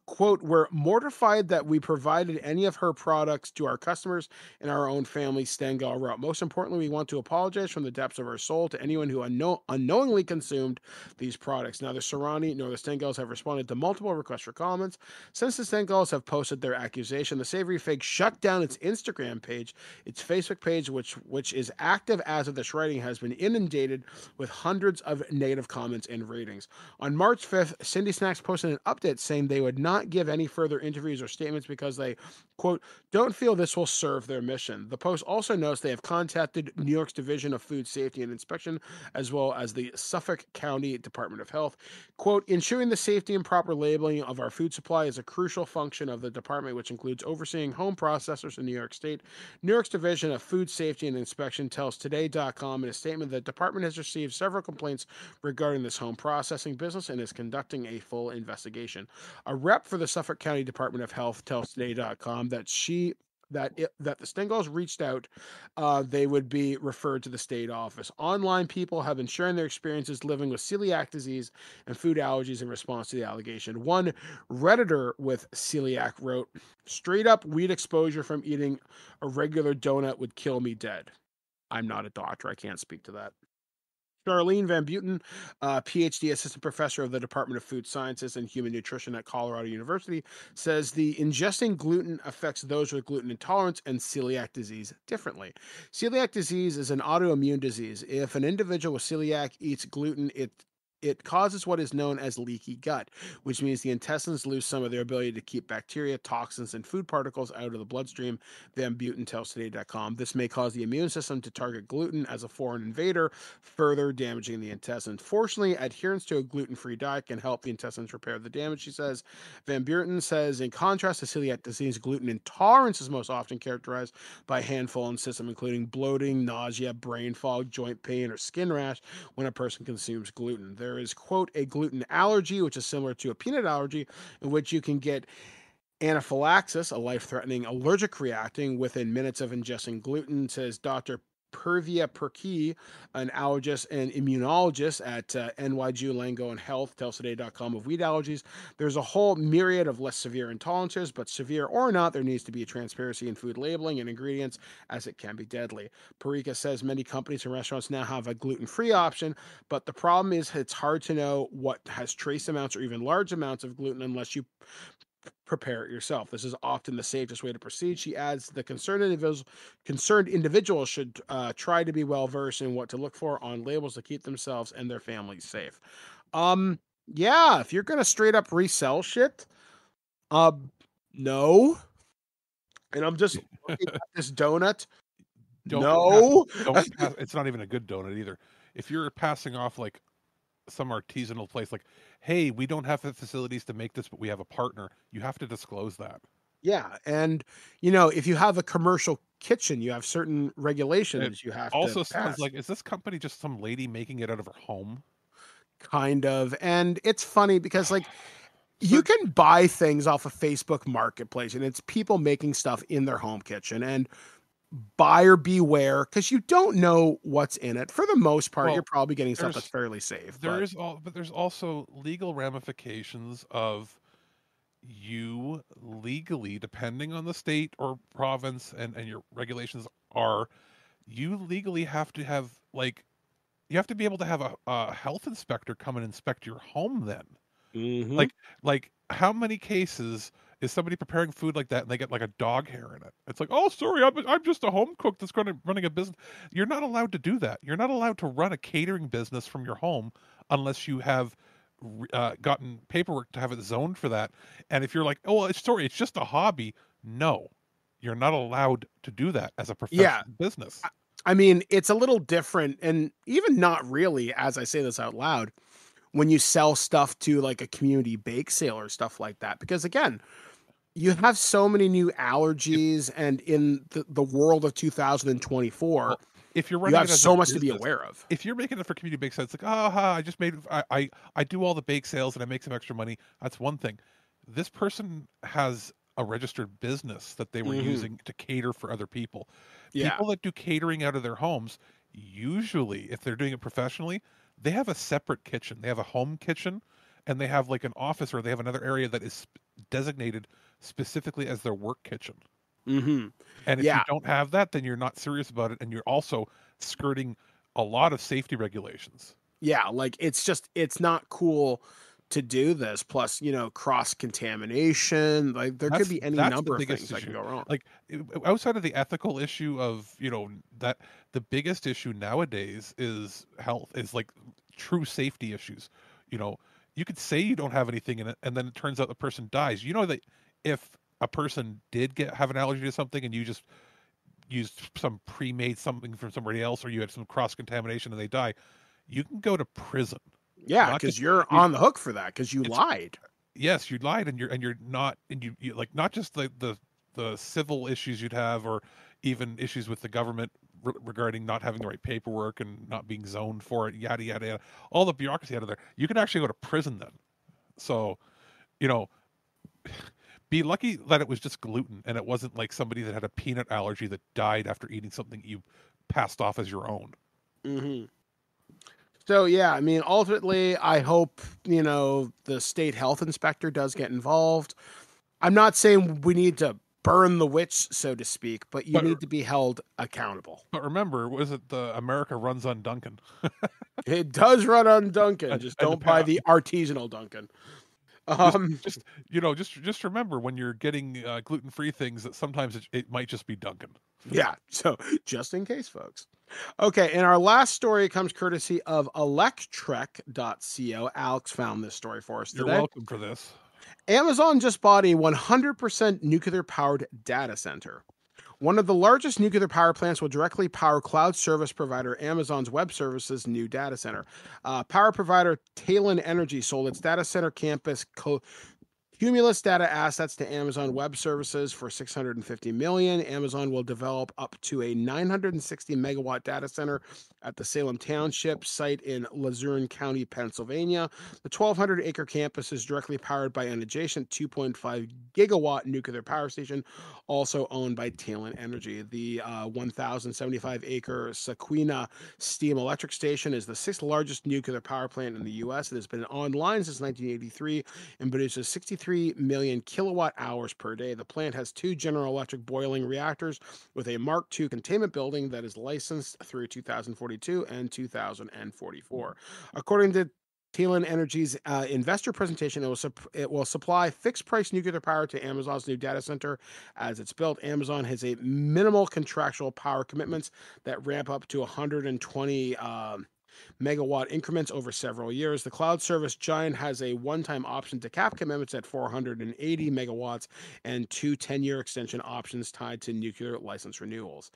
Quote, we're mortified that we provided any of her products to our customers and our own family, Stengel wrote. Most importantly, we want to apologize from the depths of our soul to anyone who unknowingly consumed these products. Neither Serrani nor the Stengels have responded to multiple requests for comments. Since the Stengels have posted their accusation, the Savory Fig shut down its Instagram page. Its Facebook page, which is active as of this writing, has been inundated with hundreds of negative comments and ratings. On March 5th, Cindy Snacks posted an update saying they would not give any further interviews or statements because they, quote, don't feel this will serve their mission. The Post also notes they have contacted New York's Division of Food Safety and Inspection, as well as the Suffolk County Department of Health. Quote, ensuring the safety and proper labeling of our food supply is a crucial function of the department, which includes overseeing home processors in New York State. New York's Division of Food Safety and Inspection tells Today.com in a statement that the department has received several complaints regarding this home processing business and is conducting a full investigation. A rep for the Suffolk County Department of Health tells Today.com that the Stengels reached out, they would be referred to the state office. Online people have been sharing their experiences living with celiac disease and food allergies in response to the allegation. One Redditor with celiac wrote, straight up wheat exposure from eating a regular donut would kill me dead. I'm not a doctor. I can't speak to that. Charlene Van Buiten, PhD assistant professor of the Department of Food Sciences and Human Nutrition at Colorado University, says the ingesting gluten affects those with gluten intolerance and celiac disease differently. Celiac disease is an autoimmune disease. If an individual with celiac eats gluten, it causes what is known as leaky gut, which means the intestines lose some of their ability to keep bacteria, toxins, and food particles out of the bloodstream, Van Buiten tells Today.com. This may cause the immune system to target gluten as a foreign invader, further damaging the intestine. Fortunately, adherence to a gluten-free diet can help the intestines repair the damage, she says. Van Buiten says, in contrast to celiac disease, gluten intolerance is most often characterized by a handful in system, including bloating, nausea, brain fog, joint pain, or skin rash when a person consumes gluten. There is, quote, a gluten allergy, which is similar to a peanut allergy, in which you can get anaphylaxis, a life-threatening allergic reacting within minutes of ingesting gluten, says Dr. Purvia Perkey, an allergist and immunologist at NYU Lango and Health, tells Today.com of wheat allergies. There's a whole myriad of less severe intolerances, but severe or not, there needs to be a transparency in food labeling and ingredients, as it can be deadly. Parika says many companies and restaurants now have a gluten-free option, but the problem is it's hard to know what has trace amounts or even large amounts of gluten unless you prepare it yourself. This is often the safest way to proceed. She adds the concerned individuals should try to be well versed in what to look for on labels to keep themselves and their families safe. Yeah, if you're gonna straight up resell shit, no. And I'm just looking at this donut. It's not even a good donut either. If you're passing off like some artisanal place, like, hey, we don't have the facilities to make this, but we have a partner, you have to disclose that. Yeah, and if you have a commercial kitchen, you have certain regulations you have to also pass. Sounds like, is this company just some lady making it out of her home? Kind of. And it's funny because like you can buy things off of Facebook Marketplace, and it's people making stuff in their home kitchen, and buyer beware, because you don't know what's in it. For the most part, you're probably getting stuff that's fairly safe. But there's also legal ramifications of you legally, depending on the state or province and your regulations you legally have to have, like, you have to be able to have a health inspector come and inspect your home then. Mm-hmm. Like how many cases is somebody preparing food like that and they get like a dog hair in it. It's like, oh, sorry, I'm just a home cook that's running a business. You're not allowed to do that. You're not allowed to run a catering business from your home unless you have gotten paperwork to have it zoned for that. And if you're like, oh, well, it's just a hobby. No, you're not allowed to do that as a professional business. I mean, it's a little different, and even not really, as I say this out loud, when you sell stuff to like a community bake sale or stuff like that. Because again, you have so many new allergies, and in the world of 2024, well, if you're running you have it as so a much to be business, aware of. If you're making it for community bake sales, it's like, I just made, I do all the bake sales and I make some extra money. That's one thing. This person has a registered business that they were using to cater for other people. People that do catering out of their homes, usually, if they're doing it professionally, they have a separate kitchen. They have a home kitchen, and they have like an office, or they have another area that is designated specifically as their work kitchen. And if you don't have that, then you're not serious about it, and you're also skirting a lot of safety regulations. Yeah, like it's not cool to do this. Plus, cross contamination. Like there could be any number of things that can go wrong. Like outside of the ethical issue of that, the biggest issue nowadays is health. Is like true safety issues. You could say you don't have anything in it, and then it turns out the person dies. You know that if a person did have an allergy to something, and you just used some pre-made something from somebody else, or you had some cross-contamination and they die, you can go to prison. Yeah, because you're on the hook for that because you lied. Yes, you lied, and you're not, and you like not just the civil issues you'd have, or even issues with the government regarding not having the right paperwork and not being zoned for it, yada yada yada, all the bureaucracy out of there. You can actually go to prison then. So, be lucky that it was just gluten and it wasn't like somebody that had a peanut allergy that died after eating something you passed off as your own. So, yeah, I mean, ultimately, I hope, the state health inspector does get involved. I'm not saying we need to burn the witch, so to speak, but you need to be held accountable. But remember, was it the America runs on Duncan? It does run on Duncan. Just don't buy the artisanal Duncan. Just remember when you're getting gluten-free things that sometimes it might just be Duncan. Yeah, so just in case, folks. Okay, and our last story comes courtesy of electrek.co. Alex found this story for us today. You're welcome for this. Amazon just bought a 100% nuclear-powered data center. One of the largest nuclear power plants will directly power cloud service provider Amazon's Web Services' new data center. Power provider Talon Energy sold its data center campus Cumulus data assets to Amazon Web Services for $650 million. Amazon will develop up to a 960 megawatt data center at the Salem Township site in Luzerne County, Pennsylvania. The 1,200-acre campus is directly powered by an adjacent 2.5 gigawatt nuclear power station, also owned by Talon Energy. The 1,075-acre Sequina Steam Electric Station is the sixth largest nuclear power plant in the U.S. It has been online since 1983 and produces 63 million kilowatt hours per day. The plant has two General Electric boiling reactors with a Mark II containment building that is licensed through 2042 and 2044. According to Talon Energy's investor presentation, it will supply fixed-price nuclear power to Amazon's new data center as it's built. Amazon has a minimal contractual power commitments that ramp up to 120 megawatt increments over several years. The cloud service giant has a one-time option to cap commitments at 480 megawatts and two 10-year extension options tied to nuclear license renewals.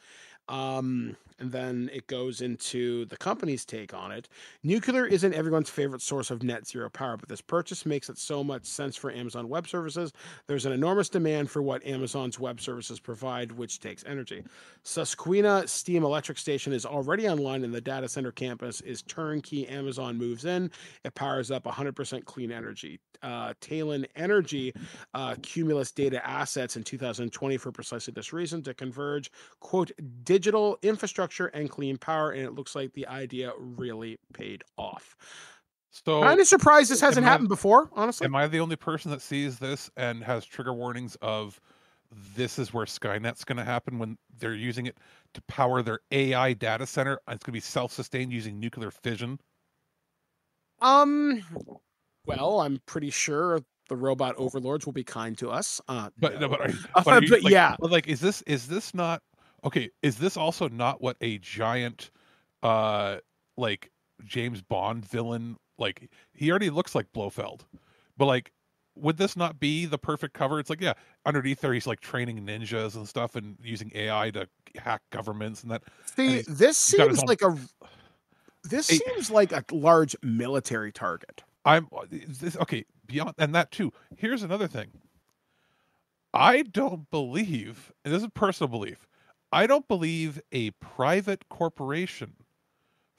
And then it goes into the company's take on it. Nuclear isn't everyone's favorite source of net zero power, but this purchase makes it so much sense for Amazon Web Services. There's an enormous demand for what Amazon's Web Services provide, which takes energy. Susquehanna Steam Electric Station is already online, and the data center campus is turnkey. Amazon moves in. It powers up 100% clean energy. Talon Energy Cumulus data assets in 2020 for precisely this reason, to converge, quote, digital infrastructure and clean power, and it looks like the idea really paid off. So kind of surprised this hasn't happened before, honestly. Am I the only person that sees this and has trigger warnings of this is where Skynet's going to happen when they're using it to power their AI data center? It's going to be self-sustained using nuclear fission. Well, I'm pretty sure the robot overlords will be kind to us. But no. no, but But like, yeah, but like, is this not okay? Is this also not what a giant, like James Bond villain, like he already looks like Blofeld, but like, would this not be the perfect cover? It's like, yeah, underneath there he's like training ninjas and stuff and using AI to hack governments and that. see, And this he's got his seems own. like a large military target. Okay, beyond and that too. Here's another thing. I don't believe, and this is a personal belief, I don't believe a private corporation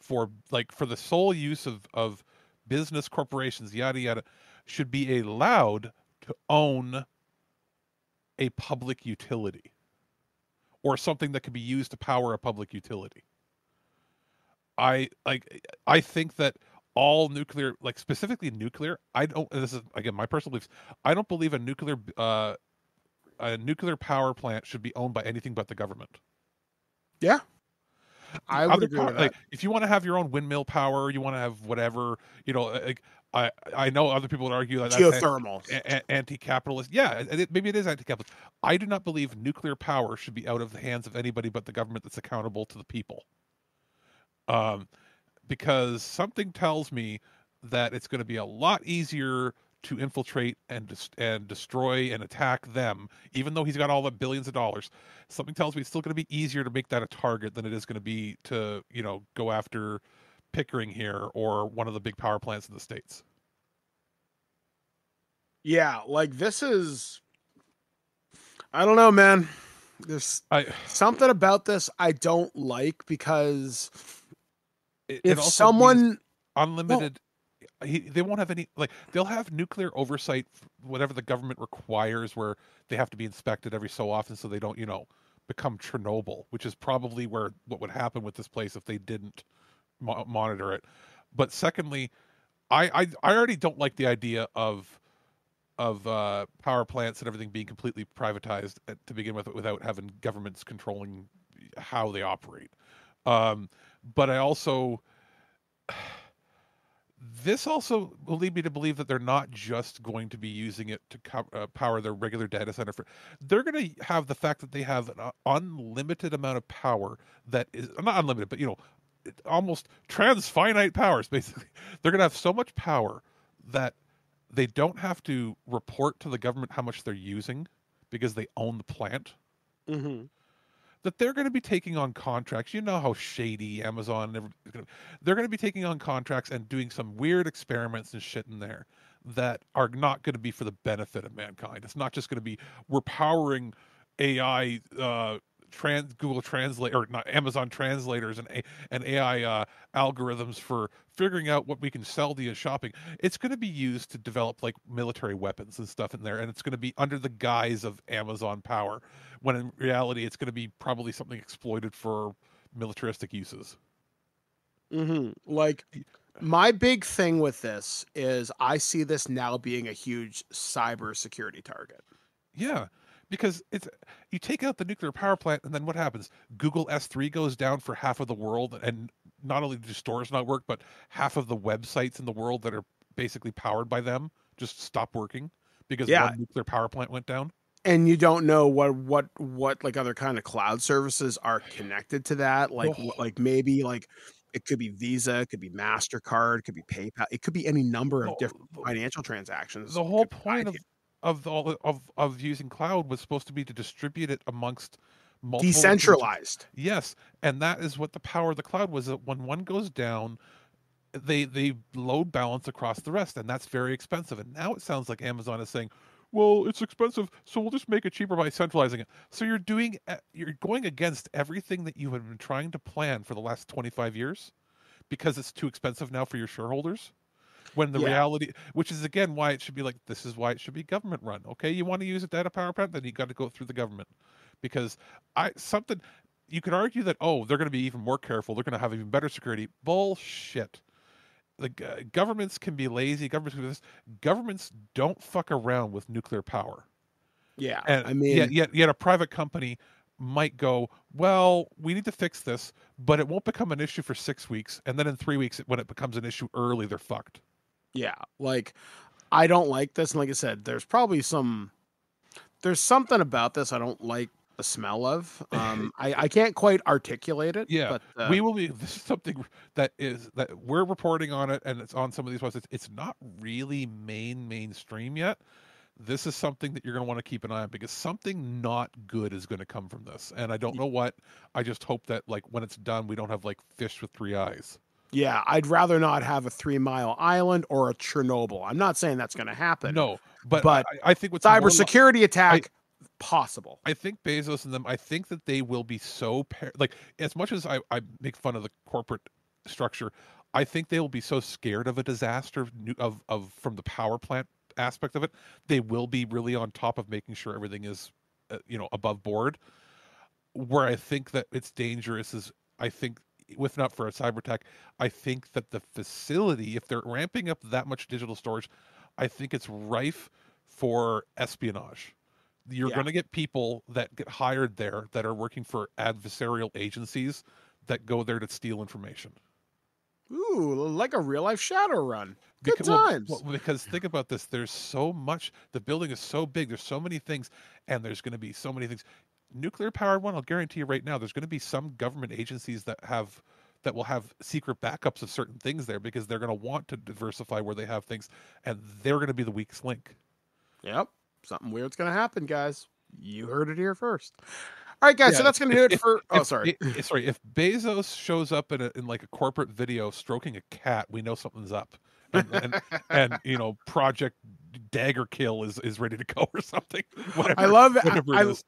for the sole use of business corporations, yada yada, should be allowed to own a public utility or something that can be used to power a public utility. I think that all nuclear, like specifically nuclear, I don't. This is again my personal beliefs. I don't believe a nuclear power plant should be owned by anything but the government. Yeah, I would agree with that. Like, if you want to have your own windmill power, you want to have whatever, like I know other people would argue that geothermal, anti-capitalist. Yeah, maybe it is anti-capitalist. I do not believe nuclear power should be out of the hands of anybody but the government that's accountable to the people. Because something tells me that it's going to be a lot easier to infiltrate and destroy and attack them, even though he's got all the billions of dollars. Something tells me it's still going to be easier to make that a target than it is going to be to, go after Pickering here or one of the big power plants in the States. Yeah, like this is, I don't know, man. There's something about this I don't like because if someone unlimited, they won't have any, like, they'll have nuclear oversight, whatever the government requires, where they have to be inspected every so often so they don't, become Chernobyl, which is probably what would happen with this place if they didn't monitor it. But secondly, I already don't like the idea of power plants and everything being completely privatized to begin with, without having governments controlling how they operate. But I also, this also will lead me to believe that they're not just going to be using it to power their regular data center. They're going to have the fact that they have an unlimited amount of power that is not unlimited, but almost transfinite powers. Basically, they're going to have so much power that they don't have to report to the government how much they're using because they own the plant. Mm-hmm. That they're going to be taking on contracts. You know how shady Amazon, they're going to be taking on contracts and doing some weird experiments and shit in there that are not going to be for the benefit of mankind. It's not just going to be, we're powering AI, Google Translate, or not Amazon translators and AI algorithms for figuring out what we can sell to you shopping. It's going to be used to develop like military weapons and stuff in there, and it's going to be under the guise of Amazon power, when in reality it's going to be probably something exploited for militaristic uses. Mm-hmm. Like, my big thing with this is I see this now being a huge cybersecurity target. Yeah. Because you take out the nuclear power plant, and then what happens? Google S3 goes down for half of the world, and not only do stores not work, but half of the websites in the world that are basically powered by them just stop working because one nuclear power plant went down. And you don't know what like other kind of cloud services are connected to that. Like maybe like it could be Visa, it could be MasterCard, it could be PayPal, it could be any number of different financial transactions. The whole point of using cloud was supposed to be to distribute it amongst multiple decentralized. Yes, and that is what the power of the cloud was. That when one goes down, they load balance across the rest, and that's very expensive. And now it sounds like Amazon is saying, well, it's expensive, so we'll just make it cheaper by centralizing it. So you're going against everything that you have been trying to plan for the last 25 years because it's too expensive now for your shareholders. When the reality, which is again why it should be like, this is why it should be government run. Okay, you want to use a data power plant, then you got to go through the government, because you could argue that, oh, they're going to be even more careful, they're going to have even better security. Bullshit. The governments can be lazy. Governments don't fuck around with nuclear power. Yeah, and I mean, yet a private company might go, well, we need to fix this, but it won't become an issue for 6 weeks, and then in 3 weeks, when it becomes an issue early, they're fucked. Yeah, like I don't like this. And like I said, there's something about this I don't like the smell of. I can't quite articulate it. Yeah, but we will be. This is something that we're reporting on it, and it's on some of these websites. It's not really mainstream yet. This is something that you're going to want to keep an eye on, because something not good is going to come from this, and I don't know what. I just hope that, like, when it's done, we don't have like fish with three eyes. Yeah, I'd rather not have a 3 Mile Island or a Chernobyl. I'm not saying that's going to happen. No, but I think with cybersecurity attack possible. I think Bezos and them, I think that they will be so like, as much as I make fun of the corporate structure, I think they will be so scared of a disaster of from the power plant aspect of it, they will be really on top of making sure everything is above board. Where I think that it's dangerous is, I think, if not for a cyber attack, I think that the facility, if they're ramping up that much digital storage, I think it's rife for espionage. You're going to get people that get hired there that are working for adversarial agencies that go there to steal information. Ooh, like a real life Shadowrun. Good times. Because think about this. There's so much. The building is so big. There's so many things. And there's going to be so many things. Nuclear powered one, I'll guarantee you right now, there's going to be some government agencies that will have secret backups of certain things there, because they're going to want to diversify where they have things. And they're going to be the weak link. Yep. Something weird's going to happen, guys. You heard it here first. All right, guys. So that's going to do it for. Sorry. If Bezos shows up in like a corporate video stroking a cat, we know something's up, and Project Dagger Kill is ready to go or something. Whatever, I love it.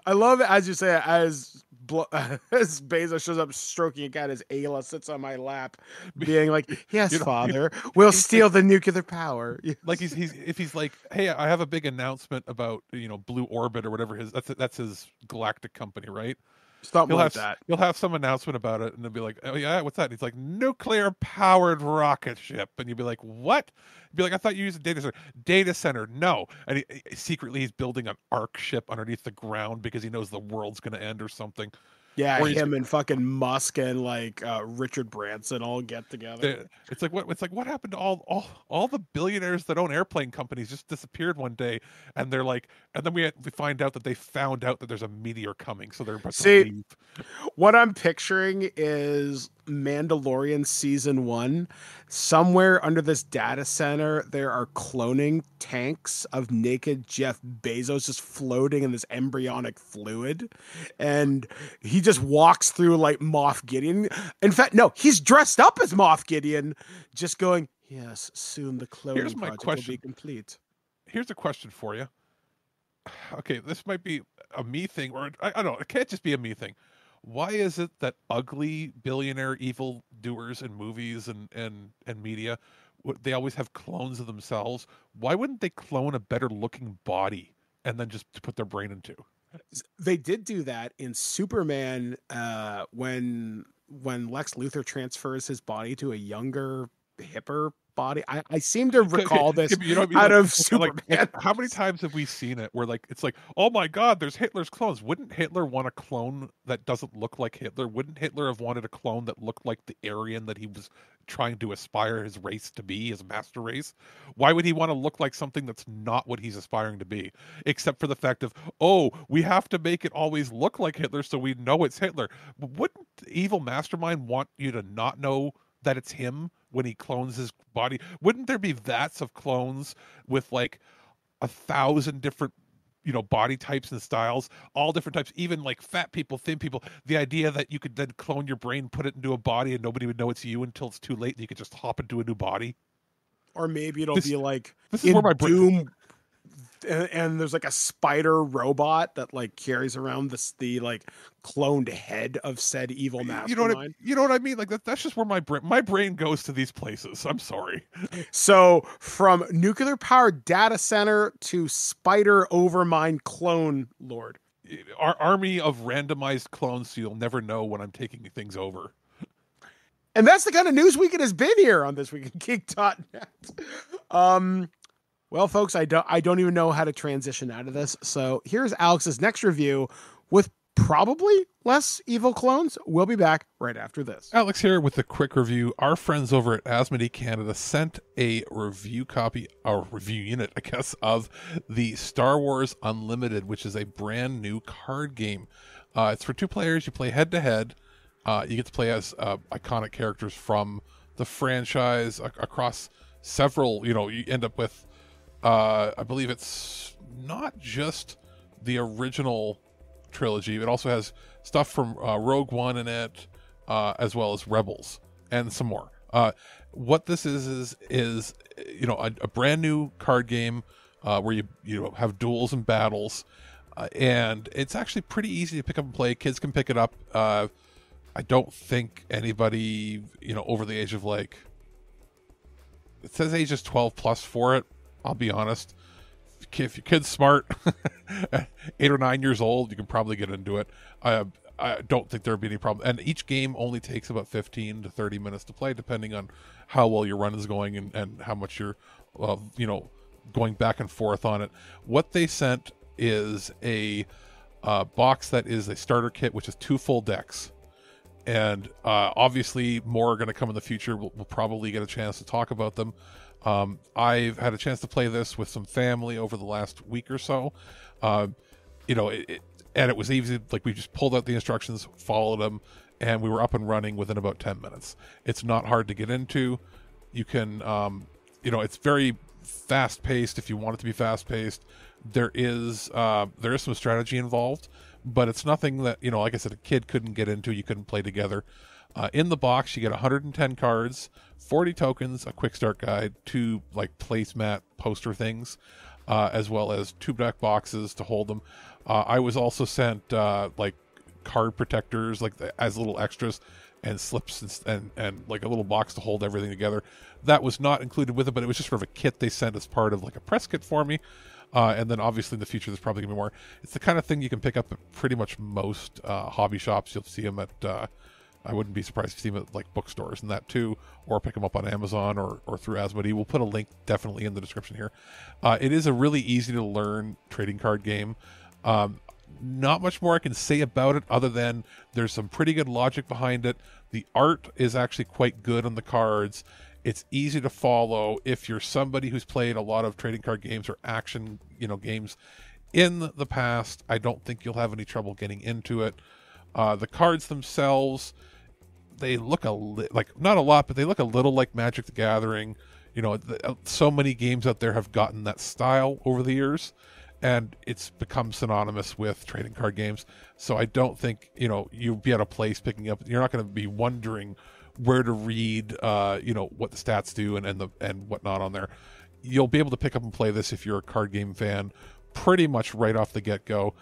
I love it, as you say, as Bezos shows up stroking a cat, as Ayla sits on my lap, being like, "Yes, Father, we'll steal the nuclear power." Like he's like, "Hey, I have a big announcement about Blue Orbit or whatever that's his galactic company, right?" Something like that. He'll have some announcement about it, and they'll be like, "Oh yeah, what's that?" And he's like, "Nuclear powered rocket ship," and you'd be like, "What?" You'd be like, "I thought you used a data center." Data center, no. And secretly he's building an arc ship underneath the ground because he knows the world's going to end or something. Yeah, him and fucking Musk and like Richard Branson all get together. It's like what happened to all the billionaires that own airplane companies just disappeared one day, and they're like, and then we find out that they found out that there's a meteor coming, so they're about to leave. What I'm picturing is Mandalorian season 1. Somewhere under this data center, there are cloning tanks of naked Jeff Bezos just floating in this embryonic fluid, and he just walks through like Moff Gideon. In fact, no, he's dressed up as Moff Gideon, just going, "Yes, soon the cloning project will be complete." Here's a question for you. Okay, this might be a me thing, or I don't know. It can't just be a me thing. Why is it that ugly billionaire evil doers in movies and media, they always have clones of themselves? Why wouldn't they clone a better looking body and then just put their brain into? They did do that in Superman when Lex Luthor transfers his body to a younger, hipper body. I seem to recall this out of Superman. Like, how many times have we seen it where like it's like, oh my God, there's Hitler's clones. Wouldn't Hitler want a clone that doesn't look like Hitler? Wouldn't Hitler have wanted a clone that looked like the Aryan that he was trying to aspire his race to be, his master race? Why would he want to look like something that's not what he's aspiring to be? Except for the fact of, oh, we have to make it always look like Hitler so we know it's Hitler. But wouldn't the evil mastermind want you to not know that it's him when he clones his body? Wouldn't there be vats of clones with like 1,000 different body types and styles, all different types, even like fat people, thin people? The idea that you could then clone your brain, put it into a body, and nobody would know it's you until it's too late, and you could just hop into a new body. Or maybe it'll be like this is where my Doom, and there's like a spider robot that like carries around the like cloned head of said evil mastermind. You know what I mean? Like that's just where my brain goes to these places. I'm sorry. So from nuclear powered data center to spider overmind clone lord. Our army of randomized clones, so you'll never know when I'm taking things over. And that's the kind of news week it has been here on ThisWeekInGeek.net. Well, folks, I don't even know how to transition out of this. So here's Alex's next review with probably less evil clones. We'll be back right after this. Alex here with a quick review. Our friends over at Asmodee Canada sent a review copy, or review unit, I guess, of the Star Wars Unlimited, which is a brand new card game. It's for 2 players. You play head-to-head. You get to play as iconic characters from the franchise across several, you end up with, I believe it's not just the original trilogy. It also has stuff from Rogue One in it, as well as Rebels and some more. What this is a brand new card game where you have duels and battles, and it's actually pretty easy to pick up and play. Kids can pick it up. I don't think anybody over the age of, like, it says ages 12 plus for it. I'll be honest. If your kid's smart, 8 or 9 years old, you can probably get into it. I don't think there'd be any problem. And each game only takes about 15 to 30 minutes to play, depending on how well your run is going and how much you're, going back and forth on it. What they sent is a box that is a starter kit, which is 2 full decks. And obviously more are going to come in the future. We'll probably get a chance to talk about them. I've had a chance to play this with some family over the last week or so. And it was easy. Like, we just pulled out the instructions, followed them, and we were up and running within about 10 minutes. It's not hard to get into. You can, it's very fast paced if you want it to be fast paced. There is some strategy involved, but it's nothing that, like I said, a kid couldn't get into. You couldn't play together. In the box, you get 110 cards, 40 tokens, a quick start guide, 2 like placemat poster things, as well as 2 black boxes to hold them. I was also sent like card protectors, like as little extras, and slips and like a little box to hold everything together. That was not included with it, but it was just sort of a kit they sent as part of like a press kit for me. And then obviously in the future, there's probably gonna be more. It's the kind of thing you can pick up at pretty much most hobby shops. You'll see them at I wouldn't be surprised if you see them at like bookstores and that too, or pick them up on Amazon or through Asmodee. We'll put a link definitely in the description here. It is a really easy to learn trading card game. Not much more I can say about it other than there's some pretty good logic behind it. The art is actually quite good on the cards. It's easy to follow. If you're somebody who's played a lot of trading card games or action, games in the past, I don't think you'll have any trouble getting into it. The cards themselves, they look like not a lot, but they look a little like Magic the Gathering. So many games out there have gotten that style over the years, and it's become synonymous with trading card games. So I don't think you'll be at a place picking up. You're not going to be wondering where to read, what the stats do and whatnot on there. You'll be able to pick up and play this if you're a card game fan, pretty much right off the get-go.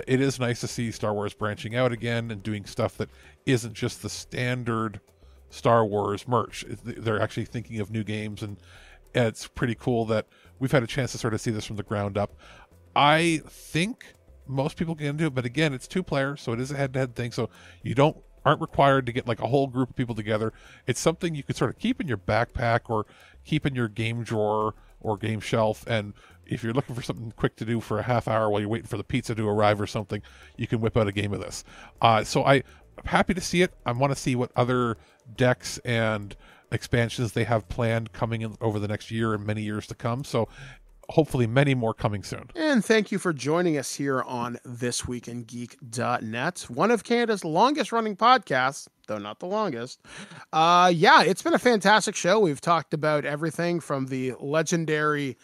It is nice to see Star Wars branching out again and doing stuff that isn't just the standard Star Wars merch. They're actually thinking of new games, and it's pretty cool that we've had a chance to sort of see this from the ground up. I think most people get into it, but again, it's 2 players, so it is a head-to-head thing, so you aren't required to get like a whole group of people together. It's something you could sort of keep in your backpack or keep in your game drawer or game shelf, and if you're looking for something quick to do for a half hour while you're waiting for the pizza to arrive or something, you can whip out a game of this. So I'm happy to see it. I want to see what other decks and expansions they have planned coming in over the next year and many years to come. So hopefully many more coming soon. And thank you for joining us here on ThisWeekInGeek.net, one of Canada's longest running podcasts, though not the longest. It's been a fantastic show. We've talked about everything from the legendary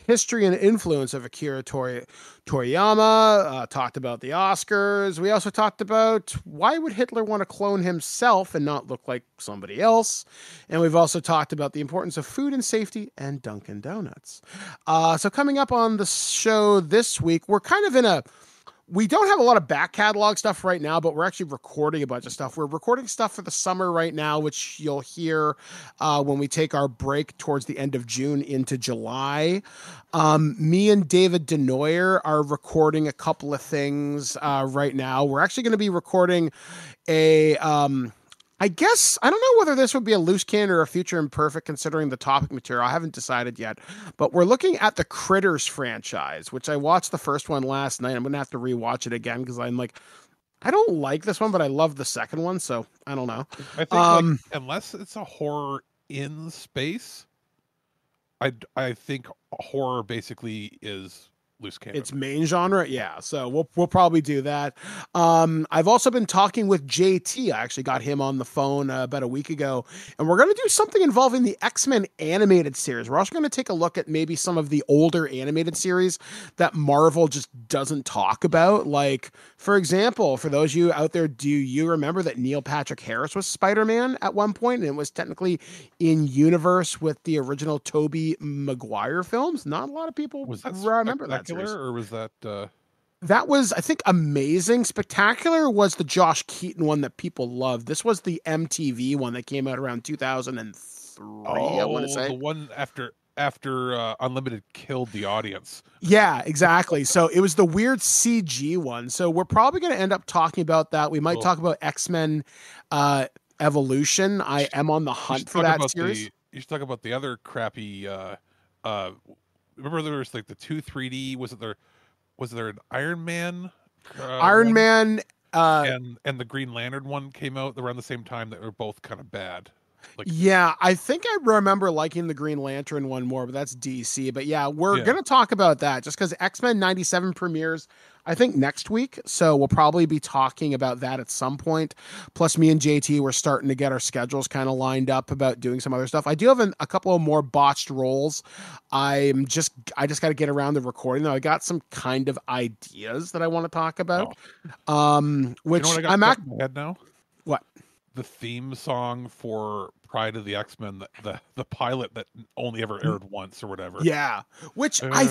history and influence of Akira Toriyama, talked about the Oscars. We also talked about why would Hitler want to clone himself and not look like somebody else. And we've also talked about the importance of food and safety and Dunkin' Donuts. So coming up on the show this week, we're kind of we don't have a lot of back catalog stuff right now, but we're actually recording a bunch of stuff. We're recording stuff for the summer right now, which you'll hear when we take our break towards the end of June into July. Me and David Denoyer are recording a couple of things right now. We're actually going to be recording I guess, I don't know whether this would be a loose cannon or a future imperfect considering the topic material. I haven't decided yet, but we're looking at the Critters franchise, which I watched the first one last night. I'm going to have to rewatch it again because I'm like I don't like this one, but I love the second one, so I don't know. I think like, unless it's a horror in space, I think horror basically is loose cannon. Its main genre, yeah. So we'll probably do that. I've also been talking with JT. I actually got him on the phone about a week ago, and we're going to do something involving the X-Men animated series. We're also going to take a look at maybe some of the older animated series that Marvel just doesn't talk about. Like, for example, for those of you out there, do you remember that Neil Patrick Harris was Spider-Man at one point, and it was technically in universe with the original Tobey Maguire films? Not a lot of people remember that. Or was that that was, I think, amazing. Spectacular was the Josh Keaton one that people loved. This was the MTV one that came out around 2003. I want to say the one after Unlimited killed the audience. Yeah, exactly. So it was the weird CG one. So we're probably going to end up talking about that. We might talk about X-Men Evolution. I am on the hunt for that series. You should talk about the other crappy remember there was like the 2 3D, was there an Iron Man Iron Man and the Green Lantern one came out around the same time that were both kind of bad. Like, yeah, I think I remember liking the Green Lantern one more, but that's DC. But yeah, we're going to talk about that just because X-Men 97 premieres, I think, next week. So we'll probably be talking about that at some point. Plus, me and JT, we're starting to get our schedules kind of lined up about doing some other stuff. I do have a couple of more botched roles. I just got to get around to recording though. I got some kind of ideas that I want to talk about. Which you know what I got in my head now? What? The theme song for Pride of the X-Men, the pilot that only ever aired once or whatever. Yeah, which I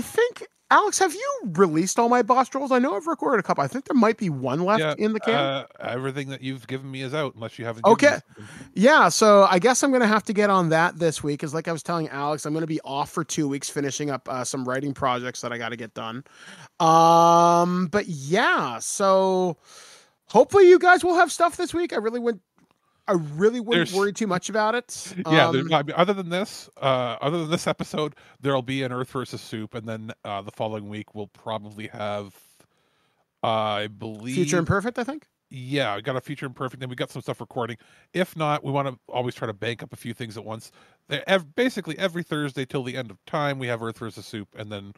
think, Alex, have you released all my boss trolls? I know I've recorded a couple. I think there might be one left in the can. Everything that you've given me is out, unless you haven't. Okay. Yeah, so I guess I'm going to have to get on that this week, because like I was telling Alex, I'm going to be off for 2 weeks finishing up some writing projects that I got to get done. But yeah, so hopefully you guys will have stuff this week. I really wouldn't worry too much about it. Yeah, other than this episode, there'll be an Earth versus Soup, and then the following week we'll probably have, I believe, Future Imperfect. I think. Yeah, we got a Future Imperfect, and we got some stuff recording. If not, we want to always try to bank up a few things at once. Basically, every Thursday till the end of time, we have Earth versus Soup, and then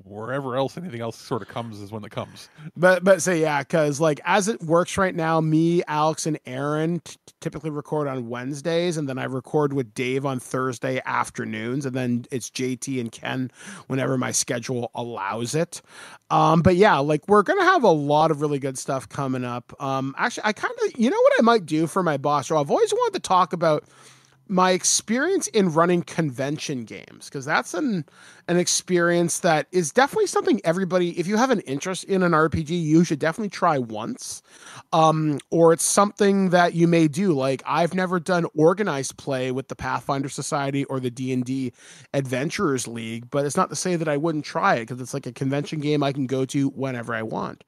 wherever else anything else sort of comes is when it comes. But so yeah, because like as it works right now, me, Alex, and Aaron typically record on Wednesdays, and then I record with Dave on Thursday afternoons, and then it's JT and Ken whenever my schedule allows it. But yeah, like we're gonna have a lot of really good stuff coming up. Actually, I kind of, you know what I might do for my boss show? I've always wanted to talk about my experience in running convention games, because that's an experience that is definitely something everybody, if you have an interest in an RPG, you should definitely try once. Or it's something that you may do. Like, I've never done organized play with the Pathfinder Society or the D&D Adventurers League, but it's not to say that I wouldn't try it, because it's like a convention game I can go to whenever I want.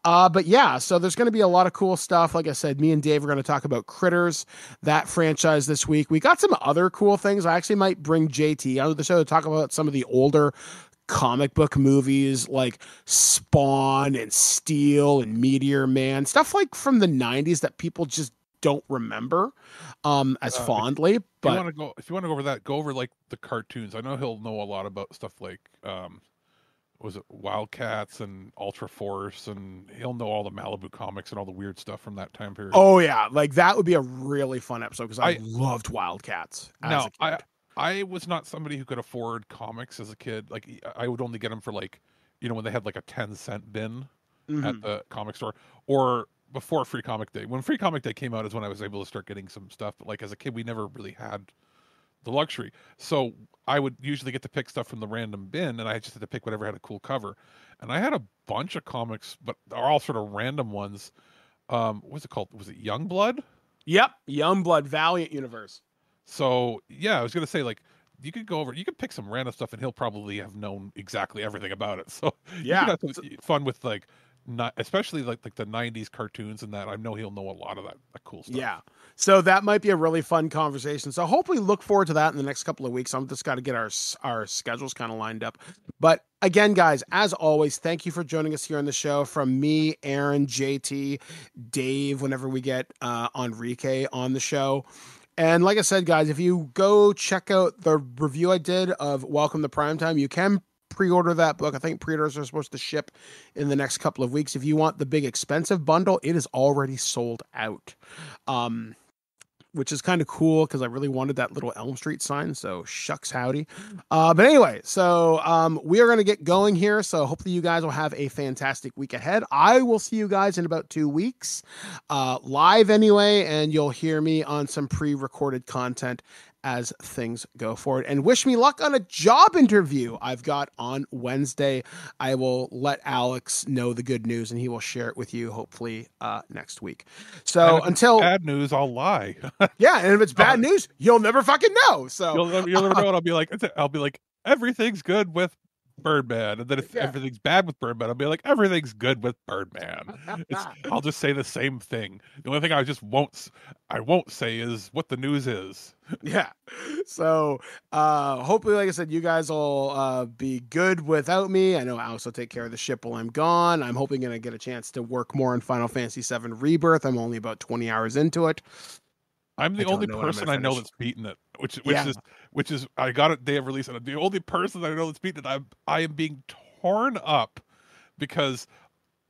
But yeah, so there's going to be a lot of cool stuff. Like I said, me and Dave are going to talk about Critters, that franchise, this week. We got some other cool things. I actually might bring JT onto the show to talk about some of the older comic book movies like Spawn and Steel and Meteor Man, stuff like from the 90s that people just don't remember as fondly. But if you want to go over that, go over like the cartoons. I know he'll know a lot about stuff like was it Wildcats and Ultra Force, and he'll know all the Malibu comics and all the weird stuff from that time period. Oh yeah, like that would be a really fun episode, because I loved Wildcats as a kid. I was not somebody who could afford comics as a kid. Like, I would only get them for, like, you know, when they had like a 10-cent bin at the comic store, or before Free Comic Day. When Free Comic Day came out is when I was able to start getting some stuff. But like as a kid, we never really had the luxury. So I would usually get to pick stuff from the random bin, and I just had to pick whatever had a cool cover. And I had a bunch of comics, but they're all sort of random ones. What's it called? Was it Youngblood? Yep, Youngblood, Valiant Universe. So yeah, I was gonna say, like, you could go over, you could pick some random stuff, and he'll probably have known exactly everything about it. So yeah, you could have some fun with like not especially like the 90s cartoons and that. I know he'll know a lot of that cool stuff. Yeah. So that might be a really fun conversation. So hopefully look forward to that in the next couple of weeks. I'm just got to get our schedules kind of lined up. But again, guys, as always, thank you for joining us here on the show. From me, Aaron, JT, Dave, whenever we get Enrique on the show. And like I said, guys, if you go check out the review I did of Welcome to Primetime, you can pre-order that book. I think pre-orders are supposed to ship in the next couple of weeks. If you want the big expensive bundle, it is already sold out. Which is kind of cool because I really wanted that little Elm Street sign. So shucks howdy. But anyway, so we are going to get going here. So hopefully you guys will have a fantastic week ahead. I will see you guys in about 2 weeks live anyway. And you'll hear me on some pre-recorded content as things go forward. And wish me luck on a job interview I've got on Wednesday. I will let Alex know the good news and he will share it with you hopefully next week. So until bad news, I'll lie. Yeah, and if it's bad news, you'll never fucking know. So you'll never know. And I'll be like, everything's good with Birdman, and then if everything's bad with Birdman, I'll be like, everything's good with Birdman. I'll just say the same thing. The only thing I won't say is what the news is. Yeah. So hopefully, like I said, you guys will be good without me. I know Alex will take care of the ship while I'm gone. I'm hoping to get a chance to work more on Final Fantasy VII Rebirth. I'm only about 20 hours into it. I'm the only person I know that's beaten it, which is I got it day of release, and the only person that I know that's beaten it. I am being torn up because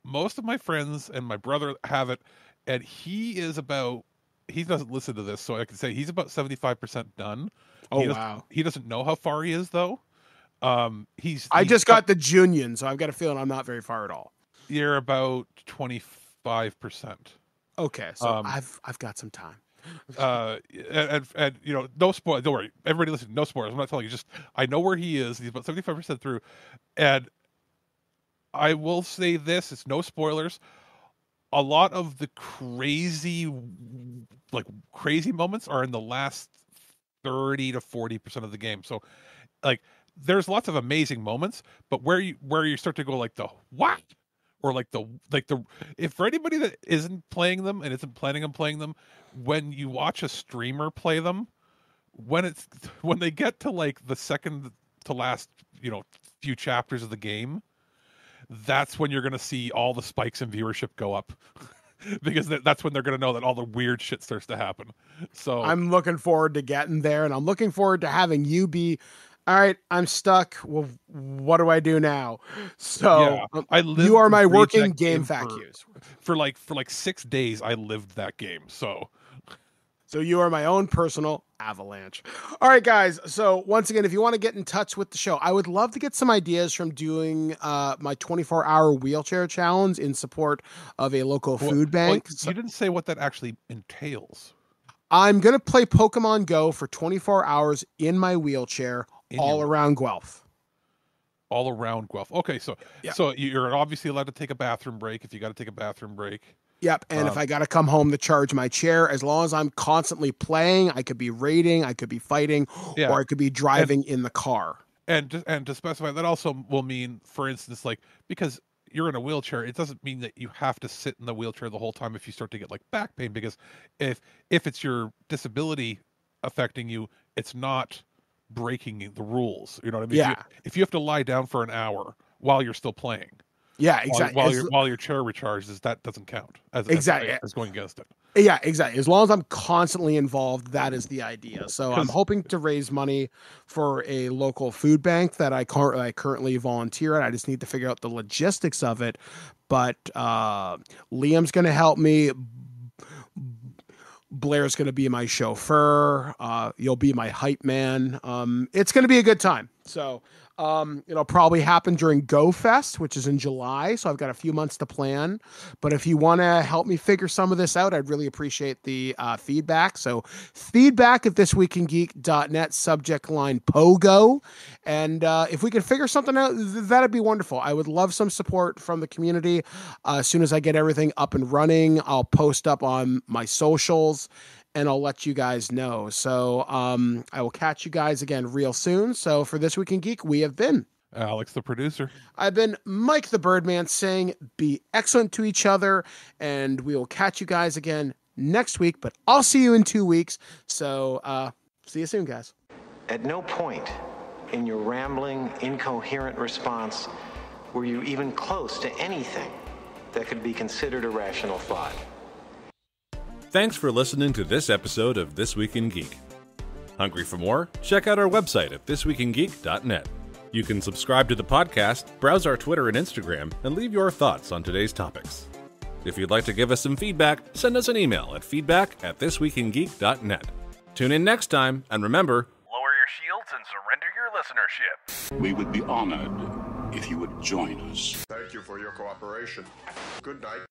most of my friends and my brother have it, and he doesn't listen to this, so I can say he's about 75% done. Wow! He doesn't know how far he is though. I just got the Junion, so I've got a feeling I'm not very far at all. You're about 25%. Okay, so I've got some time. And you know, no spoil. Don't worry, everybody listen. No spoilers. I'm not telling you. Just I know where he is. He's about 75% through, and I will say this: it's no spoilers. A lot of the crazy moments are in the last 30 to 40% of the game. So, like, there's lots of amazing moments, but where you start to go like the what? Or like the if for anybody that isn't playing them and isn't planning on playing them, when you watch a streamer play them, when they get to like the second to last, few chapters of the game, that's when you're going to see all the spikes in viewership go up. Because that's when they're going to know that all the weird shit starts to happen. So I'm looking forward to getting there, and I'm looking forward to having you be, all right, I'm stuck. Well, what do I do now? So you are my working game vacuums. For like 6 days, I lived that game. So you are my own personal avalanche. All right, guys. So once again, if you want to get in touch with the show, I would love to get some ideas from doing my 24-hour wheelchair challenge in support of a local food bank. You didn't say what that actually entails. I'm going to play Pokemon Go for 24 hours in my wheelchair all around Guelph. All around Guelph. Okay, so you're obviously allowed to take a bathroom break if you got to take a bathroom break. Yep, and if I got to come home to charge my chair, as long as I'm constantly playing, I could be raiding, I could be fighting, or I could be driving in the car. And to specify, that also will mean, for instance, like, because you're in a wheelchair, it doesn't mean that you have to sit in the wheelchair the whole time if you start to get like back pain, because if it's your disability affecting you, it's not breaking the rules. You know what I mean? Yeah. If you have to lie down for an hour while you're still playing, yeah, exactly. While your chair recharges, that doesn't count as going against it. Yeah, exactly. As long as I'm constantly involved, that is the idea. So I'm hoping to raise money for a local food bank that I currently volunteer at. I just need to figure out the logistics of it. But Liam's going to help me. Blair's going to be my chauffeur. You'll be my hype man. It's going to be a good time. So it'll probably happen during Go Fest, which is in July. So I've got a few months to plan. But if you want to help me figure some of this out, I'd really appreciate the feedback. So feedback at ThisWeekInGeek.net, subject line POGO. And if we can figure something out, that'd be wonderful. I would love some support from the community. As soon as I get everything up and running, I'll post up on my socials and I'll let you guys know. So I will catch you guys again real soon. So for This Week in Geek, we have been Alex, the producer. I've been Mike the Birdman saying be excellent to each other, and we will catch you guys again next week, but I'll see you in 2 weeks. So see you soon, guys. At no point in your rambling, incoherent response were you even close to anything that could be considered a rational thought. Thanks for listening to this episode of This Week in Geek. Hungry for more? Check out our website at ThisWeekInGeek.net. You can subscribe to the podcast, browse our Twitter and Instagram, and leave your thoughts on today's topics. If you'd like to give us some feedback, send us an email at feedback@thisweekingeek.net. Tune in next time, and remember, Lower your shields and surrender your listenership. We would be honored if you would join us. Thank you for your cooperation. Good night.